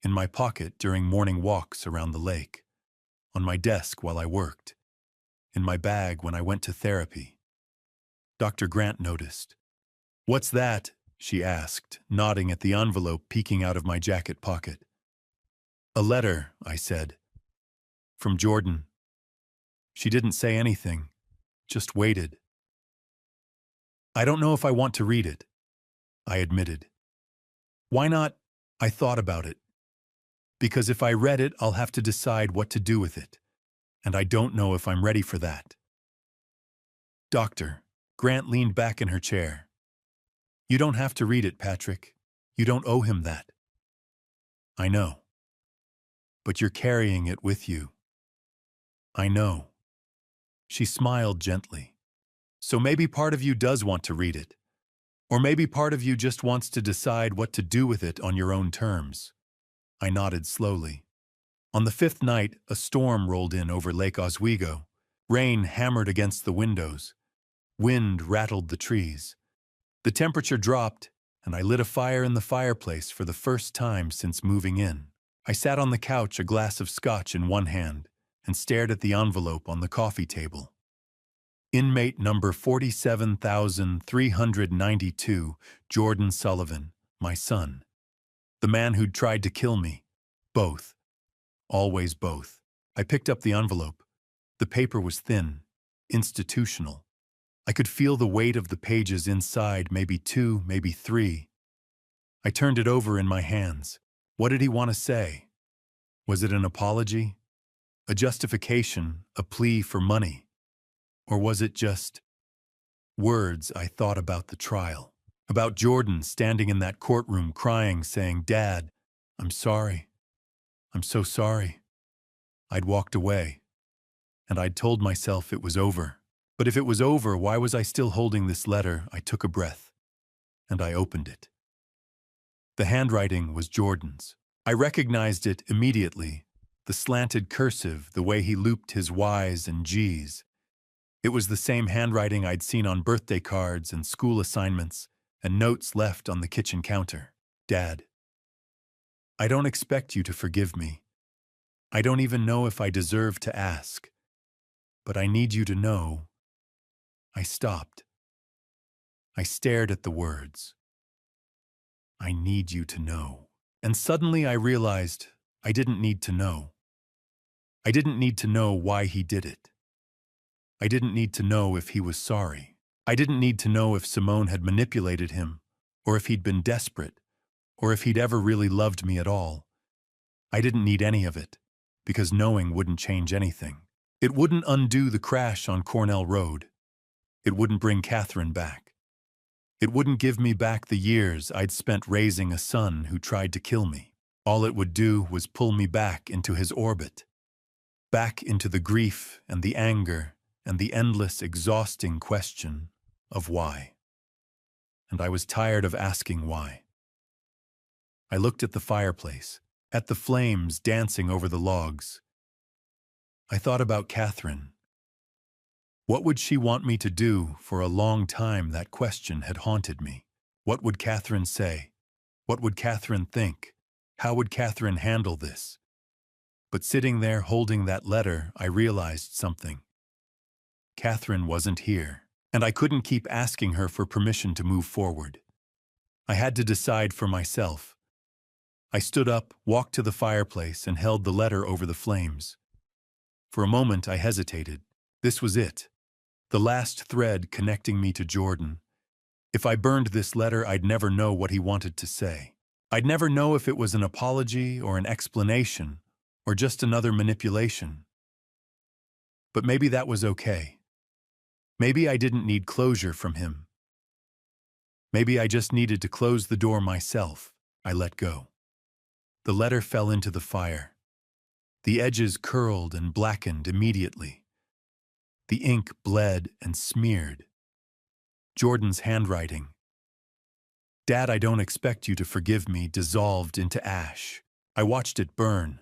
In my pocket during morning walks around the lake, on my desk while I worked, in my bag when I went to therapy. Dr. Grant noticed. "What's that?" she asked, nodding at the envelope peeking out of my jacket pocket. "A letter," I said. "From Jordan." She didn't say anything, just waited. "I don't know if I want to read it," I admitted. "Why not?" I thought about it. "Because if I read it, I'll have to decide what to do with it, and I don't know if I'm ready for that." "Doctor," Grant leaned back in her chair. "You don't have to read it, Patrick. You don't owe him that." "I know. But you're carrying it with you." "I know." She smiled gently. "So maybe part of you does want to read it. Or maybe part of you just wants to decide what to do with it on your own terms." I nodded slowly. On the 5th night, a storm rolled in over Lake Oswego. Rain hammered against the windows. Wind rattled the trees. The temperature dropped, and I lit a fire in the fireplace for the first time since moving in. I sat on the couch, a glass of scotch in one hand, and stared at the envelope on the coffee table. Inmate number 47,392, Jordan Sullivan, my son. The man who'd tried to kill me. Both. Always both. I picked up the envelope. The paper was thin, institutional. I could feel the weight of the pages inside, maybe 2, maybe 3. I turned it over in my hands. What did he want to say? Was it an apology? A justification? A plea for money? Or was it just words I thought about the trial? About Jordan standing in that courtroom crying, saying, "Dad, I'm sorry. I'm so sorry." I'd walked away, and I'd told myself it was over. But if it was over, why was I still holding this letter? I took a breath, and I opened it. The handwriting was Jordan's. I recognized it immediately, the slanted cursive, the way he looped his Y's and G's. It was the same handwriting I'd seen on birthday cards and school assignments and notes left on the kitchen counter. "Dad, I don't expect you to forgive me. I don't even know if I deserve to ask. But I need you to know." I stopped. I stared at the words. I need you to know. And suddenly I realized I didn't need to know. I didn't need to know why he did it. I didn't need to know if he was sorry. I didn't need to know if Simone had manipulated him, or if he'd been desperate, or if he'd ever really loved me at all. I didn't need any of it, because knowing wouldn't change anything. It wouldn't undo the crash on Cornell Road. It wouldn't bring Catherine back. It wouldn't give me back the years I'd spent raising a son who tried to kill me. All it would do was pull me back into his orbit, back into the grief and the anger and the endless, exhausting question of why. And I was tired of asking why. I looked at the fireplace, at the flames dancing over the logs. I thought about Catherine. What would she want me to do? For a long time that question had haunted me. What would Catherine say? What would Catherine think? How would Catherine handle this? But sitting there holding that letter, I realized something. Catherine wasn't here, and I couldn't keep asking her for permission to move forward. I had to decide for myself. I stood up, walked to the fireplace, and held the letter over the flames. For a moment I hesitated. This was it. The last thread connecting me to Jordan. If I burned this letter, I'd never know what he wanted to say. I'd never know if it was an apology or an explanation or just another manipulation. But maybe that was okay. Maybe I didn't need closure from him. Maybe I just needed to close the door myself. I let go. The letter fell into the fire. The edges curled and blackened immediately. The ink bled and smeared. Jordan's handwriting. "Dad, I don't expect you to forgive me," dissolved into ash. I watched it burn.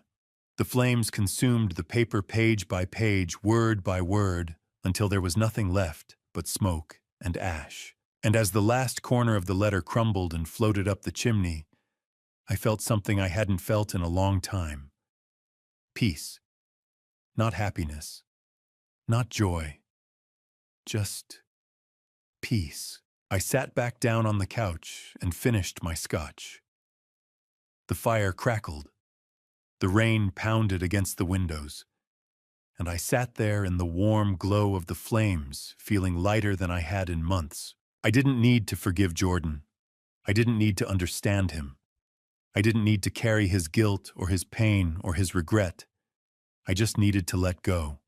The flames consumed the paper page by page, word by word, until there was nothing left but smoke and ash. And as the last corner of the letter crumbled and floated up the chimney, I felt something I hadn't felt in a long time. Peace. Not happiness. Not joy. Just peace. I sat back down on the couch and finished my scotch. The fire crackled. The rain pounded against the windows. And I sat there in the warm glow of the flames, feeling lighter than I had in months. I didn't need to forgive Jordan. I didn't need to understand him. I didn't need to carry his guilt or his pain or his regret. I just needed to let go.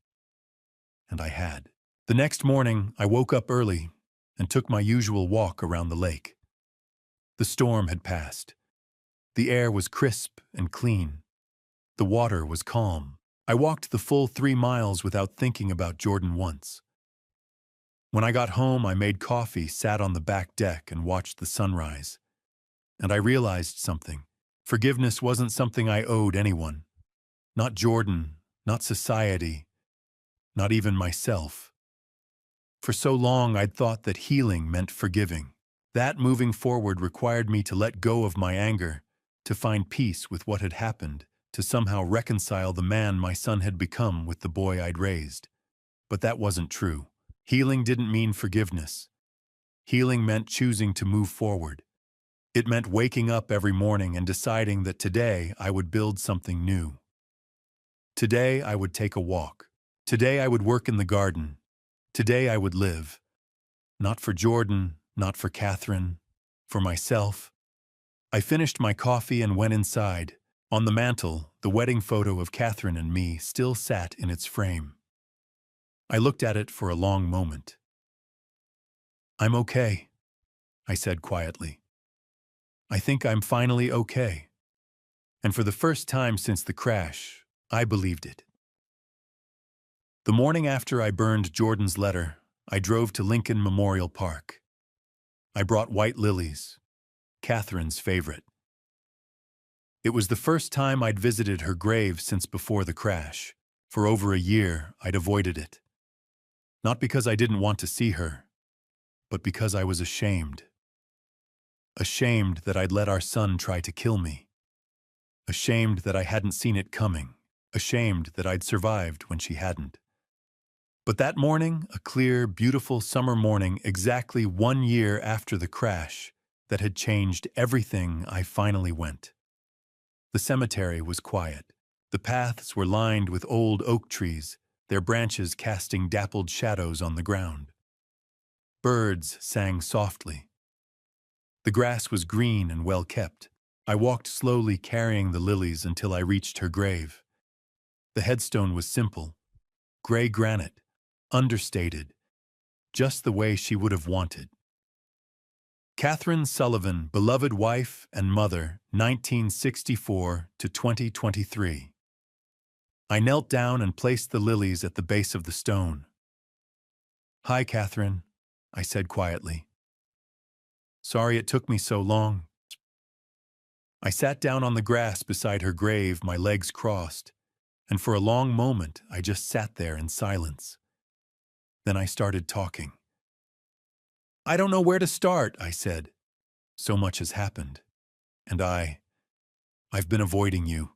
And I had. The next morning, I woke up early and took my usual walk around the lake. The storm had passed. The air was crisp and clean. The water was calm. I walked the full 3 miles without thinking about Jordan once. When I got home, I made coffee, sat on the back deck, and watched the sunrise. And I realized something. Forgiveness wasn't something I owed anyone. Not Jordan, not society, not even myself. For so long, I'd thought that healing meant forgiving. That moving forward required me to let go of my anger, to find peace with what had happened, to somehow reconcile the man my son had become with the boy I'd raised. But that wasn't true. Healing didn't mean forgiveness. Healing meant choosing to move forward. It meant waking up every morning and deciding that today I would build something new. Today I would take a walk. Today I would work in the garden. Today I would live. Not for Jordan, not for Catherine, for myself. I finished my coffee and went inside. On the mantel, the wedding photo of Catherine and me still sat in its frame. I looked at it for a long moment. "I'm okay," I said quietly. "I think I'm finally okay." And for the first time since the crash, I believed it. The morning after I burned Jordan's letter, I drove to Lincoln Memorial Park. I brought white lilies, Catherine's favorite. It was the first time I'd visited her grave since before the crash. For over a year, I'd avoided it. Not because I didn't want to see her, but because I was ashamed. Ashamed that I'd let our son try to kill me. Ashamed that I hadn't seen it coming. Ashamed that I'd survived when she hadn't. But that morning, a clear, beautiful summer morning, exactly 1 year after the crash, that had changed everything, I finally went. The cemetery was quiet. The paths were lined with old oak trees, their branches casting dappled shadows on the ground. Birds sang softly. The grass was green and well kept. I walked slowly carrying the lilies until I reached her grave. The headstone was simple, gray granite, understated, just the way she would have wanted. Catherine Sullivan, beloved wife and mother, 1964 to 2023. I knelt down and placed the lilies at the base of the stone. "Hi, Catherine," I said quietly. "Sorry it took me so long." I sat down on the grass beside her grave, my legs crossed, and for a long moment I just sat there in silence. Then I started talking. "I don't know where to start," I said. "So much has happened. And I've been avoiding you,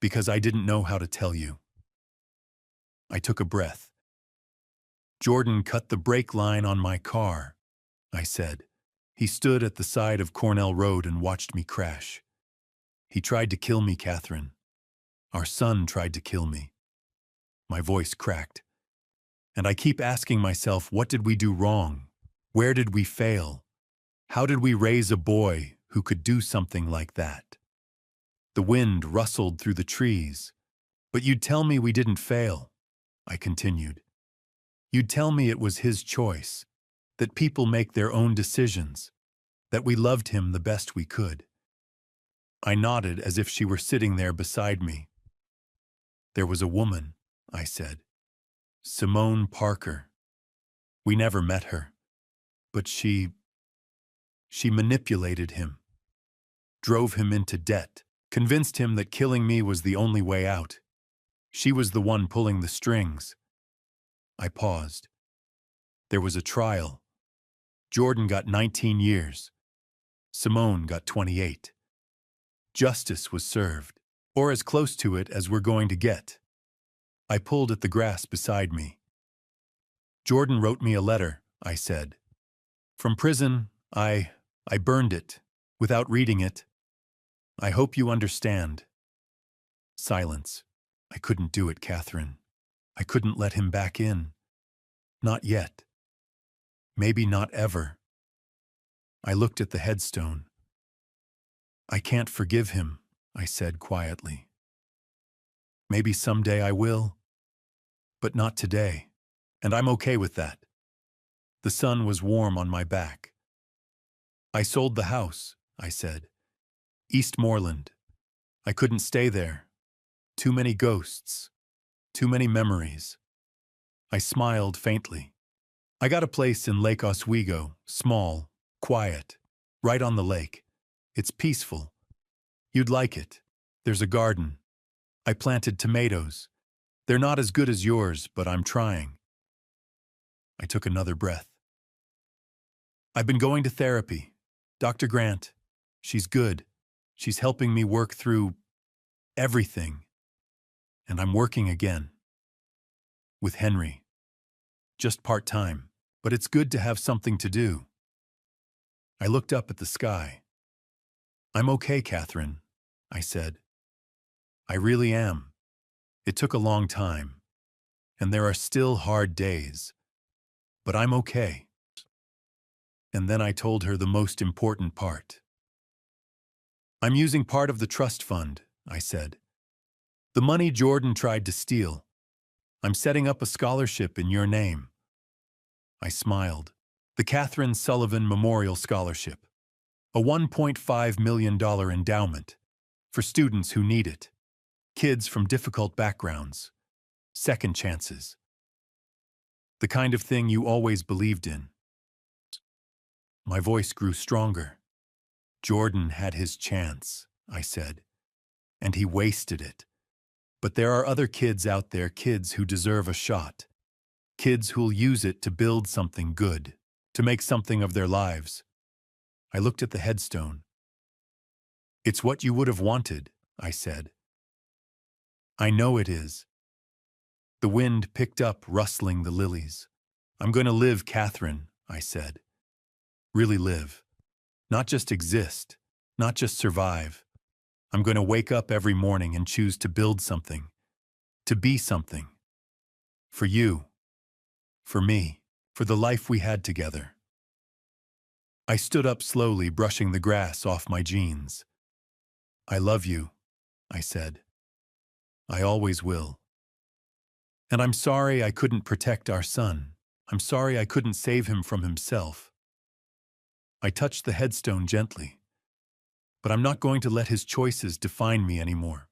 because I didn't know how to tell you." I took a breath. "Jordan cut the brake line on my car," I said. "He stood at the side of Cornell Road and watched me crash. He tried to kill me, Catherine. Our son tried to kill me." My voice cracked. And I keep asking myself, what did we do wrong? Where did we fail? How did we raise a boy who could do something like that? The wind rustled through the trees. "But you'd tell me we didn't fail," I continued. "You'd tell me it was his choice, that people make their own decisions, that we loved him the best we could." I nodded as if she were sitting there beside me. There was a woman, I said. Simone Parker. We never met her. But she manipulated him, drove him into debt, convinced him that killing me was the only way out. She was the one pulling the strings. I paused. There was a trial. Jordan got 19 years. Simone got 28. Justice was served, or as close to it as we're going to get. I pulled at the grass beside me. Jordan wrote me a letter, I said. From prison, I burned it, without reading it. I hope you understand. Silence. I couldn't do it, Catherine. I couldn't let him back in. Not yet. Maybe not ever. I looked at the headstone. I can't forgive him, I said quietly. Maybe someday I will, but not today, and I'm okay with that. The sun was warm on my back. I sold the house, I said. Eastmoreland. I couldn't stay there. Too many ghosts. Too many memories. I smiled faintly. I got a place in Lake Oswego, small, quiet, right on the lake. It's peaceful. You'd like it. There's a garden. I planted tomatoes. They're not as good as yours, but I'm trying. I took another breath. I've been going to therapy. Dr. Grant. She's good. She's helping me work through everything. And I'm working again. With Henry. Just part-time, but it's good to have something to do. I looked up at the sky. I'm okay, Catherine, I said. I really am. It took a long time, and there are still hard days, but I'm okay. And then I told her the most important part. I'm using part of the trust fund, I said. The money Jordan tried to steal. I'm setting up a scholarship in your name. I smiled. The Catherine Sullivan Memorial Scholarship. A $1.5 million endowment for students who need it. Kids from difficult backgrounds. Second chances. The kind of thing you always believed in. My voice grew stronger. Jordan had his chance, I said, and he wasted it. But there are other kids out there, kids who deserve a shot. Kids who'll use it to build something good, to make something of their lives. I looked at the headstone. It's what you would have wanted, I said. I know it is. The wind picked up, rustling the lilies. I'm going to live, Catherine, I said. Really live. Not just exist, not just survive. I'm going to wake up every morning and choose to build something, to be something. For you, for me, for the life we had together. I stood up slowly, brushing the grass off my jeans. I love you, I said. I always will. And I'm sorry I couldn't protect our son. I'm sorry I couldn't save him from himself. I touched the headstone gently, but I'm not going to let his choices define me anymore.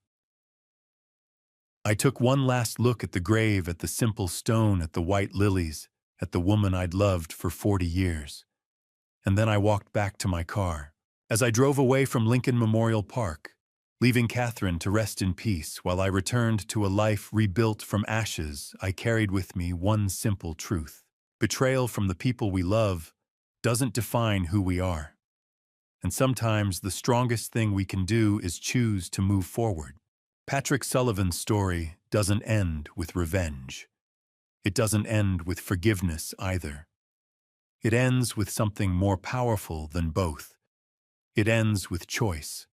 I took one last look at the grave, at the simple stone, at the white lilies, at the woman I'd loved for 40 years. And then I walked back to my car. As I drove away from Lincoln Memorial Park, leaving Catherine to rest in peace while I returned to a life rebuilt from ashes, I carried with me one simple truth. Betrayal from the people we love doesn't define who we are. And sometimes the strongest thing we can do is choose to move forward. Patrick Sullivan's story doesn't end with revenge. It doesn't end with forgiveness either. It ends with something more powerful than both. It ends with choice.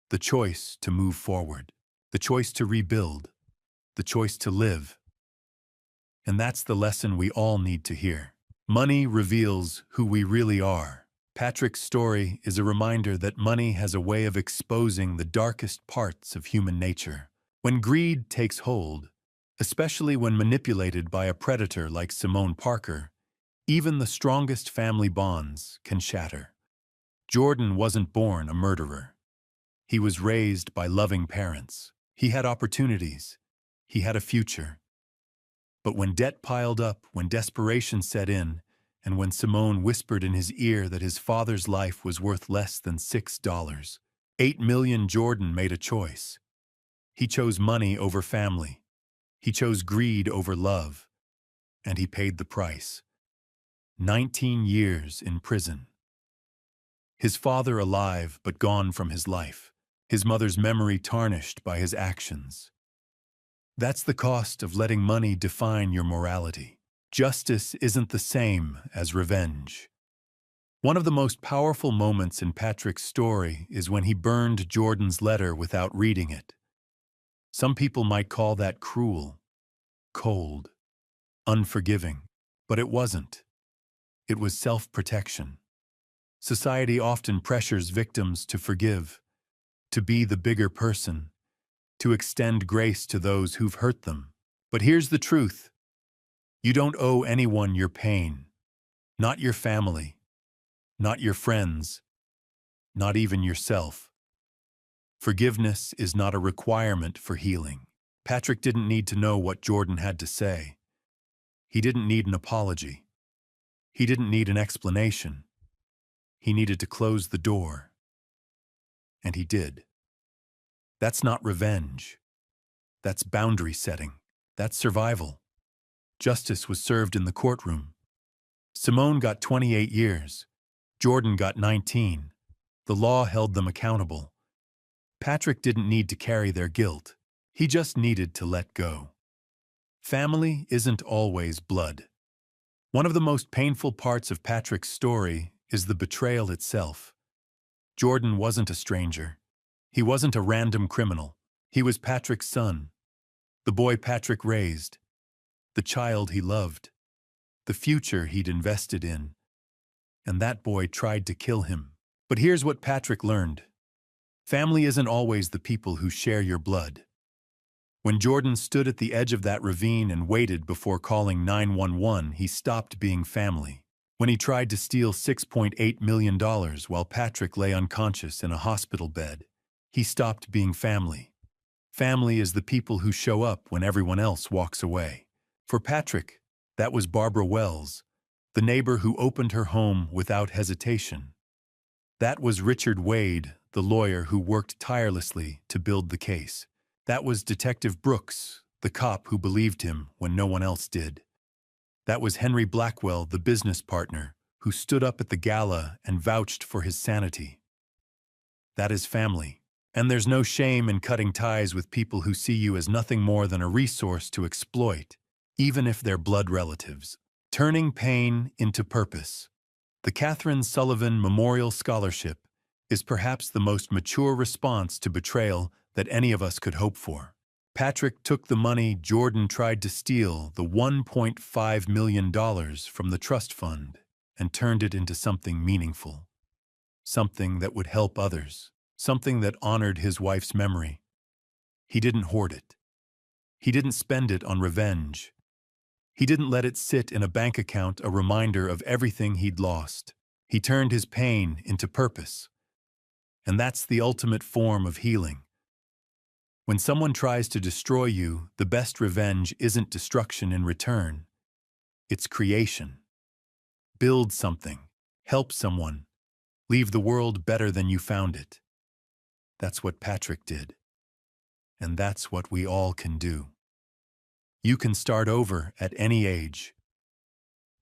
The choice to move forward. The choice to rebuild. The choice to live. And that's the lesson we all need to hear. Money reveals who we really are. Patrick's story is a reminder that money has a way of exposing the darkest parts of human nature. When greed takes hold, especially when manipulated by a predator like Simone Parker, even the strongest family bonds can shatter. Jordan wasn't born a murderer. He was raised by loving parents. He had opportunities. He had a future. But when debt piled up, when desperation set in, and when Simone whispered in his ear that his father's life was worth less than $6, 8 million, Jordan made a choice. He chose money over family. He chose greed over love. And he paid the price. 19 years in prison. His father alive but gone from his life. His mother's memory tarnished by his actions. That's the cost of letting money define your morality. Justice isn't the same as revenge. One of the most powerful moments in Patrick's story is when he burned Jordan's letter without reading it. Some people might call that cruel, cold, unforgiving, but it wasn't. It was self-protection. Society often pressures victims to forgive, to be the bigger person, to extend grace to those who've hurt them. But here's the truth. You don't owe anyone your pain. Not your family. Not your friends. Not even yourself. Forgiveness is not a requirement for healing. Patrick didn't need to know what Jordan had to say. He didn't need an apology. He didn't need an explanation. He needed to close the door. And he did. That's not revenge. That's boundary setting. That's survival. Justice was served in the courtroom. Simone got 28 years. Jordan got 19. The law held them accountable. Patrick didn't need to carry their guilt. He just needed to let go. Family isn't always blood. One of the most painful parts of Patrick's story is the betrayal itself. Jordan wasn't a stranger. He wasn't a random criminal. He was Patrick's son, the boy Patrick raised, the child he loved, the future he'd invested in. And that boy tried to kill him. But here's what Patrick learned. Family isn't always the people who share your blood. When Jordan stood at the edge of that ravine and waited before calling 911, he stopped being family. When he tried to steal $6.8 million while Patrick lay unconscious in a hospital bed, he stopped being family. Family is the people who show up when everyone else walks away. For Patrick, that was Barbara Wells, the neighbor who opened her home without hesitation. That was Richard Wade, the lawyer who worked tirelessly to build the case. That was Detective Brooks, the cop who believed him when no one else did. That was Henry Blackwell, the business partner, who stood up at the gala and vouched for his sanity. That is family. And there's no shame in cutting ties with people who see you as nothing more than a resource to exploit, even if they're blood relatives. Turning pain into purpose. The Catherine Sullivan Memorial Scholarship is perhaps the most mature response to betrayal that any of us could hope for. Patrick took the money Jordan tried to steal, the $1.5 million from the trust fund, and turned it into something meaningful. Something that would help others. Something that honored his wife's memory. He didn't hoard it. He didn't spend it on revenge. He didn't let it sit in a bank account, a reminder of everything he'd lost. He turned his pain into purpose. And that's the ultimate form of healing. When someone tries to destroy you, the best revenge isn't destruction in return. It's creation. Build something. Help someone. Leave the world better than you found it. That's what Patrick did. And that's what we all can do. You can start over at any age.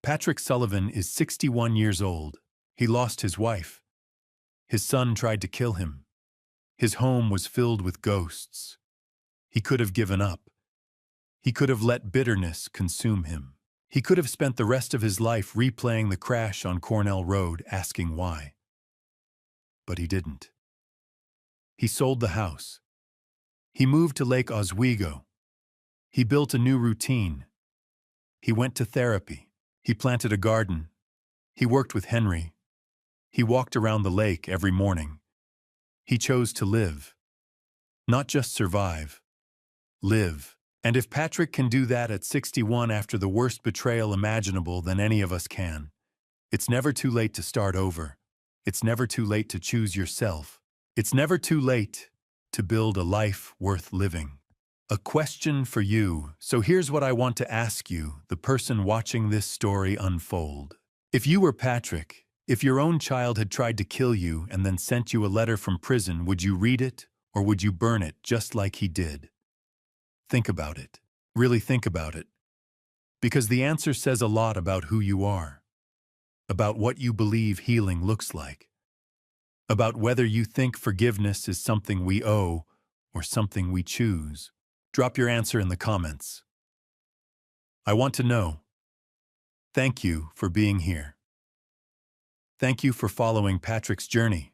Patrick Sullivan is 61 years old. He lost his wife. His son tried to kill him. His home was filled with ghosts. He could have given up. He could have let bitterness consume him. He could have spent the rest of his life replaying the crash on Cornell Road, asking why. But he didn't. He sold the house. He moved to Lake Oswego. He built a new routine. He went to therapy. He planted a garden. He worked with Henry. He walked around the lake every morning. He chose to live. Not just survive. Live. And if Patrick can do that at 61 after the worst betrayal imaginable, then any of us can. It's never too late to start over. It's never too late to choose yourself. It's never too late to build a life worth living. A question for you. So here's what I want to ask you, the person watching this story unfold. If you were Patrick, if your own child had tried to kill you and then sent you a letter from prison, would you read it or would you burn it just like he did? Think about it. Really think about it. Because the answer says a lot about who you are, about what you believe healing looks like, about whether you think forgiveness is something we owe or something we choose. Drop your answer in the comments. I want to know. Thank you for being here. Thank you for following Patrick's journey,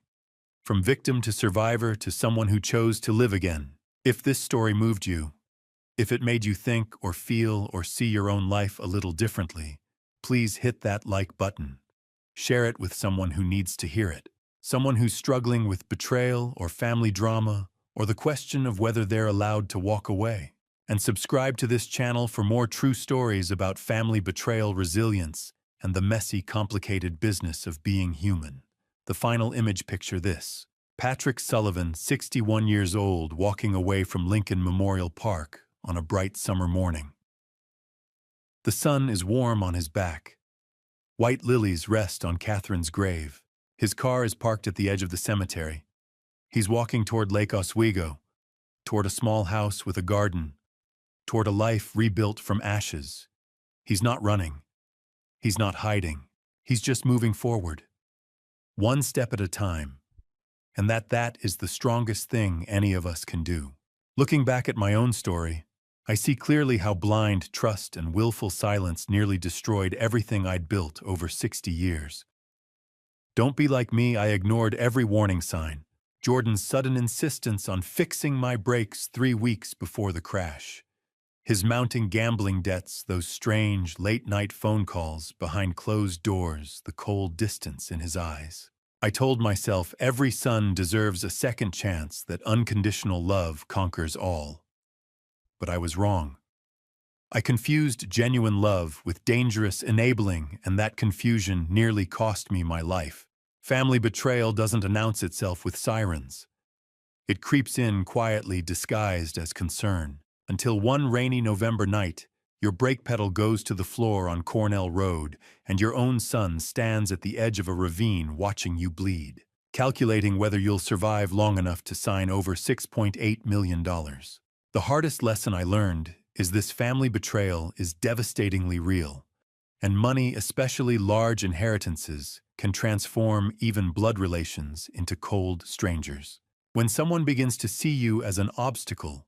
from victim to survivor to someone who chose to live again. If this story moved you, if it made you think or feel or see your own life a little differently, please hit that like button. Share it with someone who needs to hear it. Someone who's struggling with betrayal or family drama or the question of whether they're allowed to walk away. And subscribe to this channel for more true stories about family betrayal, resilience, and the messy, complicated business of being human. The final image, picture this. Patrick Sullivan, 61 years old, walking away from Lincoln Memorial Park on a bright summer morning. The sun is warm on his back. White lilies rest on Catherine's grave. His car is parked at the edge of the cemetery. He's walking toward Lake Oswego, toward a small house with a garden, toward a life rebuilt from ashes. He's not running. He's not hiding. He's just moving forward, one step at a time. And that is the strongest thing any of us can do. Looking back at my own story, I see clearly how blind trust and willful silence nearly destroyed everything I'd built over 60 years. Don't be like me, I ignored every warning sign. Jordan's sudden insistence on fixing my brakes 3 weeks before the crash. His mounting gambling debts, those strange late-night phone calls behind closed doors, the cold distance in his eyes. I told myself every son deserves a second chance, that unconditional love conquers all. But I was wrong. I confused genuine love with dangerous enabling, and that confusion nearly cost me my life. Family betrayal doesn't announce itself with sirens. It creeps in quietly, disguised as concern, until one rainy November night, your brake pedal goes to the floor on Cornell Road, and your own son stands at the edge of a ravine watching you bleed, calculating whether you'll survive long enough to sign over $6.8 million. The hardest lesson I learned is this: family betrayal is devastatingly real, and money, especially large inheritances, can transform even blood relations into cold strangers. When someone begins to see you as an obstacle,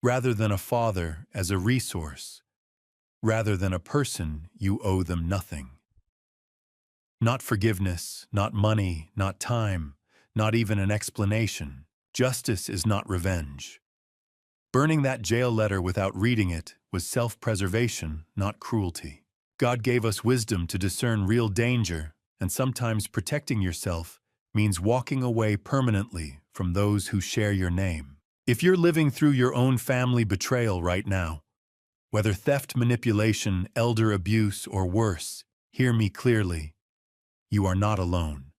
rather than a father as a resource, rather than a person, you owe them nothing. Not forgiveness, not money, not time, not even an explanation. Justice is not revenge. Burning that jail letter without reading it was self-preservation, not cruelty. God gave us wisdom to discern real danger, and sometimes protecting yourself means walking away permanently from those who share your name. If you're living through your own family betrayal right now, whether theft, manipulation, elder abuse, or worse, hear me clearly. You are not alone.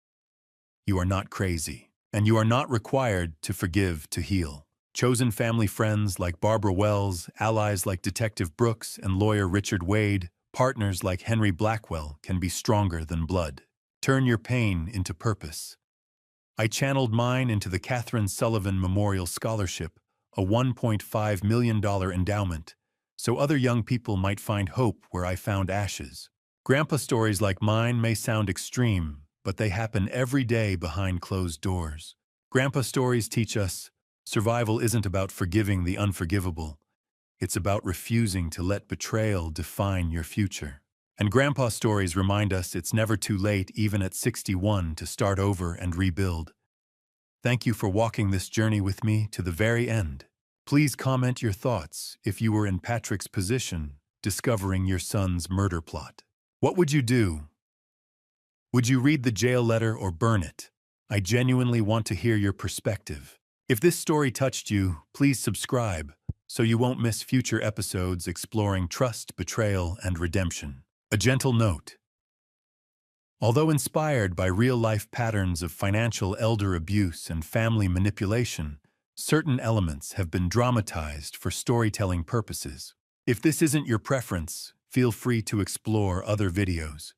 You are not crazy. And you are not required to forgive to heal. Chosen family friends like Barbara Wells, allies like Detective Brooks and lawyer Richard Wade, partners like Henry Blackwell can be stronger than blood. Turn your pain into purpose. I channeled mine into the Catherine Sullivan Memorial Scholarship, a $1.5 million endowment, so other young people might find hope where I found ashes. Grandpa stories like mine may sound extreme, but they happen every day behind closed doors. Grandpa stories teach us survival isn't about forgiving the unforgivable. It's about refusing to let betrayal define your future. And Grandpa stories remind us it's never too late, even at 61, to start over and rebuild. Thank you for walking this journey with me to the very end. Please comment your thoughts if you were in Patrick's position, discovering your son's murder plot. What would you do? Would you read the jail letter or burn it? I genuinely want to hear your perspective. If this story touched you, please subscribe so you won't miss future episodes exploring trust, betrayal, and redemption. A gentle note: Although inspired by real-life patterns of financial elder abuse and family manipulation, certain elements have been dramatized for storytelling purposes. If this isn't your preference, feel free to explore other videos.